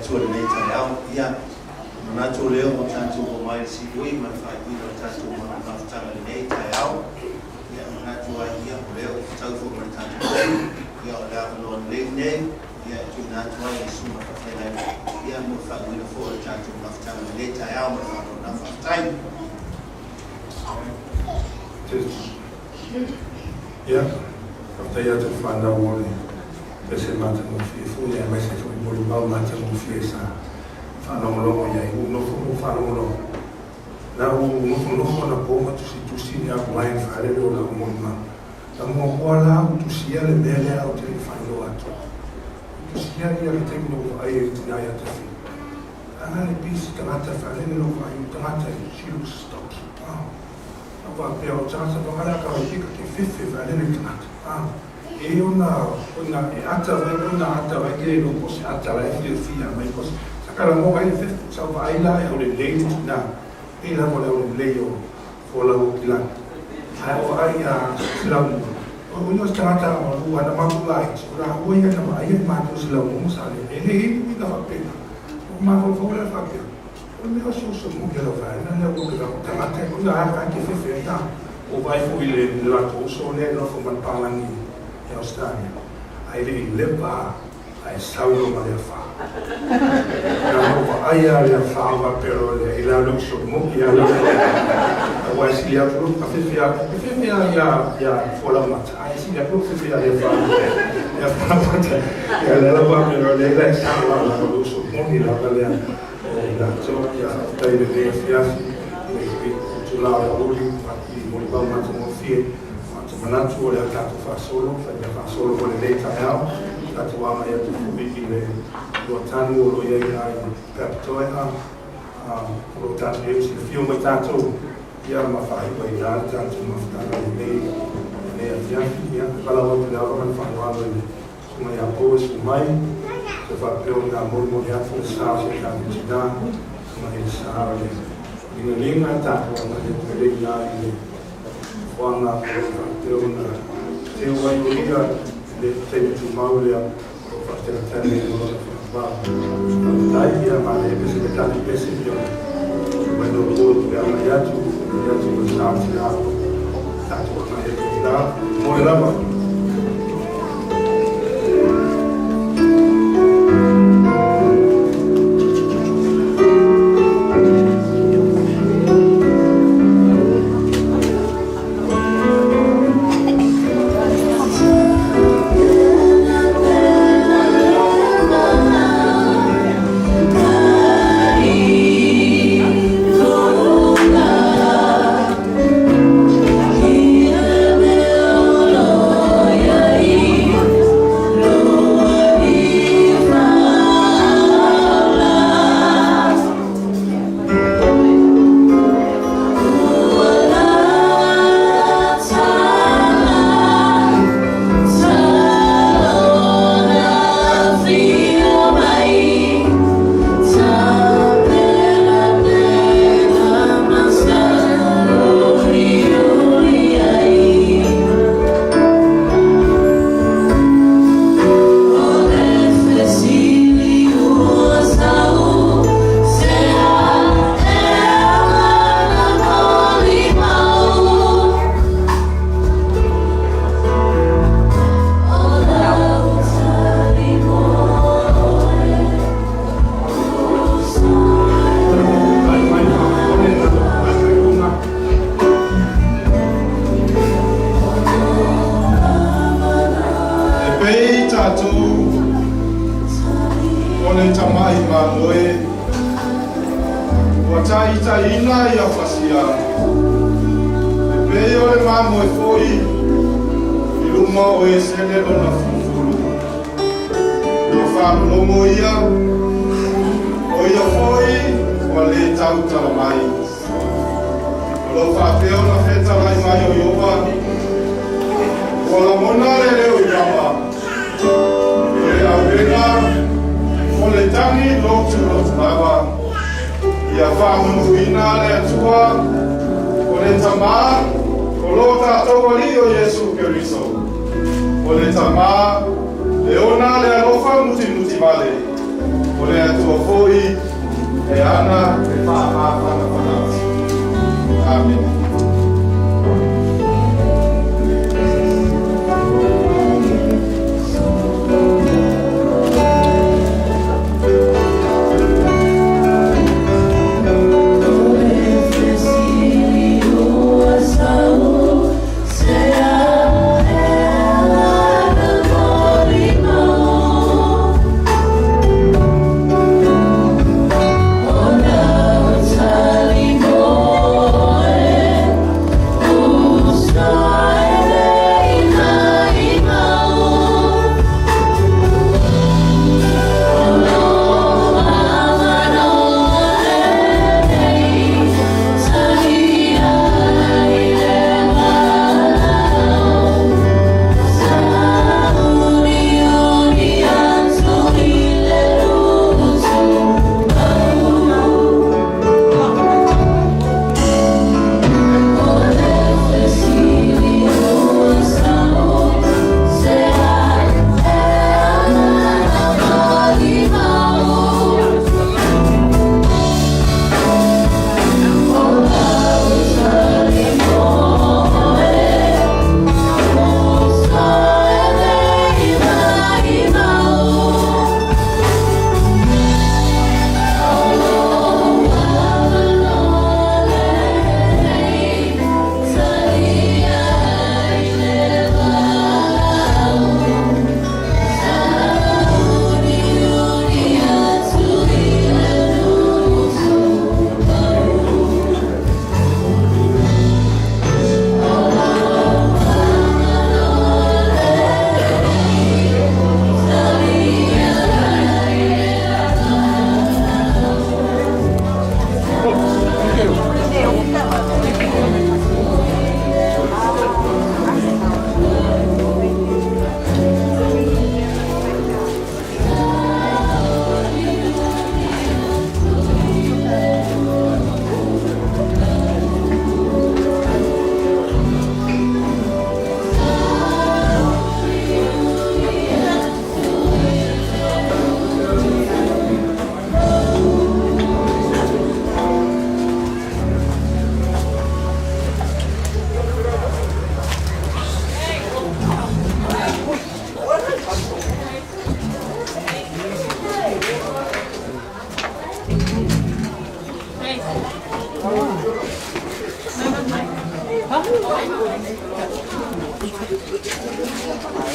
tua nei tai au ia mana tu leo mo tantu mo mai si ui ma fai ui mo tantu mo ma tanga nei tai au ia mana tu ia leo tau fo mo tantu ia la no le nei ia tu na tu ia suma ka fai ia mo fai ui fo tantu ma tanga nei tai au ma fa na fa tai ya after ya to find out what ese mata mo fi fu ya mai se mo li ba mata mo fi sa fa no lo ya no fu fa no lo na no na po ma tu si ya mai fa le lo la mo ma ta mo wala tu si ya le mele au te fa lo ato tu si ya ya te no ai tu ya ya te fi ana le bis ta mata fa le lo fa yu ta mata si lu stop va per chance to ala ka wi ki fifi va le knat e una ata va che non posso ata la fia ma posso sacare mo vai fifi so va ila e le lei na e la mo le lei o la utila ai o ai a la o no sta ata o ana ma lai ora o ia na mai ma to sila mo sa le e mi da fa pena ma vo la fa pena o meu suso mo che lo fai non è un che ma te cosa anche fefeta o vai fu il la toso ne no fu man parlani in Australia ai le va ai saulo ma le fa no ai le fa va però le la luxo mo che alla o si ya pro fefia ya fu la mata ai si ya pro fefia le fa ya fa ya la va però le la saulo la luxo mo ni la le la gioia dai le fiasi tu la lavori infatti non va mai come fie ma tu manaccio le tanto fa solo con le dei tagliao la tua ama ya tu bigi le lo tango lo ye ai per toia lo tanto io si fio mai tanto ya ma fai poi la tanto ma sta le fiasi ya la volta la roba fa quando come ya poi mai se fa più una mormoniazione di sale e capacità, ma il sale in linea tanto ma le legali quando più una se vuoi dire le tempi maulia o fate la terra non lo fa dai via ma le si mette di pesi più quando lo abbiamo ya tu lo sta tanto ma è da molla O le atua foi e ana e whaamāwhana. Amen.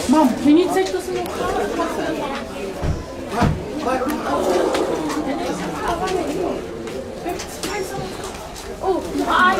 Mom, can you take this in the car? Oh, my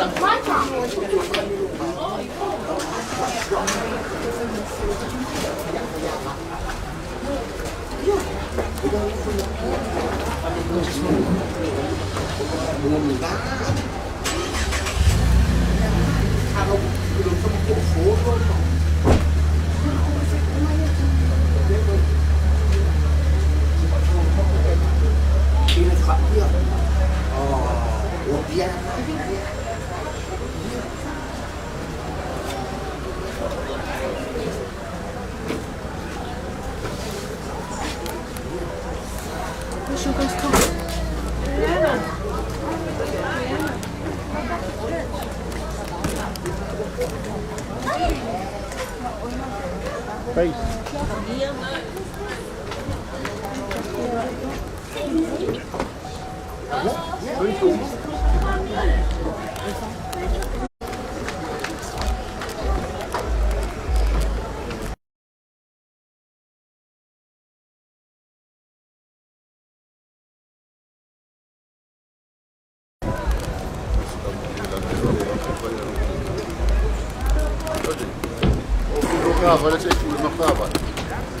Fava, deixa aqui, uma fava.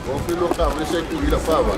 Vou filho do carro, deixa aqui, vira fava.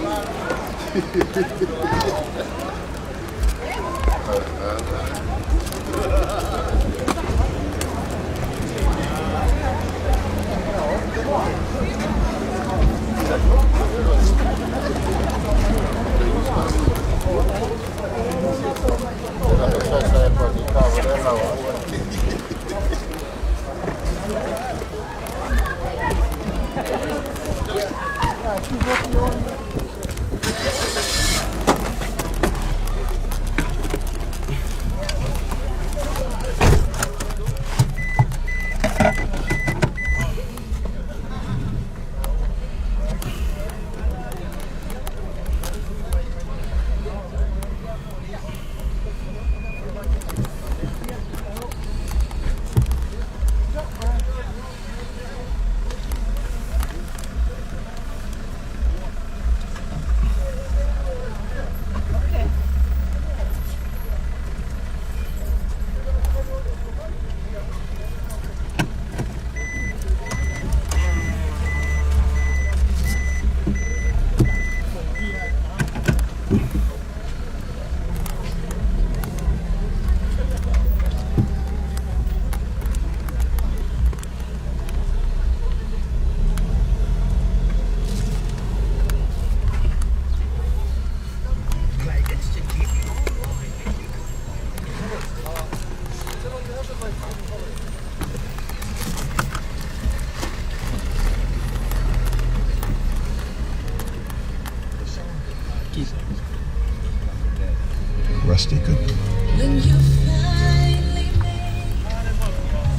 Rusty could. When you finally make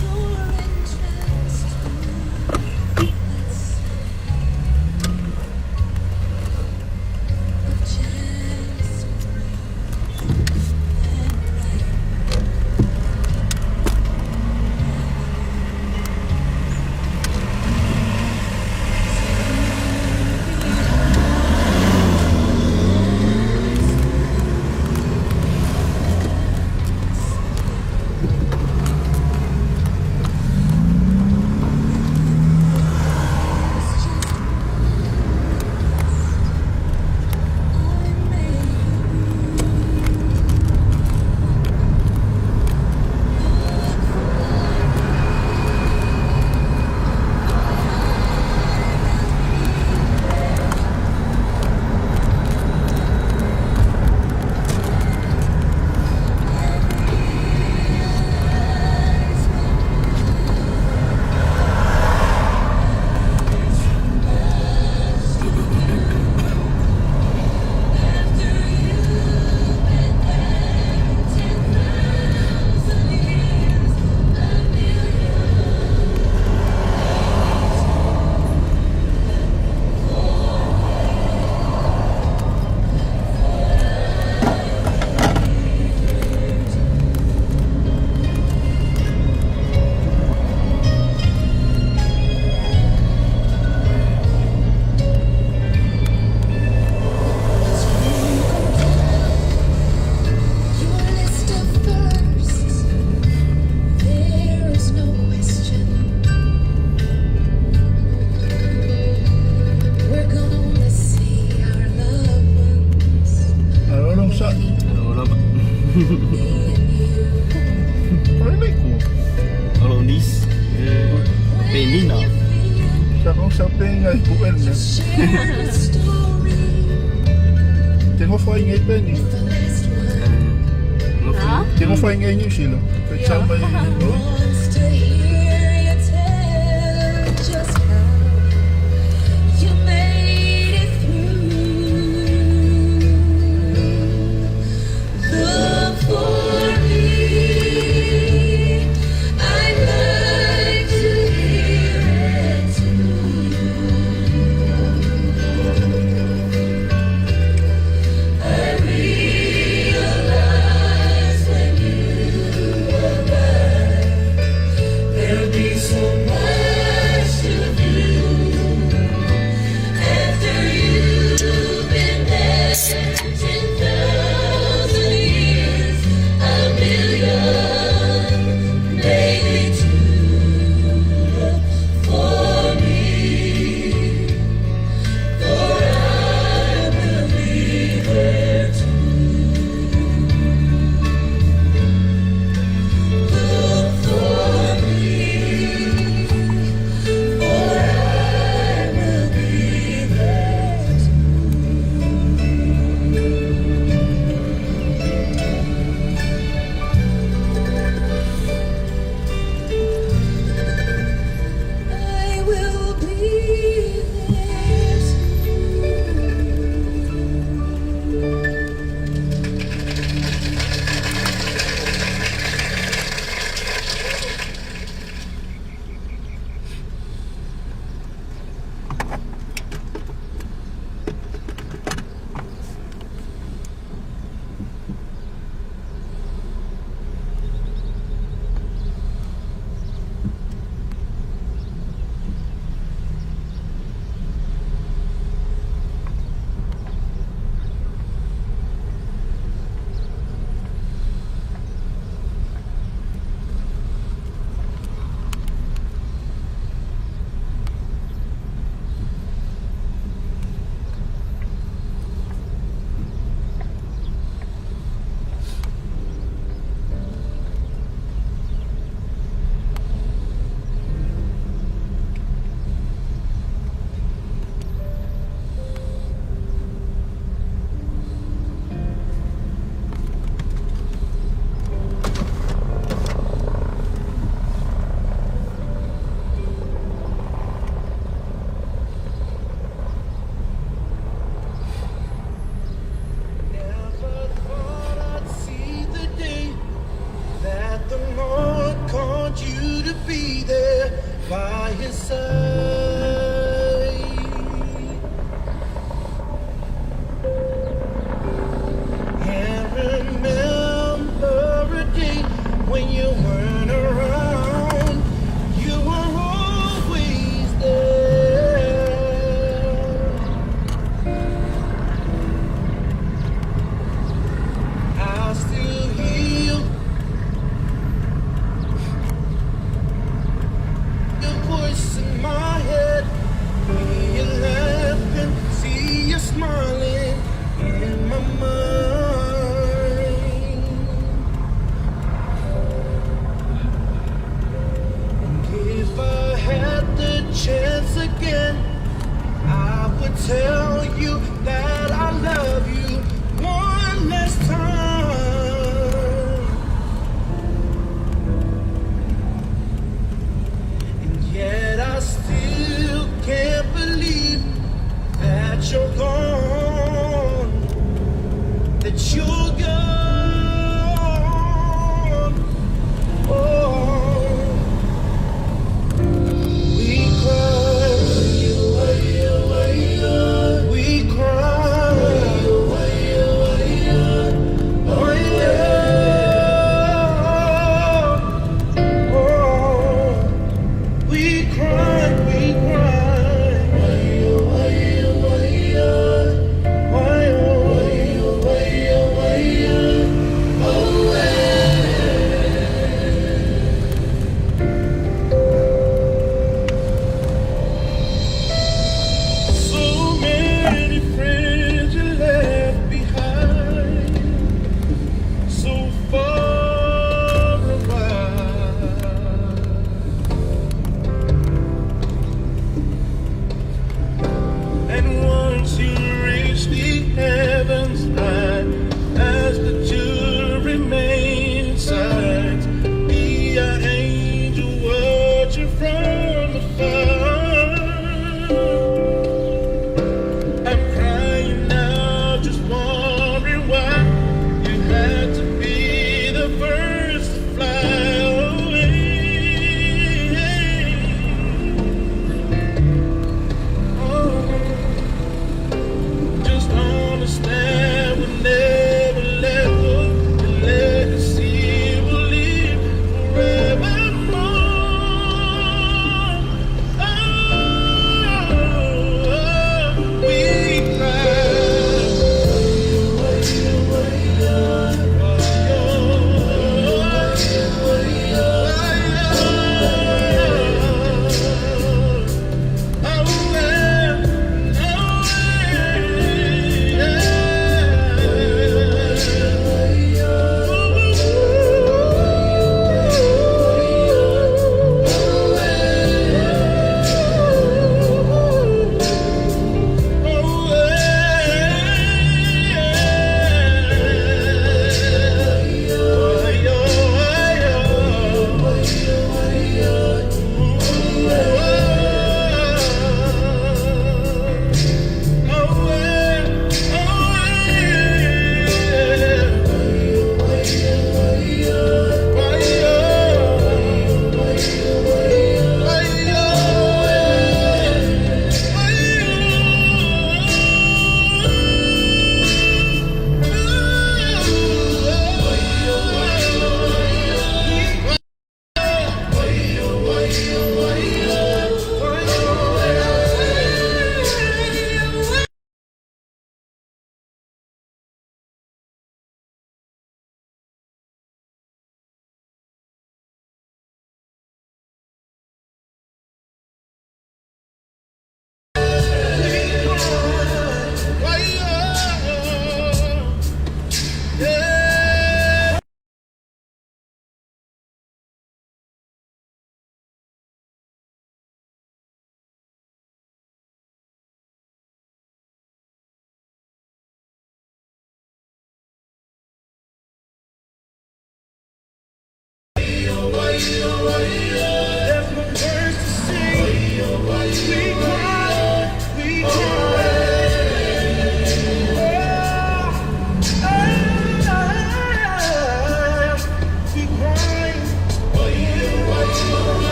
your entrance to the chance Penina. Siya kung sa penga ipuan niya. Tengo fa ingay penny. Tengo fa ingay niyo sila. Kasama yung that you're gone. Oh, we cry, we cry, oh yeah, oh, we cry, we cry, so many friends you left behind, so far apart. And once you reach the heavens high, as the two remain inside, be our angel watching from afar. I'm crying now, just wondering why you had to be the first to fly away. Oh, just understand we'll never let go. The legacy will live forevermore. Oh, we cry.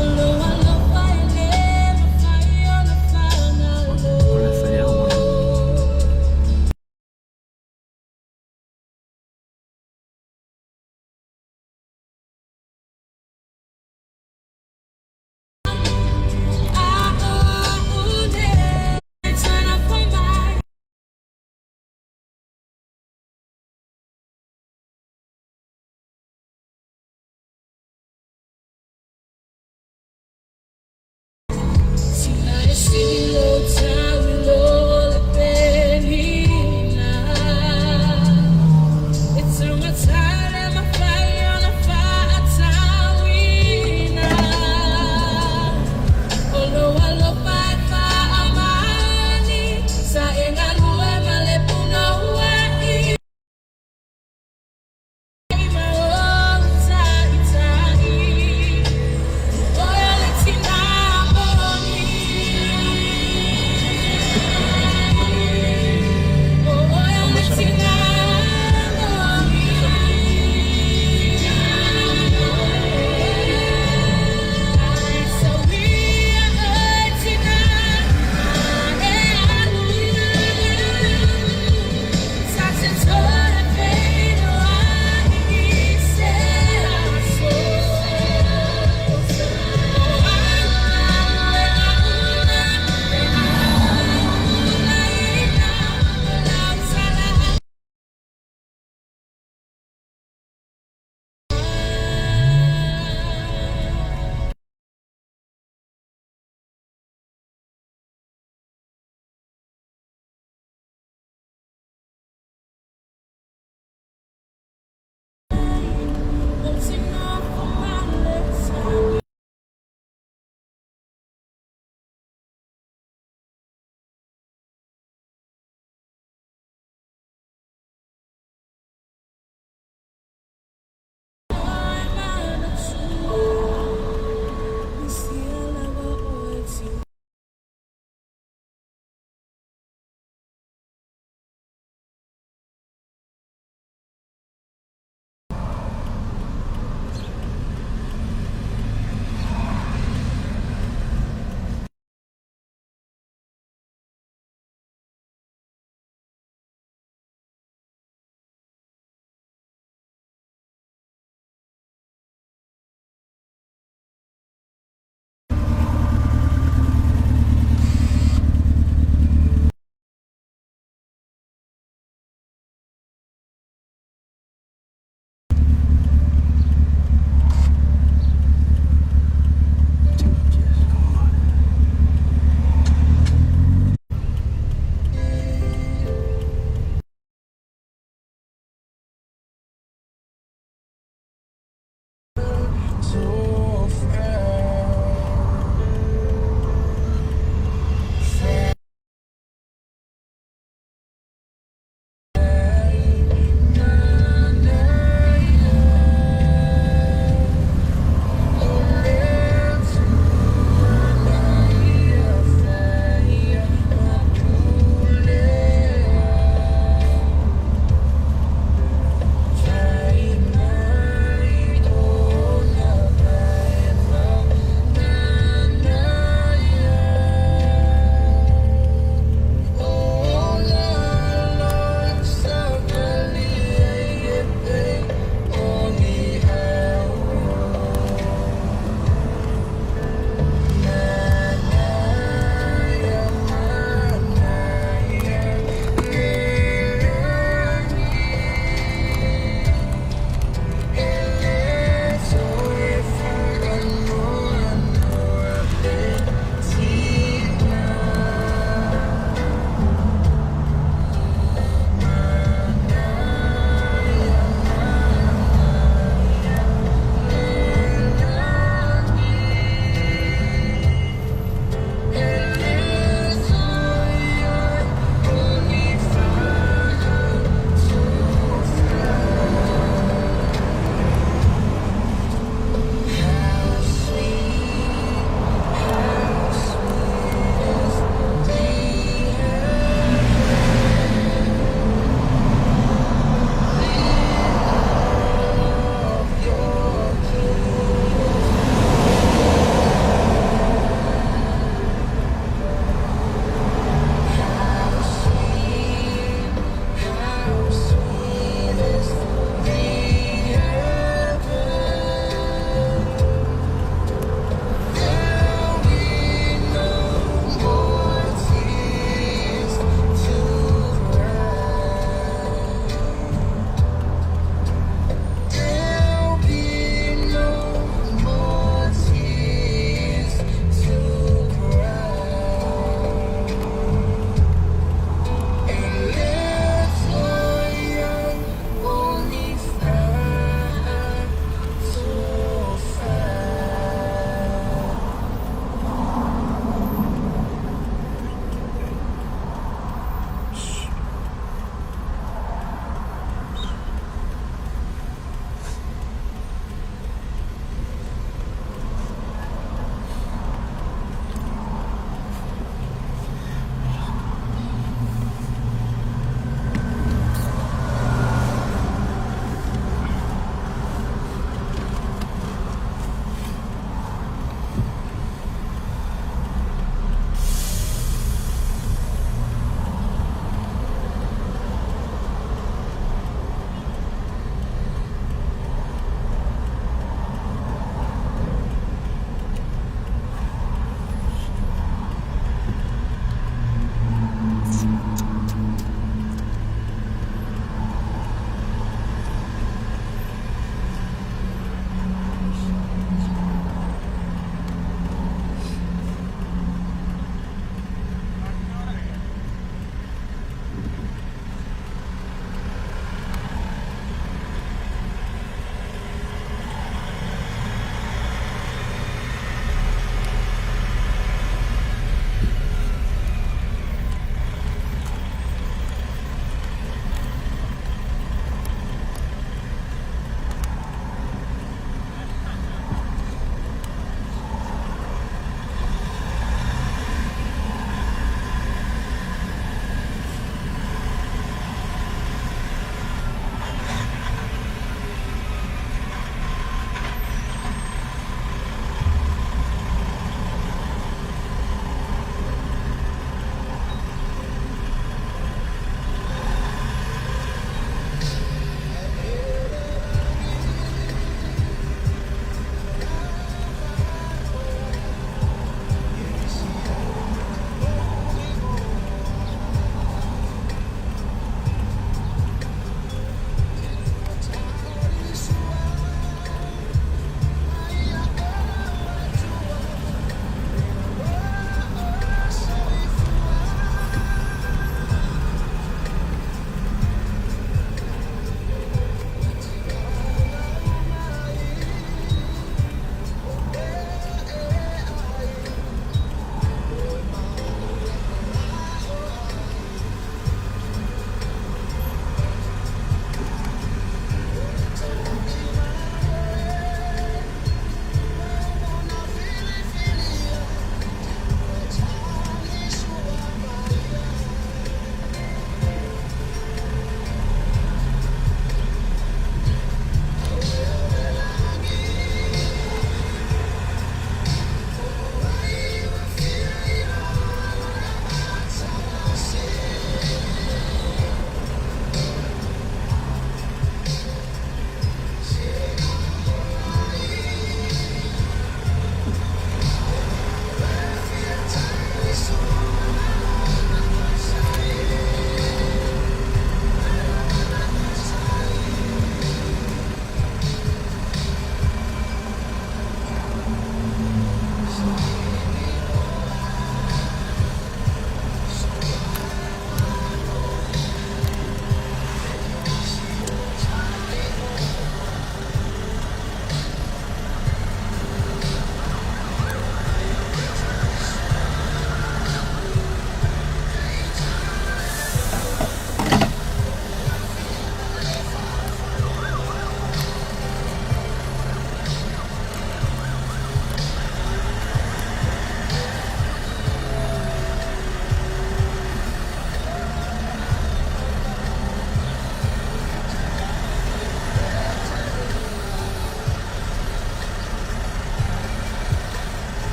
Although I love violin.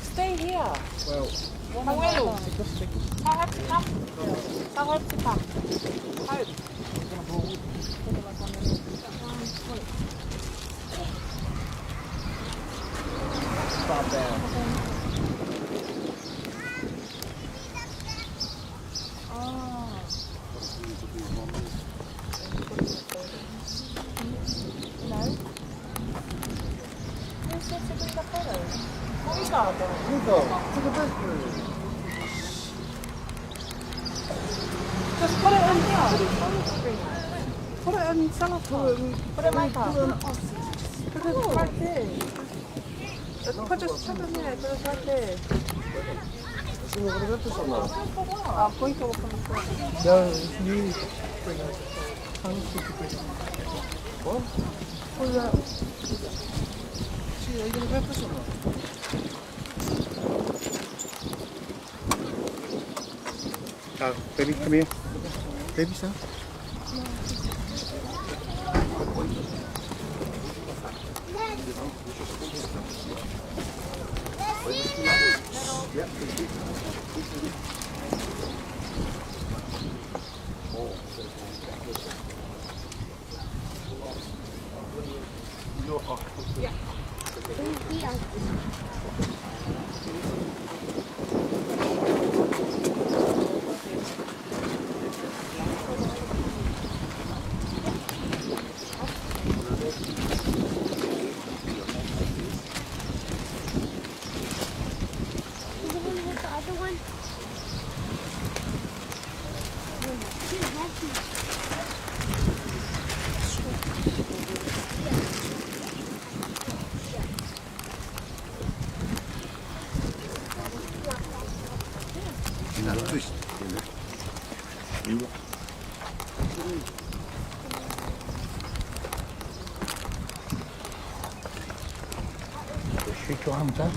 Stay here. Well, Abuelo. calm down. Just put it in here. Put it in cellophane. Put it like that. Put it right there. Just chuck it in there. Put it right there. I'm going to open the door. No, you bring it. What? What's that? See, are you going to grab this or not? Baby, come here. Baby, son. Shake your arms out.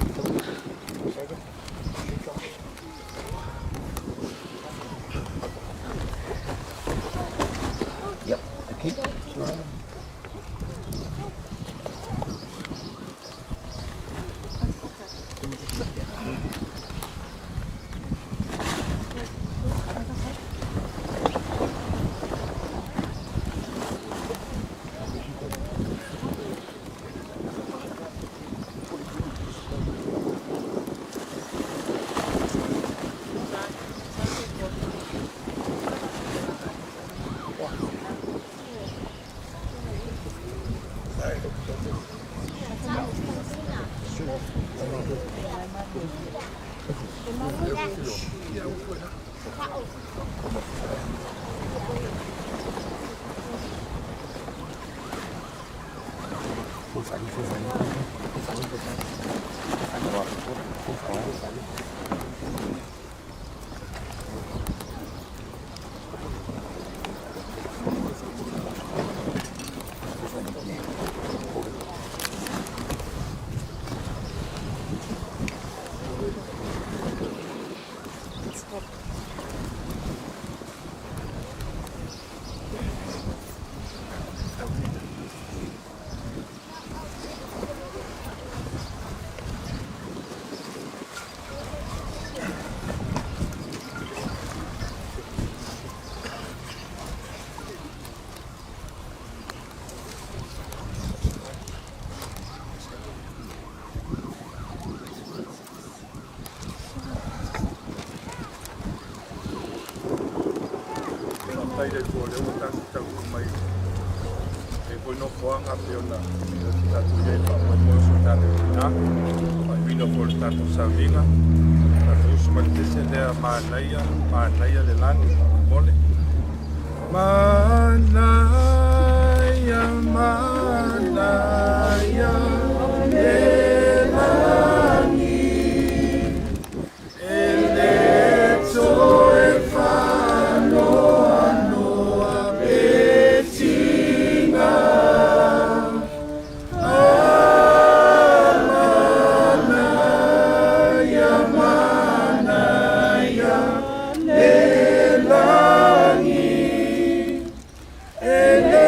Yep, okay. Taide ko le o ta ta mai e ko no ko anga pe ona ta tu ye pa mo so ta na ai no ko ta tu sa vinga ta tu sma te se le ma naia le lani mole ma naia le lani ele to e fa Ele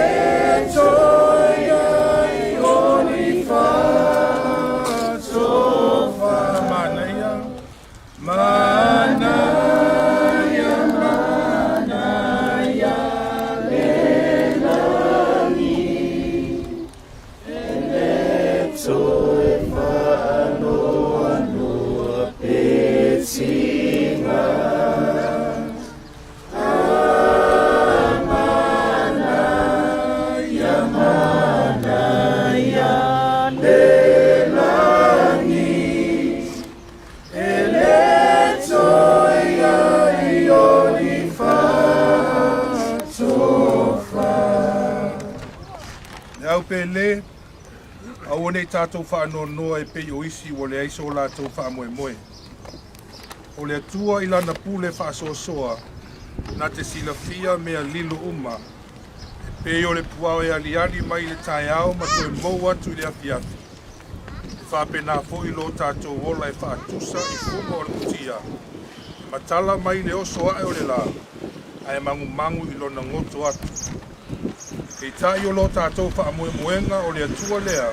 ua nei tātou whaanonoa e pei o isi o le aiso o lātou whaamoemoe. O le atua i lana pule whaasoasoa na te silafia mea lilo uma. E pei o le puao e aliali mai le tae ao ma toi mou atu i le afiafi. E whapena fo i lo tātou ola e whaatusa i fuma o le kutia. E matala mai le oso ae o le la. Ai mangu i lona ngoto atu. Kei tai o lo tātou whaamoemoenga o le atua lea.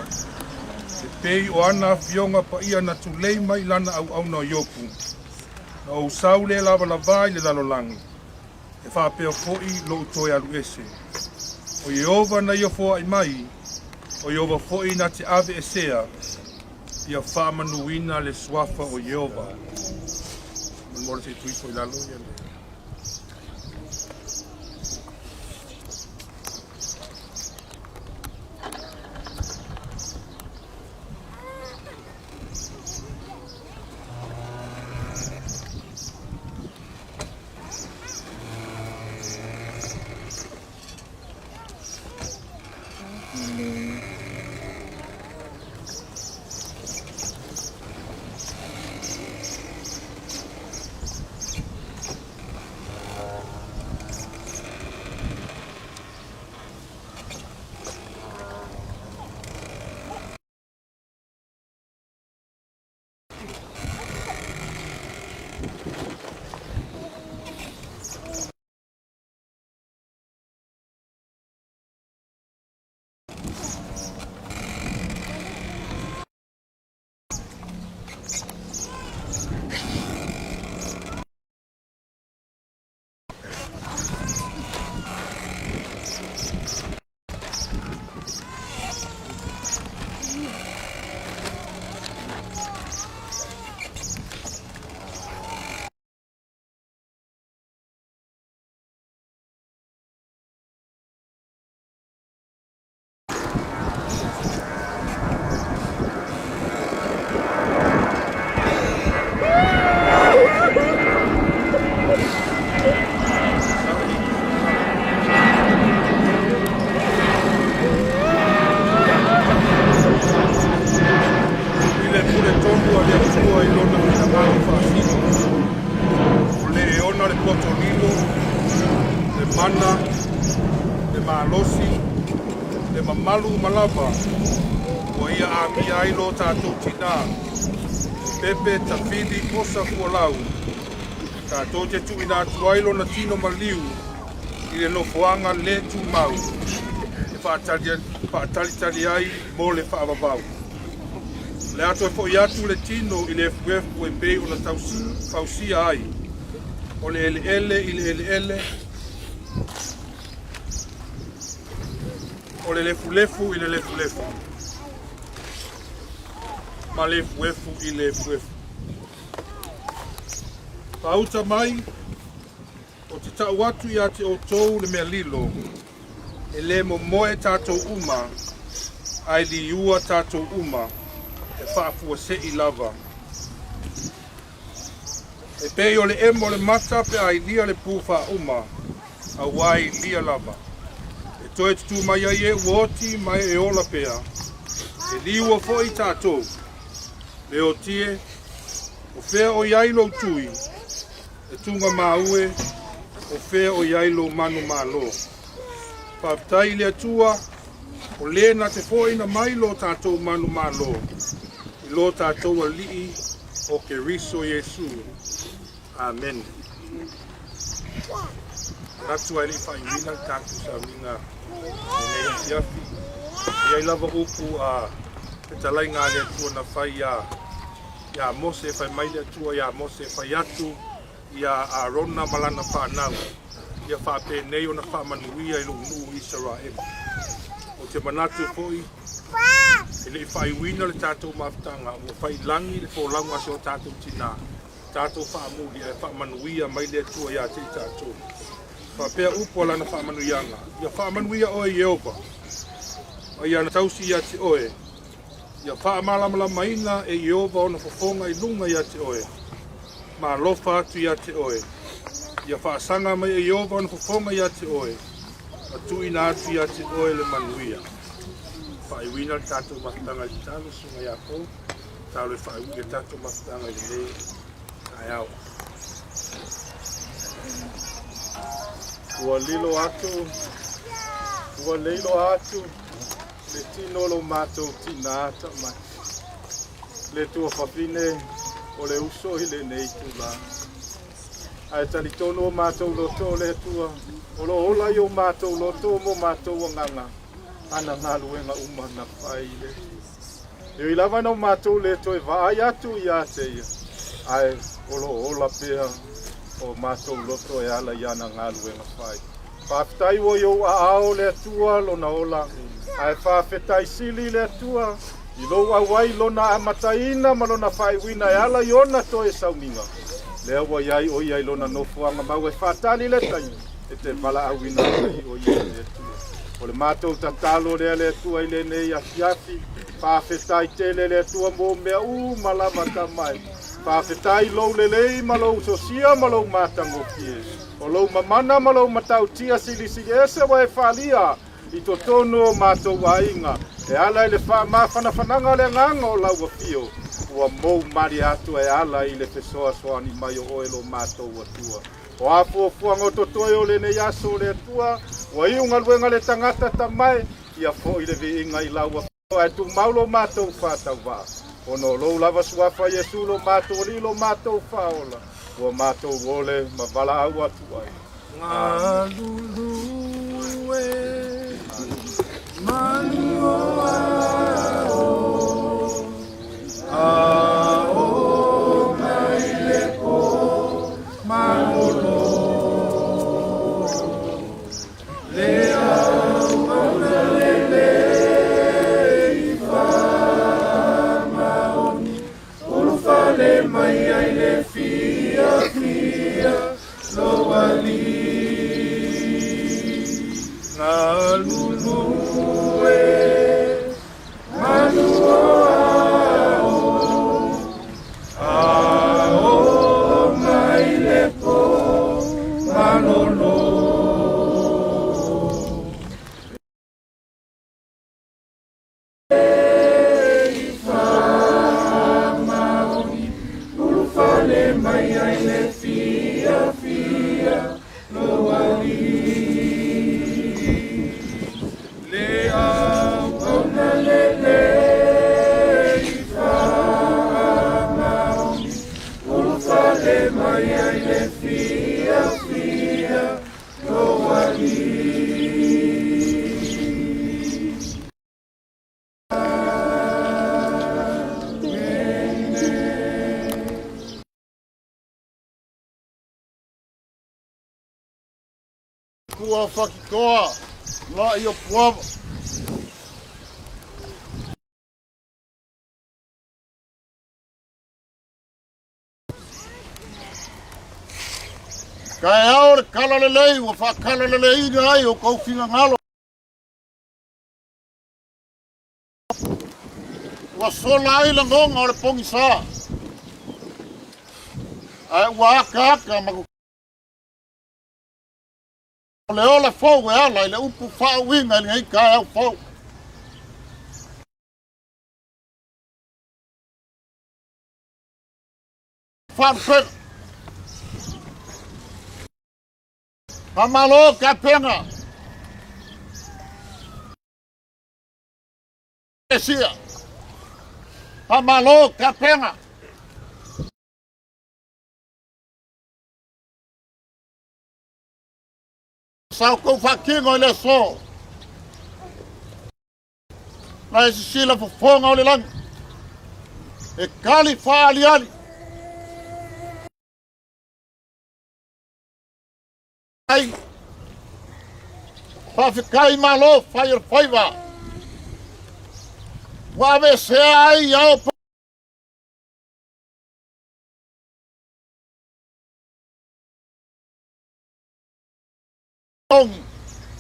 E pei o ana fionga pa ia na tulei mai lana au na iopu. Na o sau le lava lavai le lalolangi. E whapea foi lo utoi alu ese. O Yehova na ia foa i mai. O Yehova foi na te ave esea. Ia whaamanuina le swafa o Yehova. Mora te tui foi lalo ia le. Malu malava, o ia a mia ailo tātou tina, pepe tawhidi kosa kualau, tātou te tu ina atu ailo na tino maliu, i le nofoanga le tu mau, e whaatalitali ai mo le whaavavau. Le ato e fo i atu le tino i le fuefu e pei o na tausia ai, o le ele i le ele, o le lefu i le lefu. Ma lefu i le lefu. Pauta mai, o te tau atu i ate o tou le mea lilo, e le mo moe tātou uma, ai li ua tātou uma, e whaafua se i lava. E pei o le emo le mata pe ai lia le pūwha uma, a wai lia lava. Toi tu mai ai e uoti mai e ola pea. E liua fo i tātou. Le o tie, o whea o iailo tui. E tunga maue, o whea o iailo manu malo. Pāptai le atua, o lena te fo ina mailo tātou manu malo. I lo tātou a lii o ke riso Yesu. Amen. Ratu ai li whainina tātou sa minga. Nei iafi. Ia I lava upu a te talai ngā le atua na whai ia mose whai mai le atua, ia mose whai atu, ia a rona malana whanau. Ia whape nei o na whamanuia I lungu Israel. O te manatu foi, e le whai wina le tātou mawhtanga, o whai langi le whōlanga se o tātou tina. Tātou whaamuli e whamanuia mai le atua ia te tātou. Whapea upo lana whamanuianga. Ia whamanuia oe Yehova. O ia na tausi ia te oe. Ia whaamalamala maina e Yehova o na whafonga I lunga ia te oe. Ma lofa atu ia te oe. Ia whaasanga mai e Yehova o na whafonga ia te oe. A tuina atu ia te oe le manuia. whaiwina le tātou matanga i talo sunga i ako, talo e whaiwina le tātou matanga i le ai au. Ua lilo atu, ua leilo atu, le tino lo mātou tina ata mai. Le tua whapine o le uso i le nei tula. Ai tali tono o mātou loto le tua, o lo ola i o mātou loto mo mātou o nganga. Ana ngalu e nga umana whai le. Eo I lava nau mātou le toi vai atu I ate ia. Ai o lo ola pea o mātou loto e ala I ana ngalu e nga whai. Whaafitai o yo a ao le tua lo na ola. Ai whaafetai sili le tua. I lo awai lo na amataina ma lo na whaiwina e ala I ona to e sauninga. Lea wa iai o iai lo na nofuanga mau e whaatali le tai. E te wala awina o iai le tua. O le mātou tatalo lea le tua I le nei afiafi. Whaafetai tele le tua mo mea malama tamai. Whaafetai lou lelei ma lou sosia ma lou mātango kie. O lou mamana ma lou matau tia sili ese wa e whalia. I to tono mātou ainga. E ala I le whanawhananga le nganga o lau fio. Ua mou mari atu e ala I le fesoa soani mai o oelo mātou atua. O afu o fuanga o totoi o le nei aso le atua. Ua iunga luenga le tangata tamai. Ia fo I le viinga I lau fio. E tu maulo mātou whātau wā. O no lou lava suafa Yesu lo mātou li lo mātou whaola. Ua mātou wole ma wala au atu ai. Ngā lulu e manu o ao mai lepo manolo le au mauna lele I whamaoni urufale mai ai le fia lo ali ngā lulu e manu o ao mai lepo manolo I whamaoni urufale mai ai le fia lo ali le au ona lele I whamaoni urufale mai ai le fia lo ali Kua whakikoa, la I o puava. Kai ao le kala lelei, ua whakala lelei ni ai o kou whina ngalo. Ua sola ai la ngonga o le pongi sā. Ai ua aka maku. O le ola fau e ala I le upu whauinga ni hei kai au fau. Whanpena. Pamalo ka pena. Esia. Pamalo ka pena. Sao kou whakinga o le so. Na e sisila fufonga o le langi. E kali whaali ali. Ai. Whawhikai malo whair whaiva. Wawe se ai au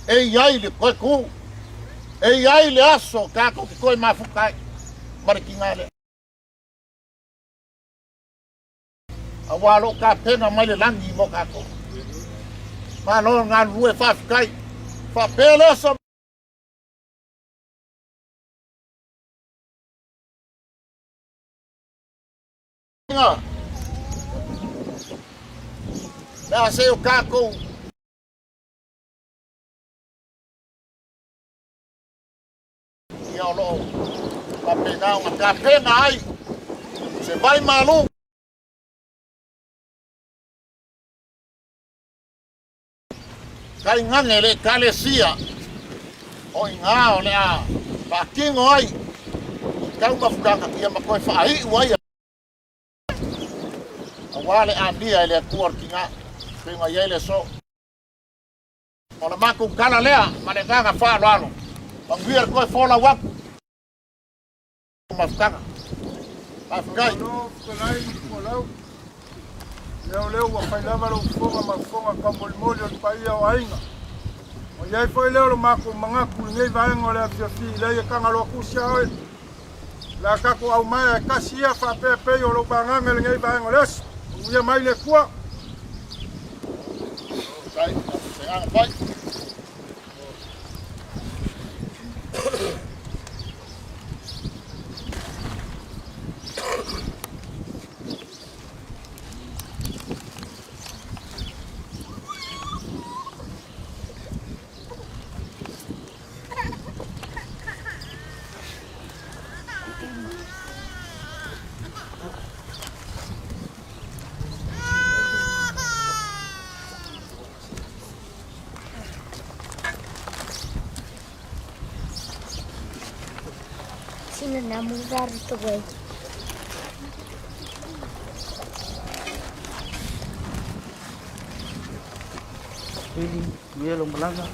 e iai le koe ku, e iai le aso kako ki koe mafukai, marikingale. Awalo ka pena mai le langi mo kako. Malo ngan rue fafukai, fa pele so Nga. Nasa iyo kako. Ia lo. Papena nga kapena ai. Se vai malu. Kai ngangele kalesia. O nga o lea. Pakingo ai. Kau mafukanga ia makoi whai uai. Awale andia ele kuar kinga. Pinga yele so. Ola maku kala lea. Manenganga whaalo alo. Pangwir koi fola wap. Mafukanga. Mafukai. Leo wa failava lo fonga mafonga kamolmolio paia o ainga. O yai foi leo lo mako mangaku ngai vaenga le afiafi le kanga lo kusia oi. La kako au mai kasia fa pepe o lo banganga le ngai vaenga les. Uia mai le kua. Sai, sengang pai. Sino na mudar ito güey. Ini dia lo melanggar.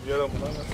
Dia lo melanggar.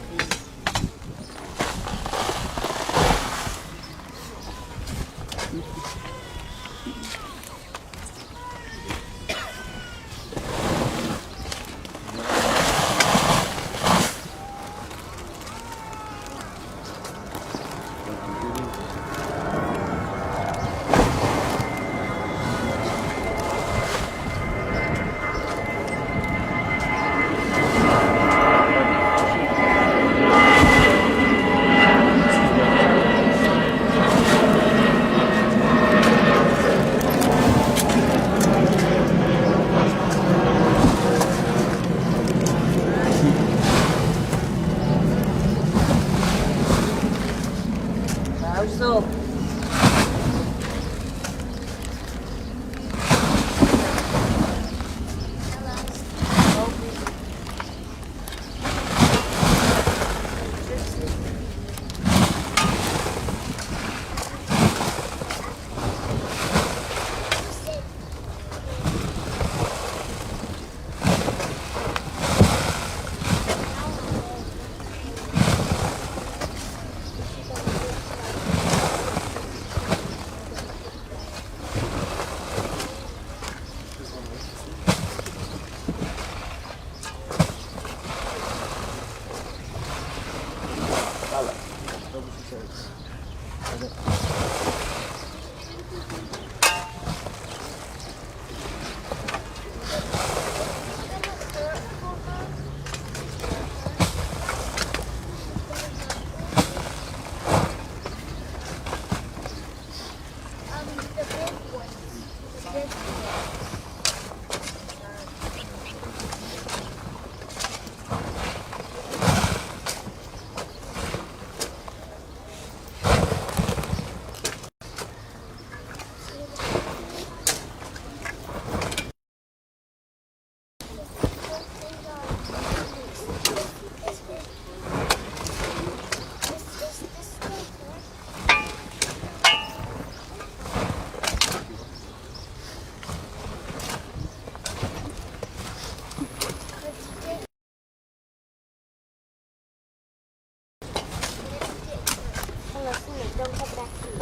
listen, don't come back here.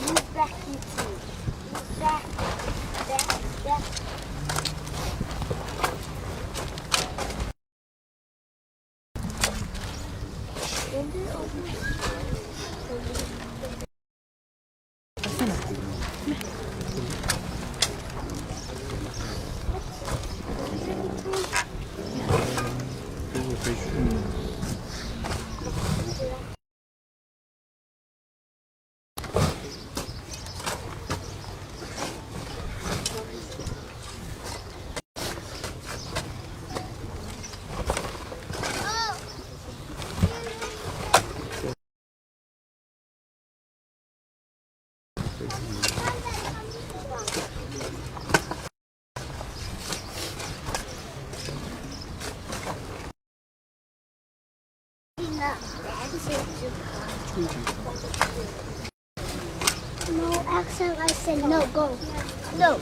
Move back, you two. Move back. Back. No, Axel, I said no, go. No.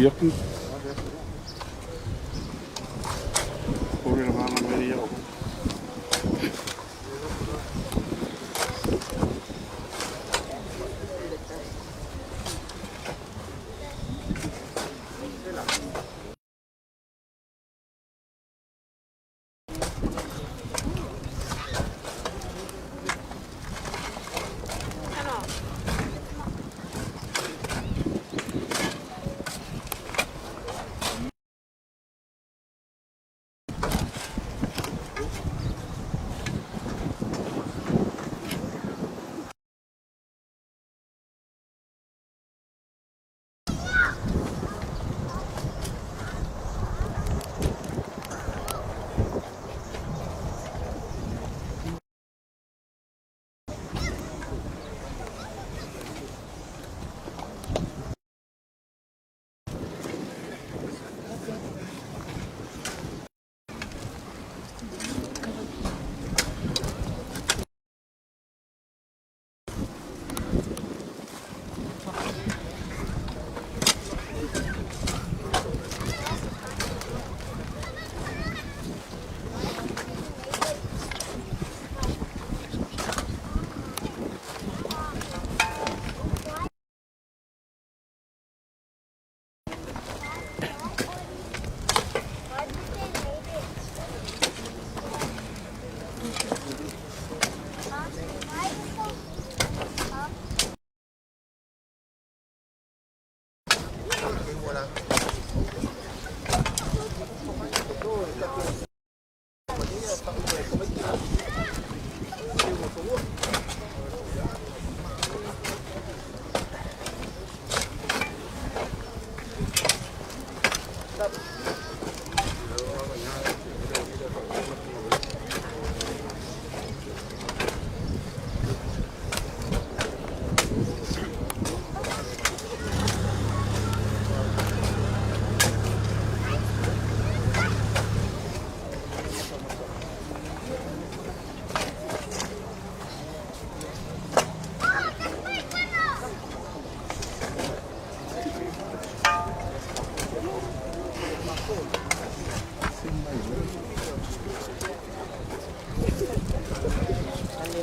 Yakın. Oraya hemen veriyor.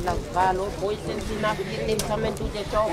la valo poi sentina più intensamente di ciò.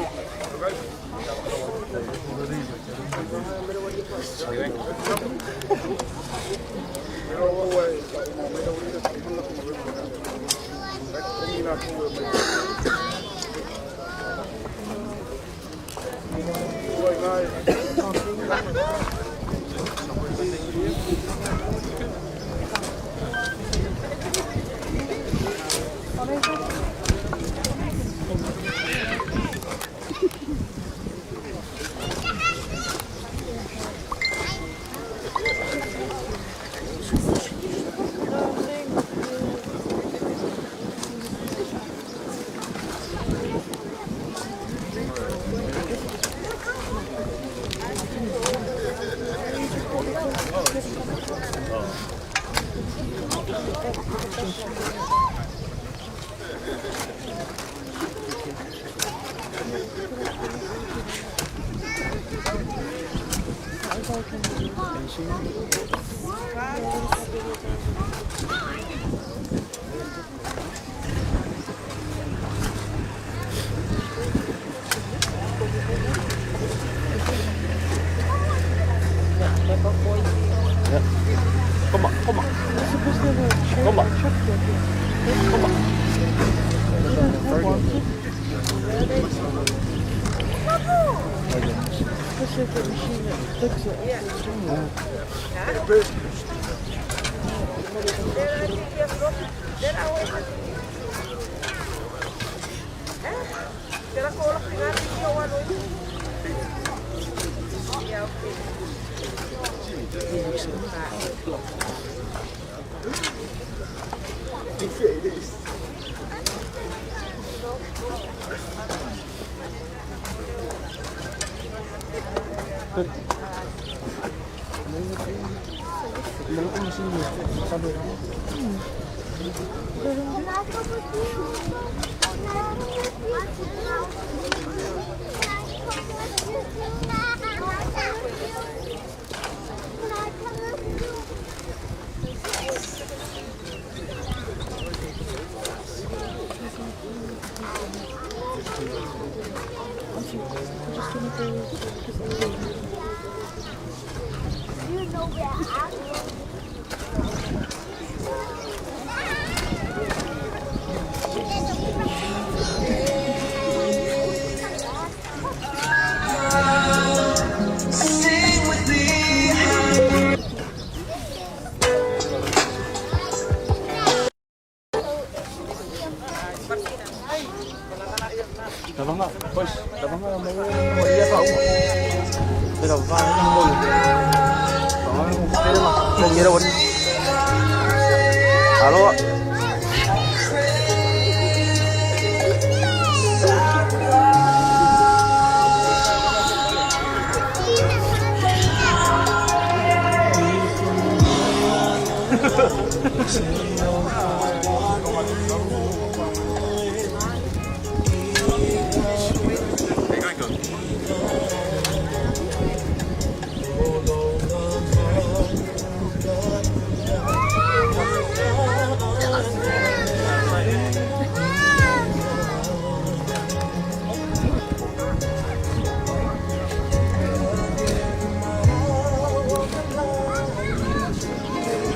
Thank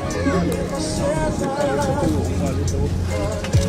you.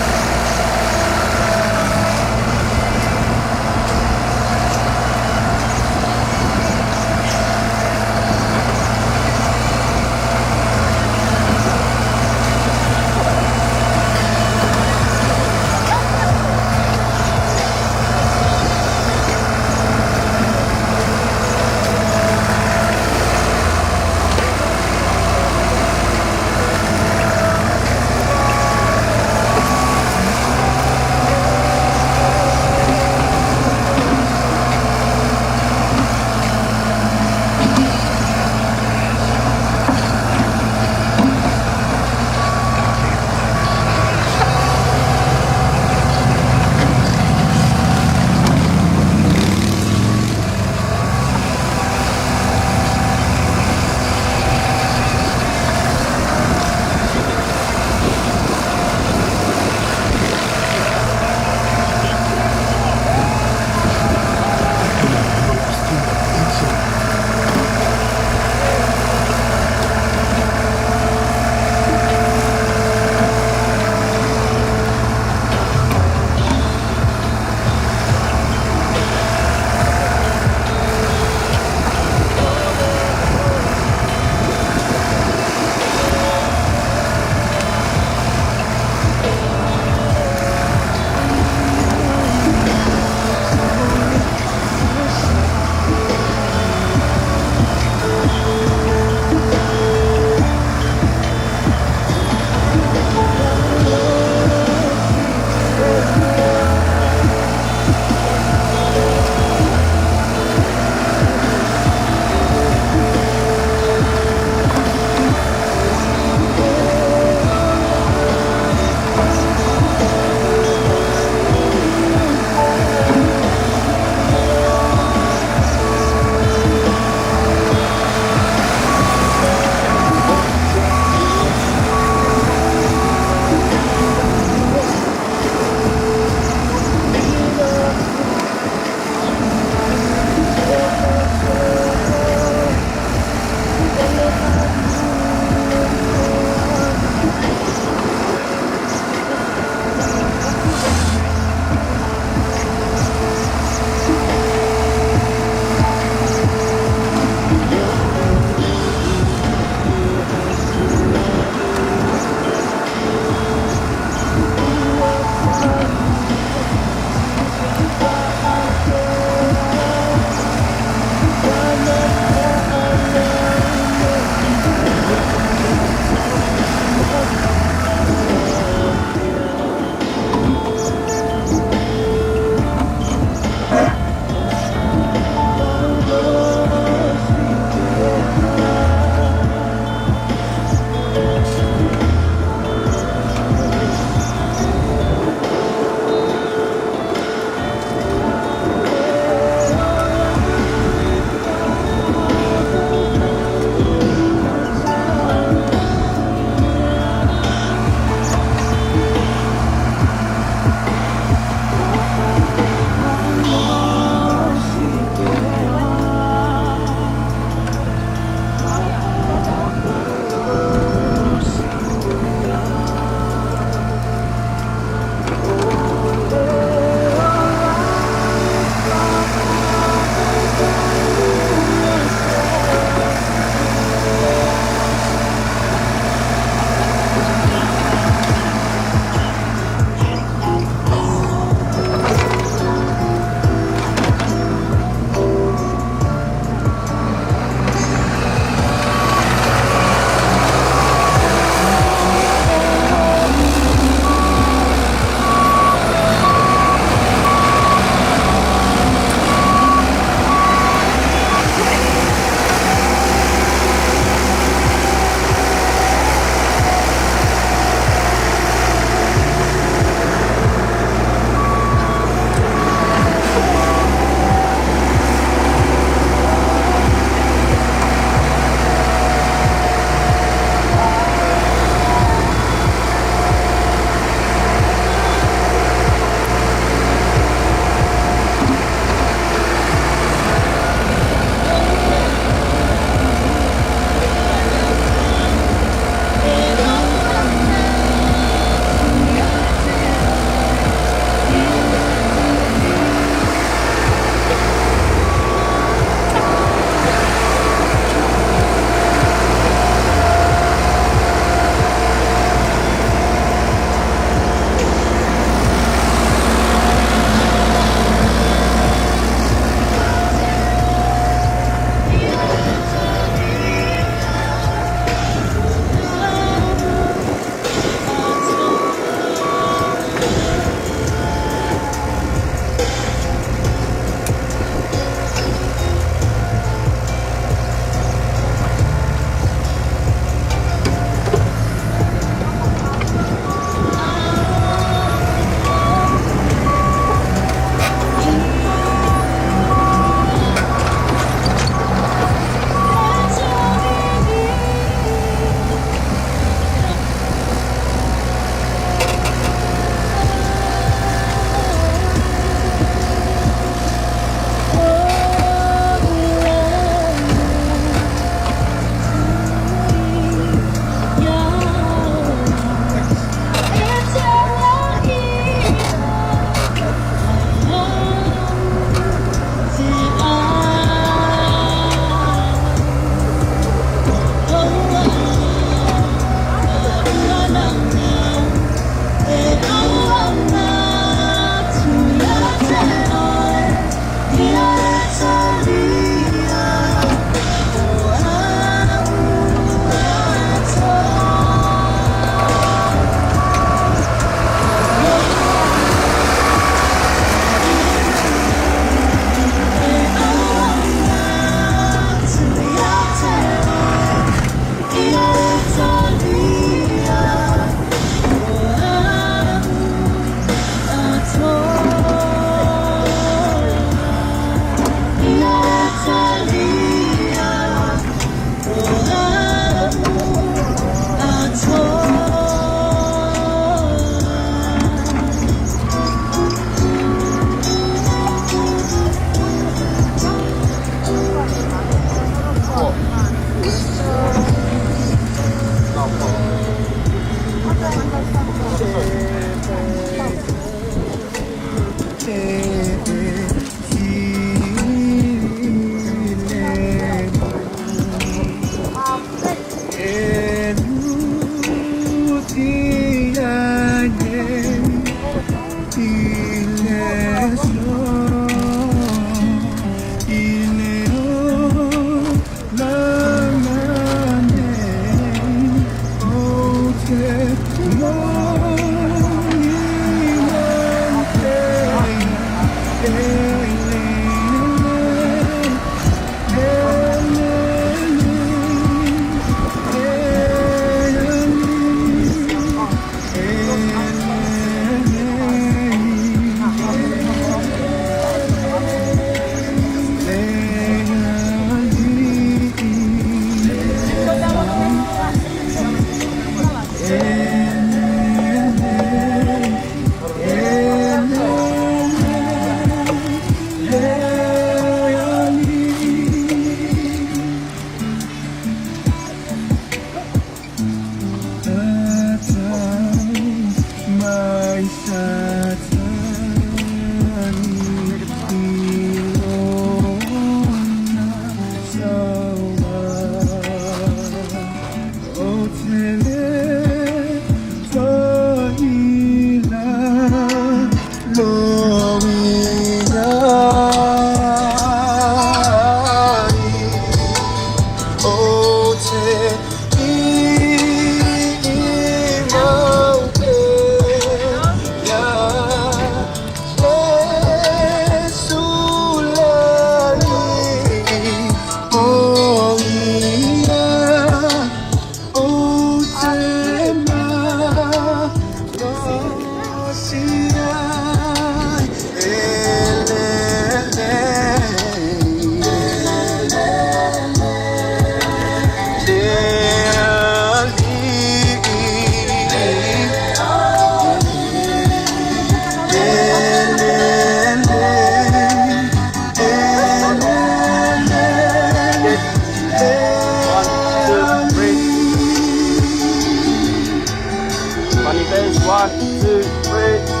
1, 2, 3.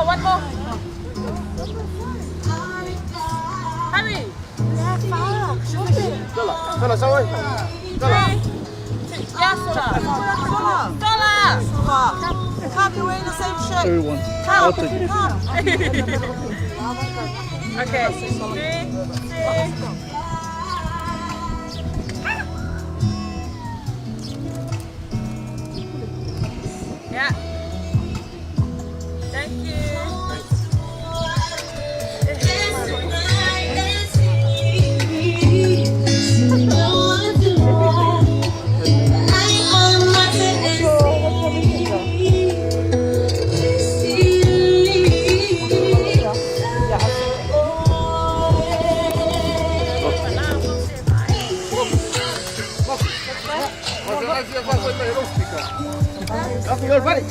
One more. Hurry. Sola, Sola. Yes, Sola. Can't be wearing the same shirt. Everyone. Come. Okay. 3, 2. Yeah. Thank you. You're ready.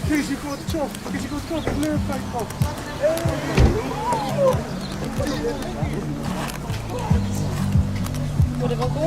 Casey got the top. Casey got the top. Clear fight top. Borde vara gå.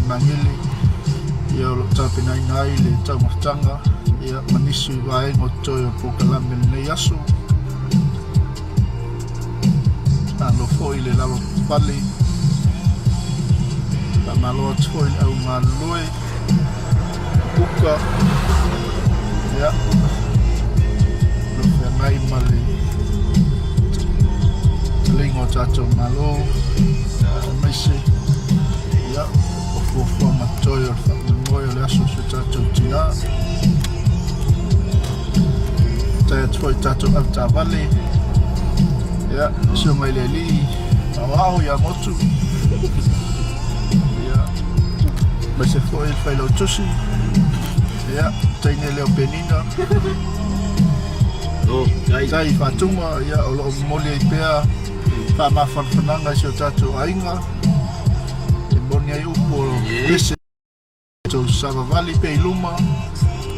Mangili ia o tapina ina i le taumatanga ia manisu i wae ngo toi o pukalame nei aso alo fo i le lalo pali la malo atu i au malue puka ia lo fe mai male lingo tato malo maise ia o matoyo moyo le aso se tato tina foi tato alta vale ya so mai le li awao ya motu ya mas se foi ele foi lo tusi ya taine le penina oh gai fatuma ya o mole pea fa ma fananga so tato ainga Bonia upo ese to Savavali pe luma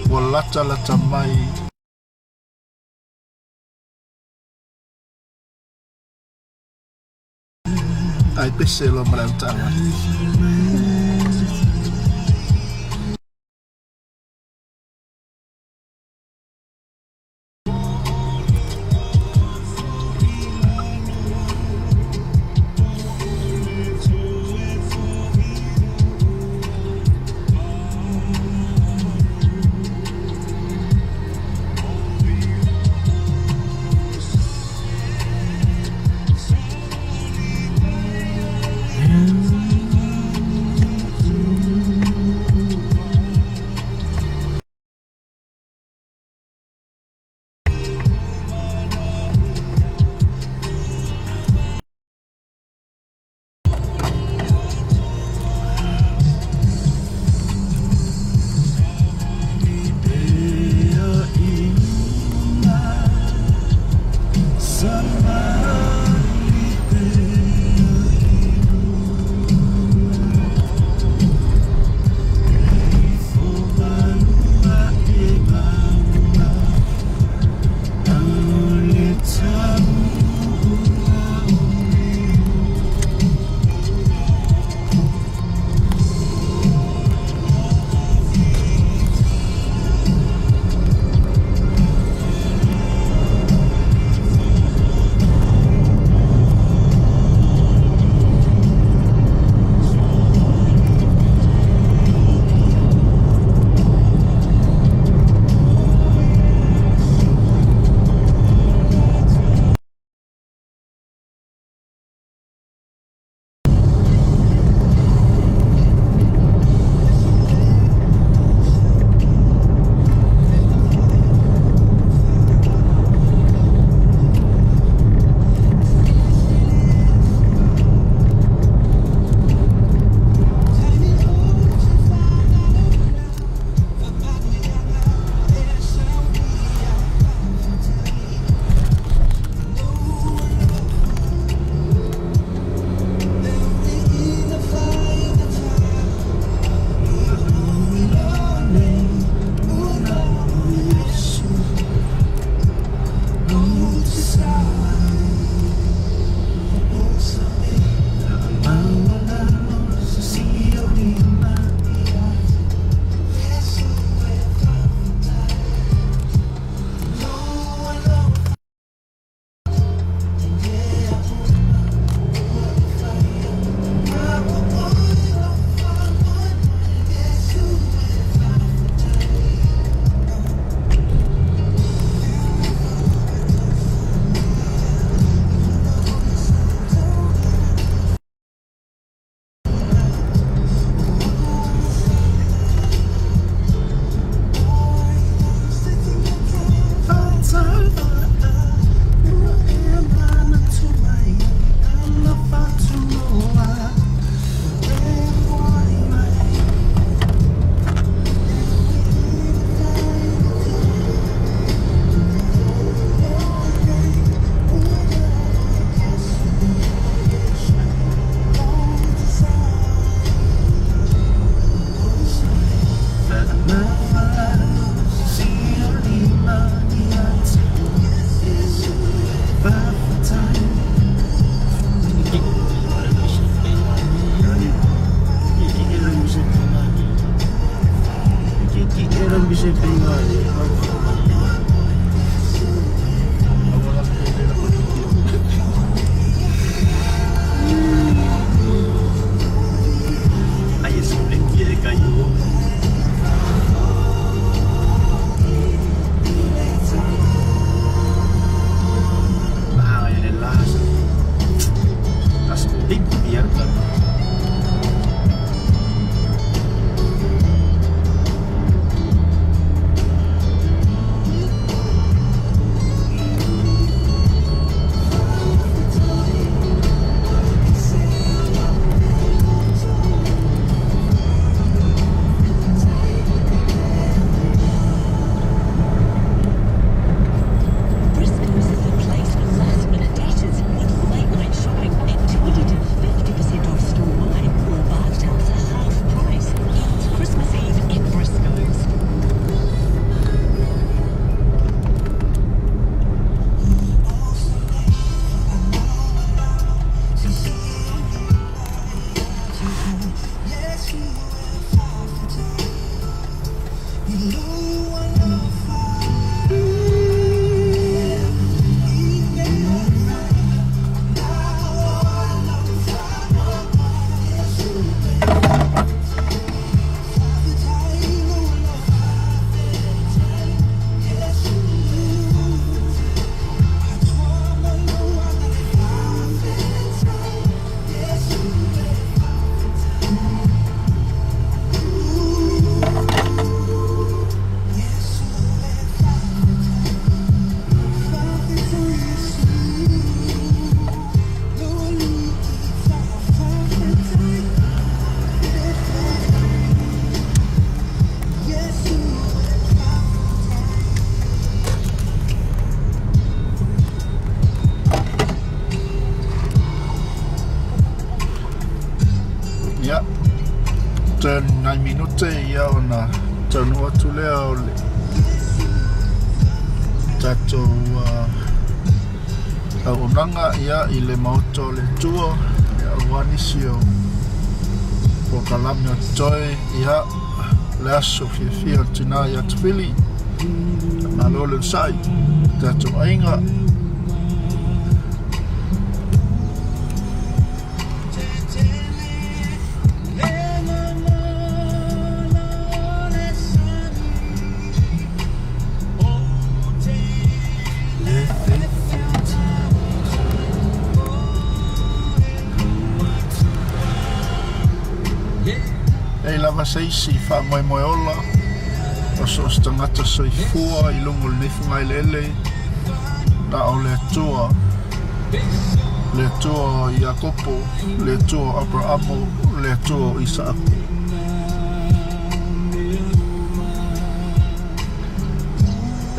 walata lata mai ai pese lo mrantanga 9 minute ia ona tanu atu lea o le tatou aunaga ia i le maoto o le tua e auanisi o kalame o toe ia le aso fiafia o tinā ia tawhili alo le sai tatou ainga seisi fa moe ola o so stangata soifua i lungo le nifunga i lele na o le tua i Akopo, le tua Abrahamo, le tua Isaac.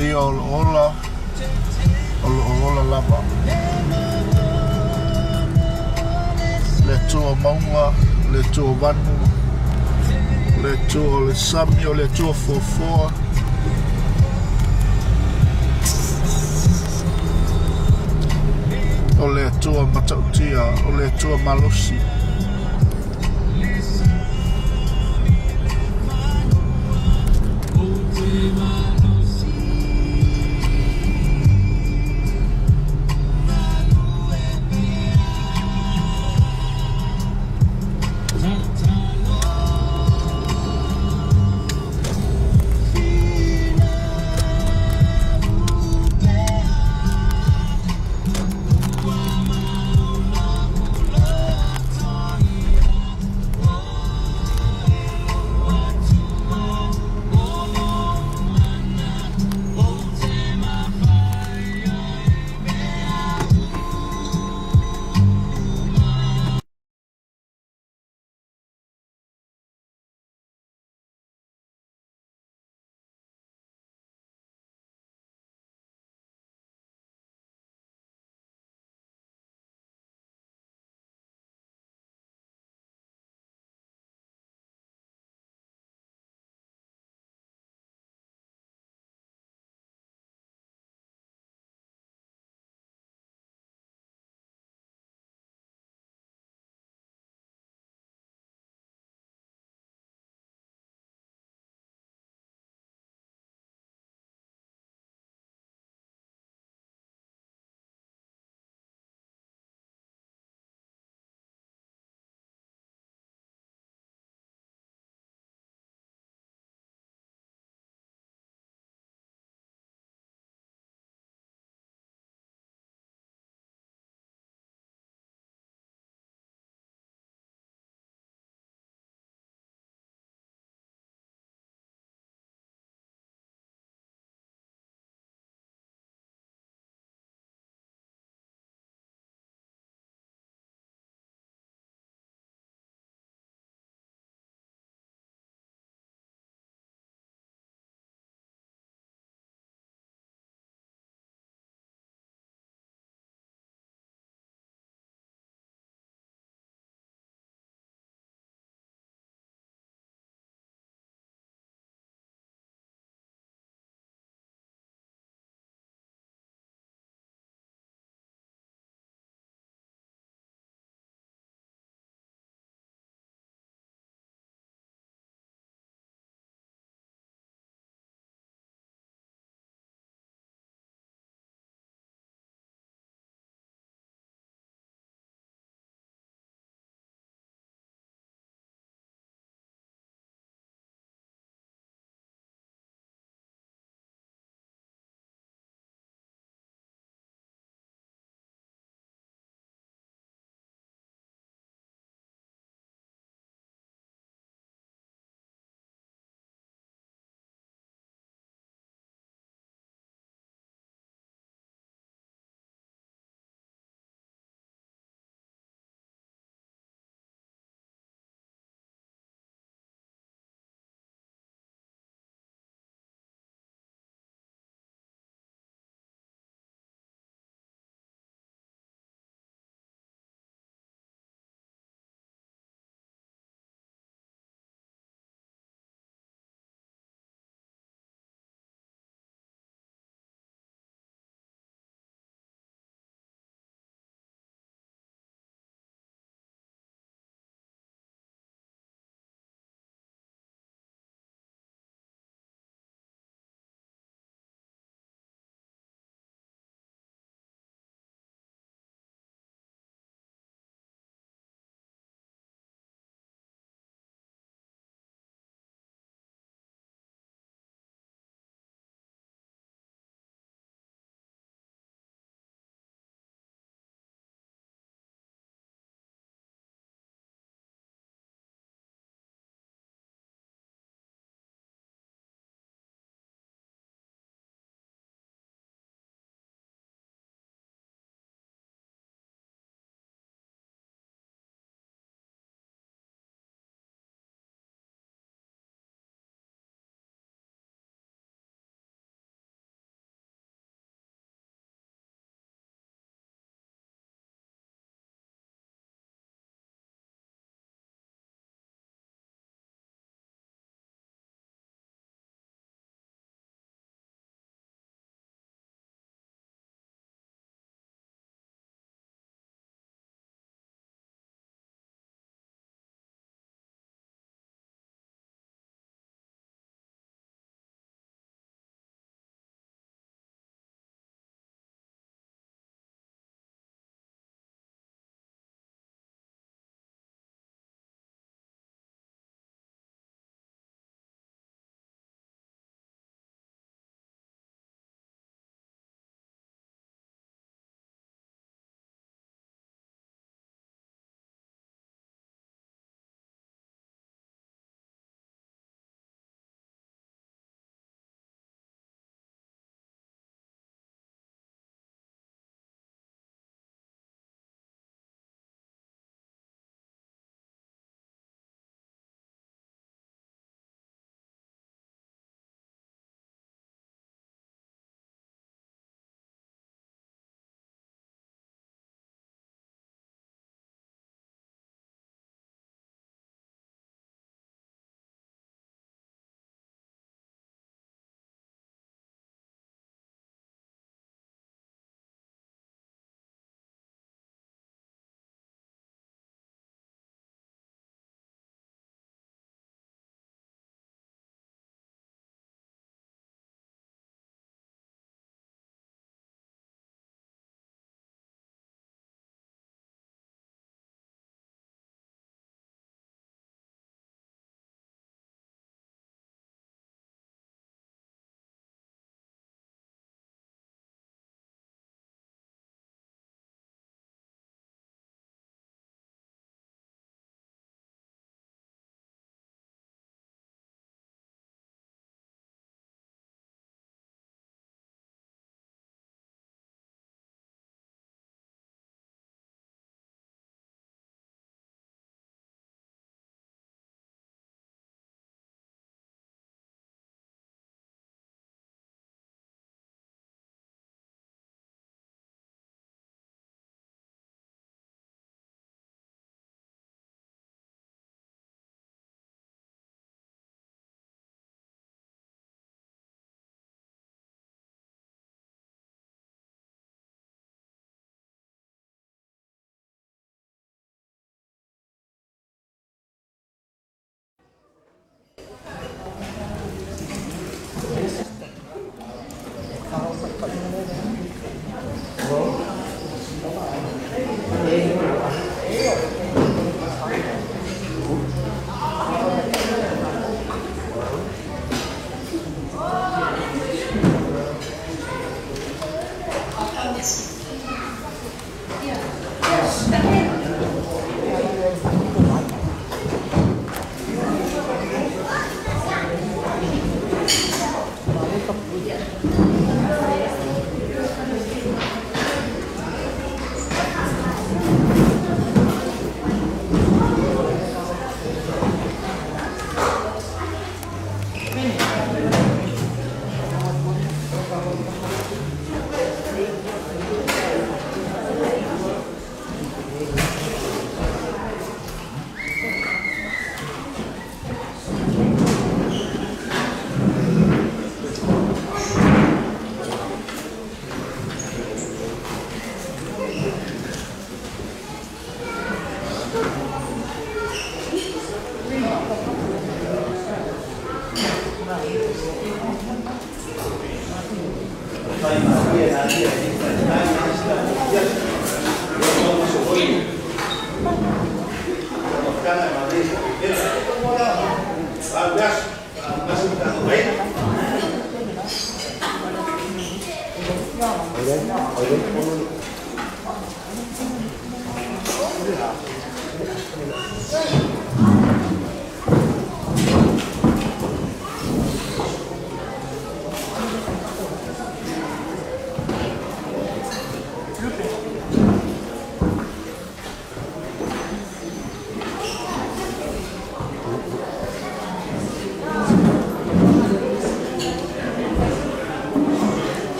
I o ola lava le tua maunga, le tua vanu, le tua le sami o le tua fofoa. O le tua matautia, o le tua malosi.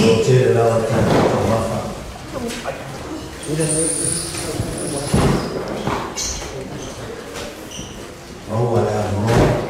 Lo c'era la volta Oh, ada mau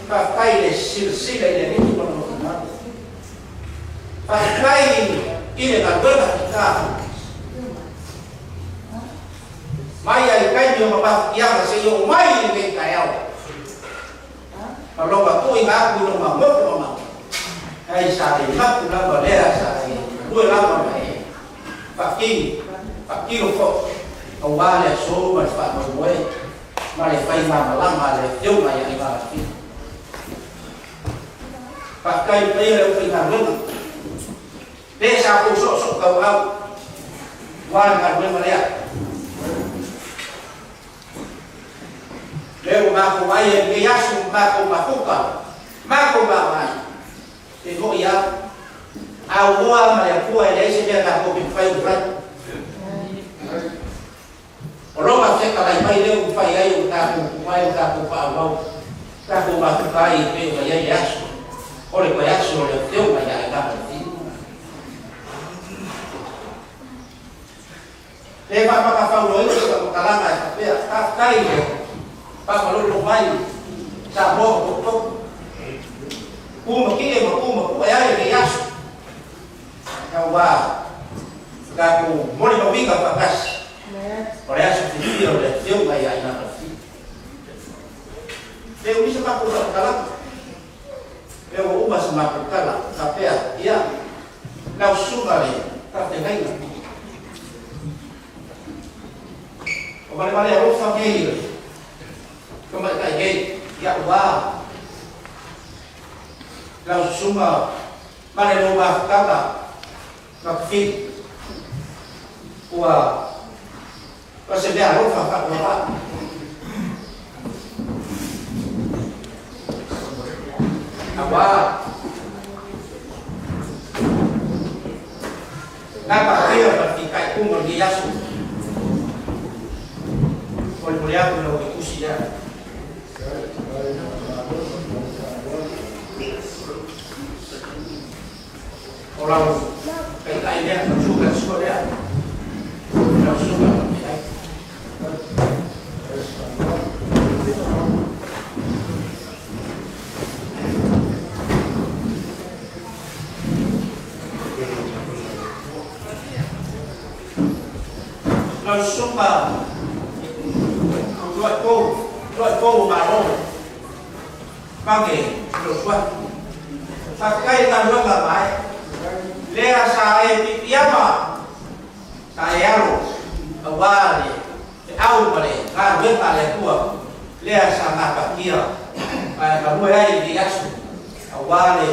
Pakai le silsila ile ni kwa mwana. Pakai ile kadona kita. Maya ikai yo mapa yang seyo mai ni kayau. Kalau aku ingat aku nama mama. Hai sai mak pula boleh sai. Dua lama mai. Pakai kok. Awalnya so berfak boleh. Mari fai mama lama le yo mai ibarat. Pakai player yang lama. Desa aku sok kau wan kan melihat. Leo mako mai ke yasu mako mafuka. Mako mai. Tengok ya. Awal mai ku ai dai sedia tak ko fai berat. Orang masih kalau mai leo fai ai tak ko mai tak ko pa awal. Tak ko mafuka ai pe mai yasu. Oleh ko yasu oleh teu mai ai tak. Leva para Paulo itu kalama tapi kai Pak kalau lumai sabo untuk kuma ya yas kawa kaku mori no winga pakas oleh asupir oleh teu mai ai na pasti teu bisa paku kalam teu ubah semaku kalam tapi ya kau sumale tak tengai Kembali harus sampai kembali lagi ya Allah kalau semua mana rumah kata makfit wah pasti dia harus fakir bapak apa ngapa dia bertikai kumur di yasu boleh aku nak diskusi ya. Orang lainnya suka dia, suka. Kalau suka loại cô bà rô ba nghề đột quật và cây là luôn là bài lea sa e bị mà sa e rồi ở qua thì ao mà để ra biết là lẻ của lea sa ngạt bạc kia và nuôi đây thì ác ở qua thì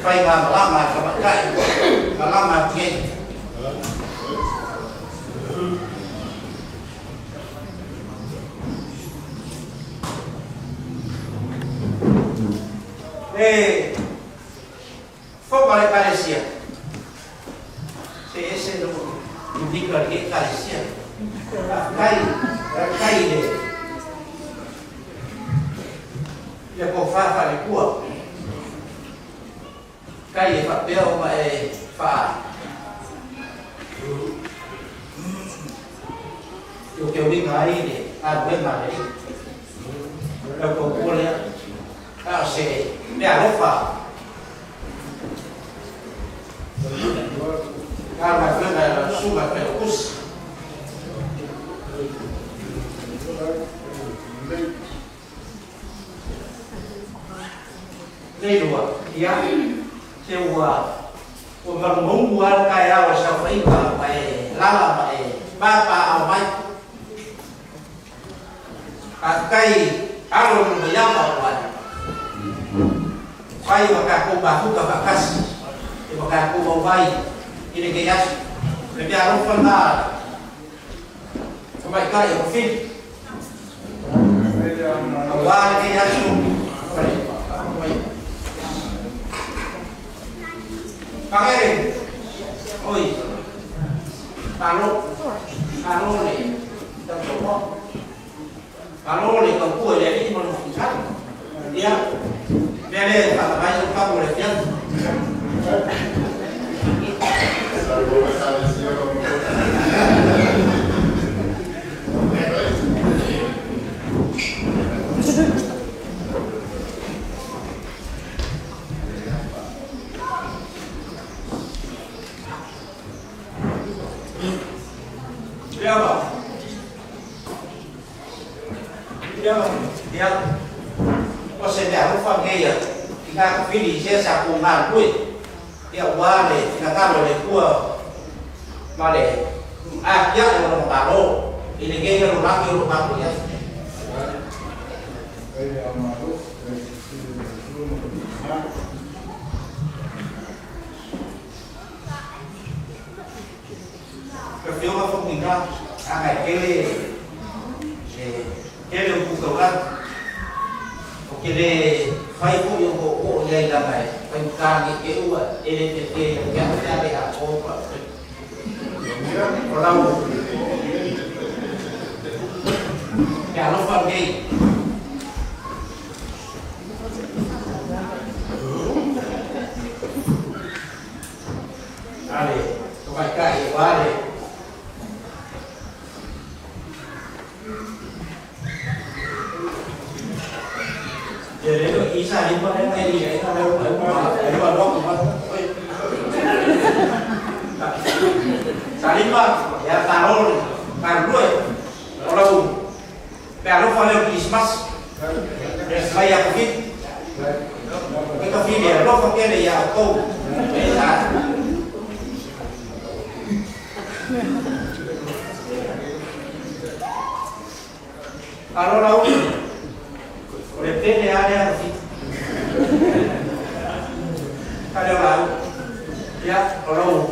phải làm các bạn cây và làm nghe Fue para parecía. Ese no indica que parecía. Caí de confafa de cua. Caí de papel fa. Yo que vi ahí de buen madre. Lo concluye. Se me alofa. Karena kena suka pekus. Đây đùa, ya, sewa, orang membuat kaya wasafai bapak, lala bapak awai, pakai alun berjama awai. Vai makaku bahu kabakas, makaku bawai, ini gayas, lebih aruf pandar, sampai kaya mungkin, awal gayas tu, pakai, oi, kalau ni, kalau ni kau kuat jadi manusia, dia. Bele, tak baik lupa boleh kan? có sẽ để lúc phong nghe vậy thì các phi đi xe sạc cùng ngàn tuổi thì qua để là các rồi để cua mà để giác là một tà đô thì để nghe nó bao nhiêu của nhé cái phiếu mà không nhìn ra ngày cái điều cụ cầu lắm cái này phải có yêu cầu dây là này phải càng cái kiểu vậy cái ra để học cô còn đâu cả nó phần gì đây các bạn cài quá đây để đến được ý sai đi qua đây ngay đi đấy ta đâu đấy mà đó mà sai đi qua ya taruh kan dulu kalau kalau kalau Christmas saya covid cái cà phê này nó không cái này ya câu đấy là kalau đâu depende área ada lalu ya kalau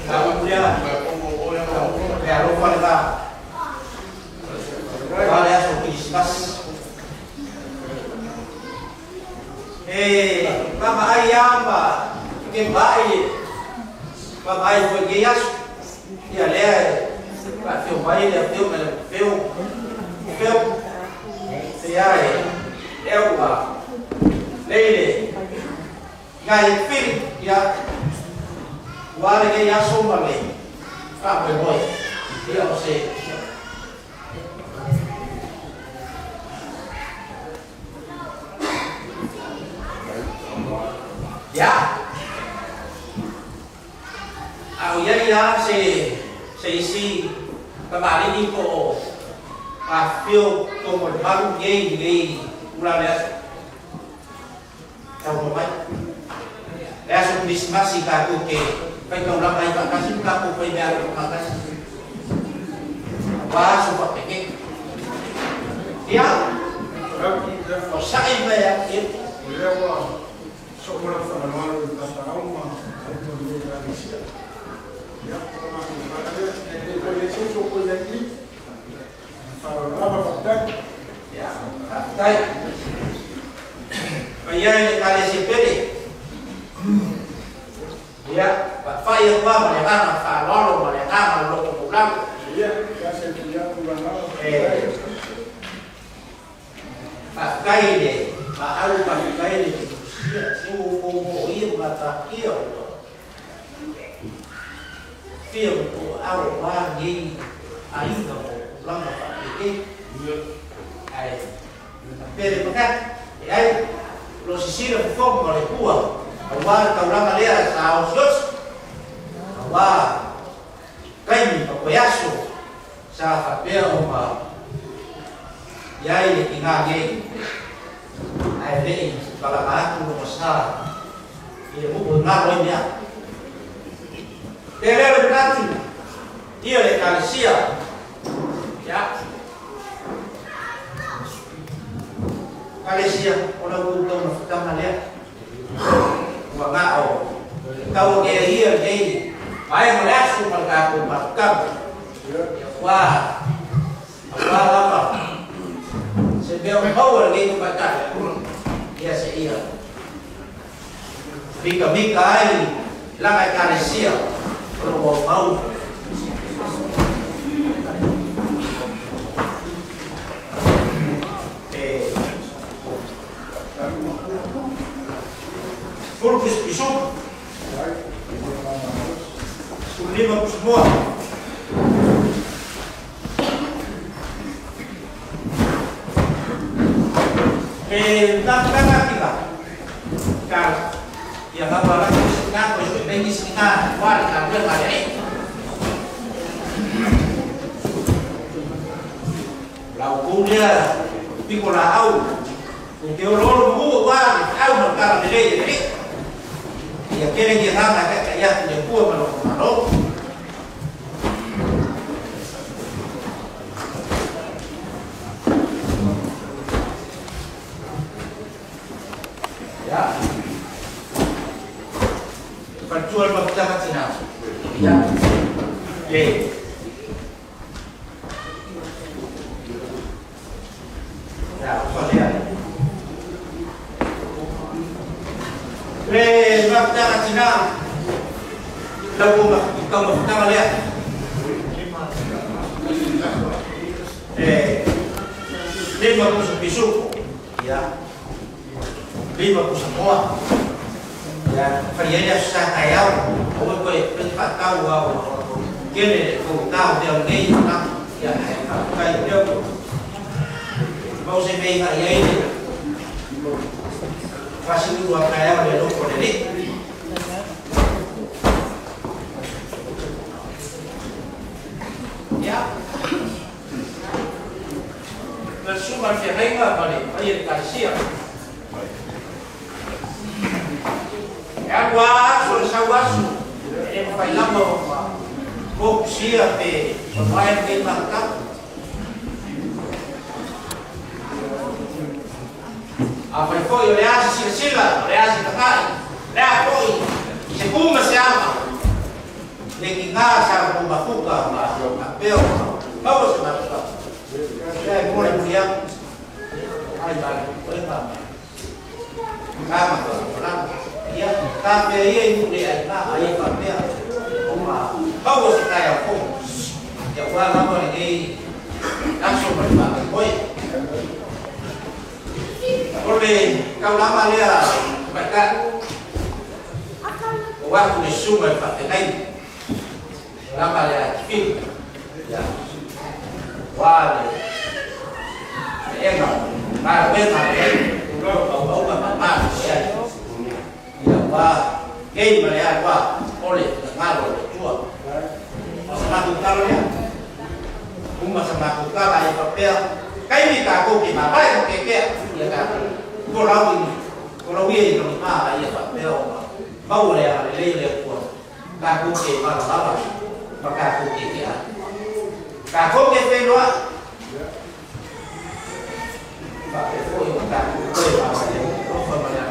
kemudian ya lupa kita kalau ya Christmas mama ayam pak cái bayi mama ayam pergi ya ya leh bạn phiêu bay là phiêu thì ai đeo vào đây để ngày phim ya qua cái giá số mà mình phạm về rồi thì họ sẽ ya vậy ya sẽ isi các bạn đi cô phiêu cô một băng ghê ulang ya tahu apa ya so Christmas ka ko ke pai kau lang ay ka kasi ka ko pai biar ka kasi ba so pa ke ya sa iba ya so mo lang sa manual ta taong ma ito ni Galicia ya como que por eso yo puedo aquí para pasar ya tai Bayar kali si pede, ya, fire apa mereka nak lalu mereka malu pulang. Iya, kasih dia pulang lalu. Pakai deh, mahal pakai deh. Si umum ini mata kio, kio tu awal lagi, ayu kamu pulang apa ini? Pede makan, ya. Lo sisir fogo oleh kuah, awal kau lang alia sa usos, awal kaini pakoyaso sa papel uma, yai tingagi, ay dei balakato mo sa, mo bunga lo niya. Pero berarti dia le Galicia, ya. Galicia, orang belum melakukan hal wangao, kau gaya gay, bayar melihat mereka aku makan, wah, apa, sebelum kau lagi baca, dia seiya, bika ini, langai Galicia, kalau mau. Fokus besok, lima semua. Nak kita, kan? Yang apa lagi? Nak bersuara bengis kita, wali kamera ada ni. lau kulia piko la au ke o lo mu wa au no kara de le ya kere ki hanga ka ya de ku ma no ya perjual bakta katina ya ya soalnya bakta katina lagu bakta lihat lima kusuk bisu ya 50 semua ya varianya susah kayak aku gue tahu gini aku tahu dia gini ya kayak dia mau sampai kayak ini kasih dua kayak dia lupa jadi ya bersumber verrenga balik air kasih agua sobre sawasu ele vai lá no sia pe vai que marcar apa foi o reage sila reage kai lá foi segunda se ama de que casa com bafuca mas apel vamos lá é bom dia ai vai vai kama kwa ya tapi ia itu dia ayah papel bawa sekaya pun ya orang apa ni langsung berbagai boy boleh kau lama dia baca waktu di sumber pakai lain lama dia film ya wah enak nah benar bau mama ya wah game melihat wah oleh ngaruh tua semakin kalau ya semakin kalau ya papel kayak ni tak kau gimana ya keke ya kan kalau ini kalau mana ya papel bau ya lele tua tak kau gimana apa maka kau ya tak kau keke doa pakai foil tak kau apa ya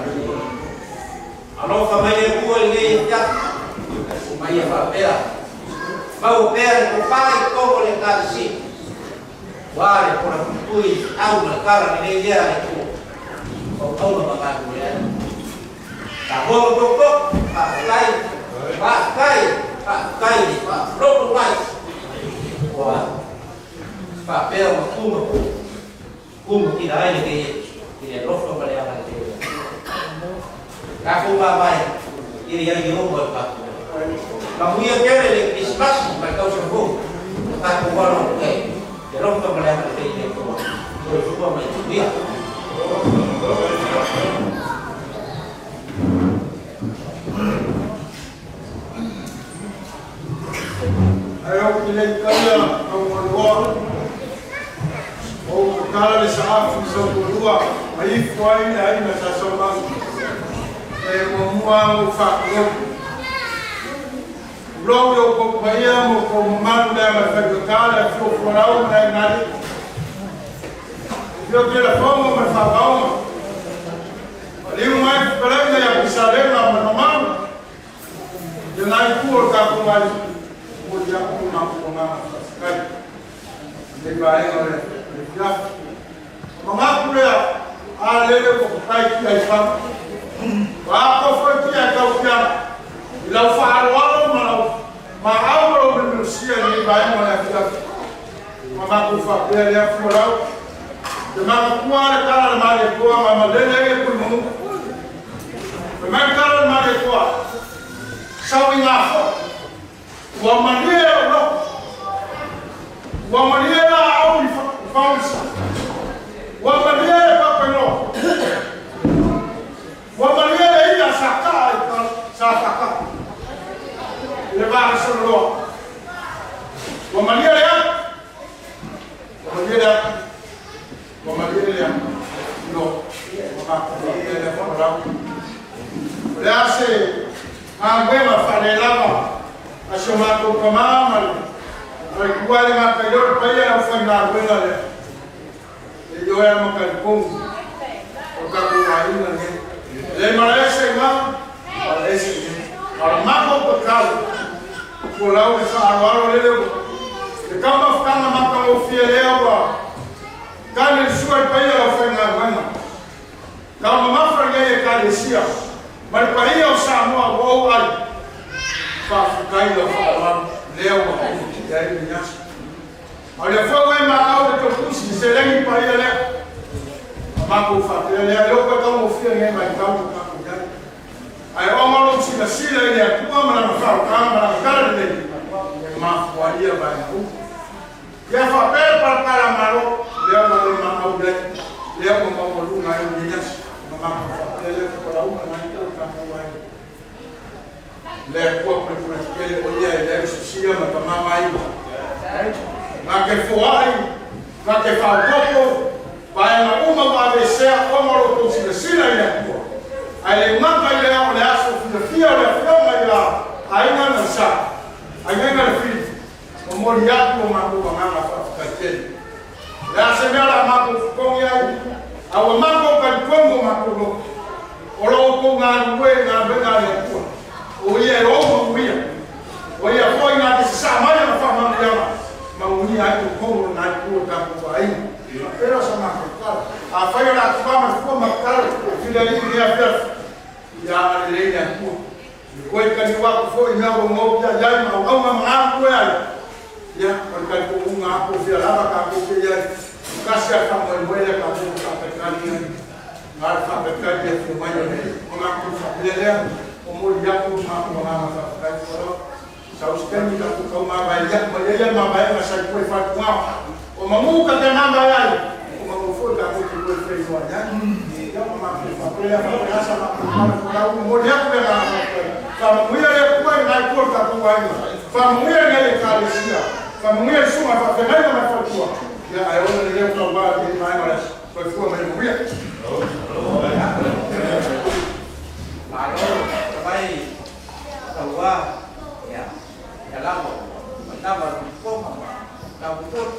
Alô, família, boa lei, já. Maia papel. Mau per, o pai como le dá assim. Vale, por a cultura, aula, cara, nem ideia, o aula para cá, mulher. Tá bom, cai, pronto, mais. Papel, como que dá ele que é louco para ela. Aku babai, ini yang diubah pak. Kamu yang kira di Christmas, mereka sembuh. Aku baru ke, jarum pembelajaran ini semua. Semua macam dia. Ayo kita kaya kawan-kawan. Oh, kalau disaaf semua, ayo kuai ayo nasa somang. Memua o fato logo eu acompanhamos com o mano da secretária foi fora o nada eu queria fomos mas falamos ali mais para já puxar lá mas não eu não pude cá com mais podia com uma de vai agora já mamãe puder a lele com pai que aí fala Apa foi que é que eu falo mas algo no sia nem vai mais mas com papel é floral de mas qual cara mais boa mas lele por mundo mas cara mais boa sabe lá o maneiro ao falsa o maneiro papel Wamalia ia saka levar solo Wamalia Lase angwema fanelama ashomato kamama alikuwale makayo paya afanya ngwena le yo ya makalpungu okakuwaina ne le marese ma alese armako pakal kulau sa arwaro le kama kama makao fielewa kale suai paya afanya ngwena kama mafanya ye kale sia mas para ir ao Samoa ou ai para ficar indo falar leu a ideia de nós olha foi uma aula que eu pude dizer nem para ir lá mas o fato ele é eu para dar filho nem mais calmo para cuidar aí o maluco se nasceu ele é como na fala câmera na cara dele mas podia vai e a papel para maluco leu uma aula leu uma aula na ilha ele para uma le kwa preferenziale ogni deve sia ma mai ma che fuori ma che fa poco vai na uma va ser como lo consiga sina ya ai ma vai le aso fia le fioma ya ai na sa ai na fi o moriato ma ko ma fa kate la semana ma ko ya au ma ko ka ko ma ko olo ko na we na be na ya ko oye o muia oye foi na samaya na fama mama mamunia hapo kongo na kuota kwa hii pero sama kwa afanya na kama kwa makala vile ni ya pia ya ile ya kwa kwa kani wako foi na ngoja jana au mama hapo ya kwa kuunga hapo vile lava kwa ya kasi kama mwele kwa kwa Marfa bekadi ya kumanya kwa kufaelea umuri yako mama mafakati kwa sauskani na kukoma baya mmoja mabaya mashaikwe fatwa umamuka kwa namba yale umamufuta kwa kwa Facebook yani kama mafakati kwa hasa kwa mmoja yako ya kama mwile kwa inaikuta kwa hiyo kama mwile ile kalisia kama mwile suma kwa fedha na fatwa ya ayona ile kwa baba ni maana kwa kwa mwile Lalu, sampai bahwa ya dalam nama hukum atau betul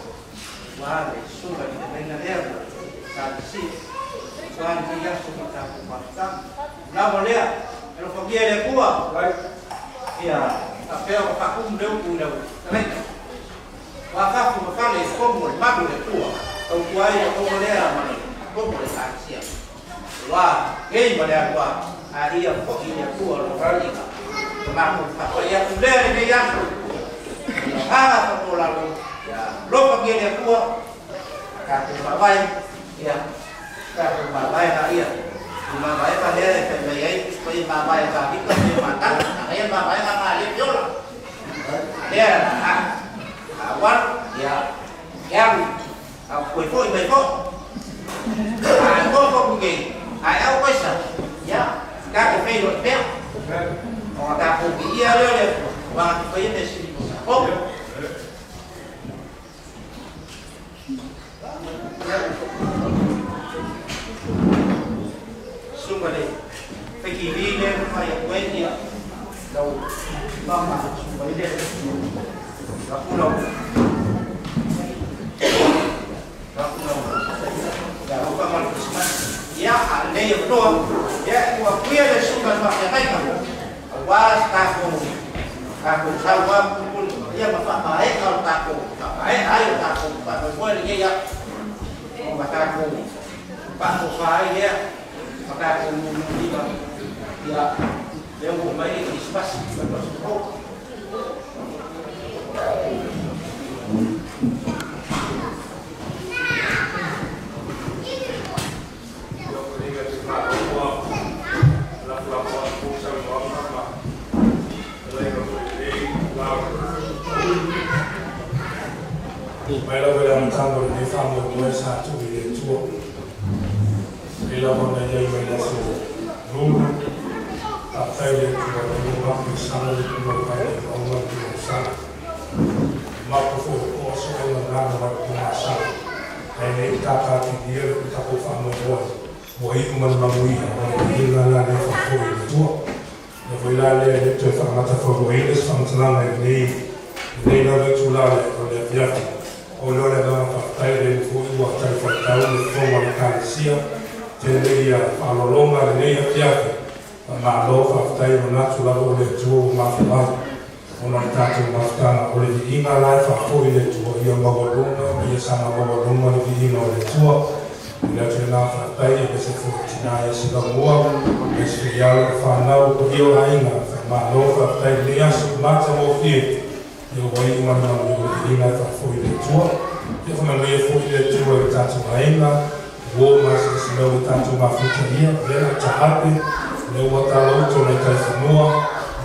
wah sudah didengar dia saksi tuan dia sudah terpaksa nama dia kalau pergi dia kuat ya tapi kalau pakum dia udah baik wakaf makale komul magu dia kuat atau kuai atau dia mana komul saksi wah gay pada kuat ia kok ini aku orang kali kemarin apa yang sudah ini yang apa lalu ya lo pergi dia kuat kata babai ya kata babai dia babai pada pembeli supaya babai tadi kerja makan akhirnya babai ngalih jual dia awal ya yang aku ikut aku kok begini aku bisa ya các cái luật phép họ ta cùng cái ia lên và cái vấn đề xử lý không xung quanh đây phải kỳ đi lên phải quay gì đầu bao mà xung quanh đây và khu đầu và khu các con ya ande yang betul ya gua kuya de sungan pakai kain was aku sama pun ya bapak baik kalau takut baik ayo takut pak boleh dia ya mau takut pak saya ya maka aku dia ya dia mau main di spas betul Mai la vera mtango ni famu mwesa tu ile tuo. Ila bona yai mai la so. Rumu afaile kwa rumu kwa sana ni kwa faile kwa rumu kwa sana. Mapo fo ko so na ngana wa kwa sana. Ai taka ki dia ta ko famu mo. Mo i kuma mamui ha. Ila la ni fa ko ile tuo. e foi la le te whakamata whakaroina sa whamatananga nei la le tūlale o le afiafi. O leo le gana whakatai le fui ua tai whakatau le whonga le kālesia te nei a whalolonga le nei afiafi. Ma lo whakatai o natu la o le tua o mawhawai. O na tātou mawhakanga o le viinga lai whakoi le tua ia mawalunga o ia sana mawalunga le viinga o le tua. Ina tēnā whakatai e bese whakatina e sila mua, e se iau e whanau o io hainga, ma lo whakatai le asu mata mo fie. Io wai umana o le viinga e whakoi le tua. Ia whamanu e whoi le tua e tātou hainga, wo mas e sila o tātou mawhutaria, lena tahape, le ua talo uto nei kai whanua,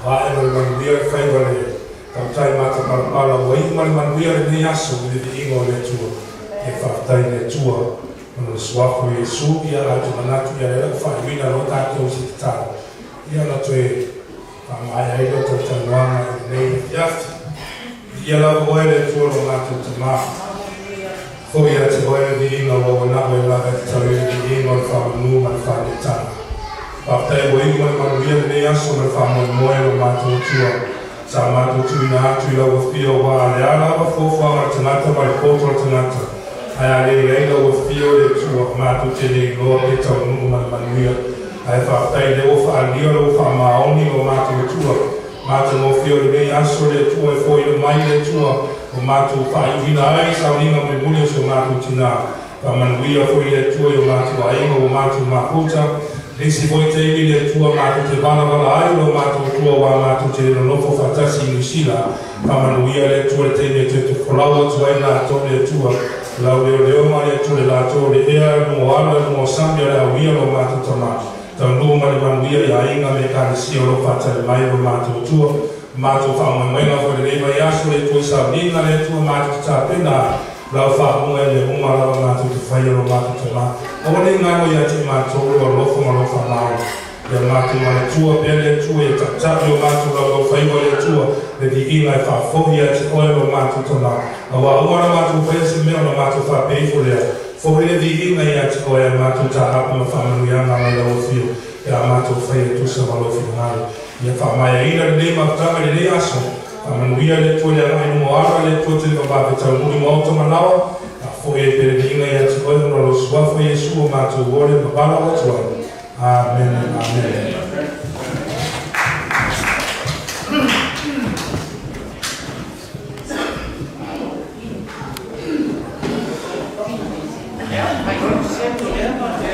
vae no le manuia e whaiwa le tau tai mata parapara, wai umana manuia le nei asu le viinga o le tua, e whakatai le tua. Ono le suafu e su ia la tu manatu ia le whaiwina lo tātou si tātou. Ia na toe whamai aida tau tanuanga e nei e fiafti. Ia la oe le tua lo mātou te maa. Hoi a te oe le ina o wanawe la e tau e le ina o le whamanu ma le whane tana. Whaptai o iu mani manu ia le nei aso le whamoi moe lo mātou tua. Sa mātou tuina atu i la wafio wa le ala wa fōwha ma tanata ma le kōtora tanata. Ai ale leila o fio le tua mātou te nei loa e tau nungu mani manuia. Ai whakatai le o whaalia le o whamaoni o mātou tua. Mātou mo fio le nei aso le tua e fōi le mai le tua o mātou whaiwina ai sa ringa me muli o mātou tina. Whamanuia fōi le tua o mātou ainga o mātou maputa. Lesi fōi te iwi le tua mātou te wala ai o mātou tua wa mātou te nonofo whatasi i Nusila. Whamanuia le tua le teime te whalaua tua ina ato le tua. Lau leo mare tu le lato le ea no ala no sambia la wia lo matu tama. Tau no mare manuia ya inga me ka si o pata le mai lo matu tu. Matu fa mo menga fo le vai aso le tu sa binga le tu matu ta pena. Lau fa mo le uma la matu tu fa lo matu tama. O le ngano ya te matu lo fo mo lo fa mai. Ya matu mare tu pe le tu e ta lo matu lo fa le tu le di inga fa fo ya te o lo matu tama. Awa ora matu pese me ona matu fa pe fo le fo le vi inga ya te o matu ta hapa ma fa manu ya na la o fio ya matu fa ye tu sa malo finale ya fa mai ina le ma ta le le aso fa manu ya le tu ya ai mo ara le tu te ba ta mu mo to manawa fo ye pe le inga ya te o no lo swa fo ye su matu o le ba la o to amen amen. Yeah, I don't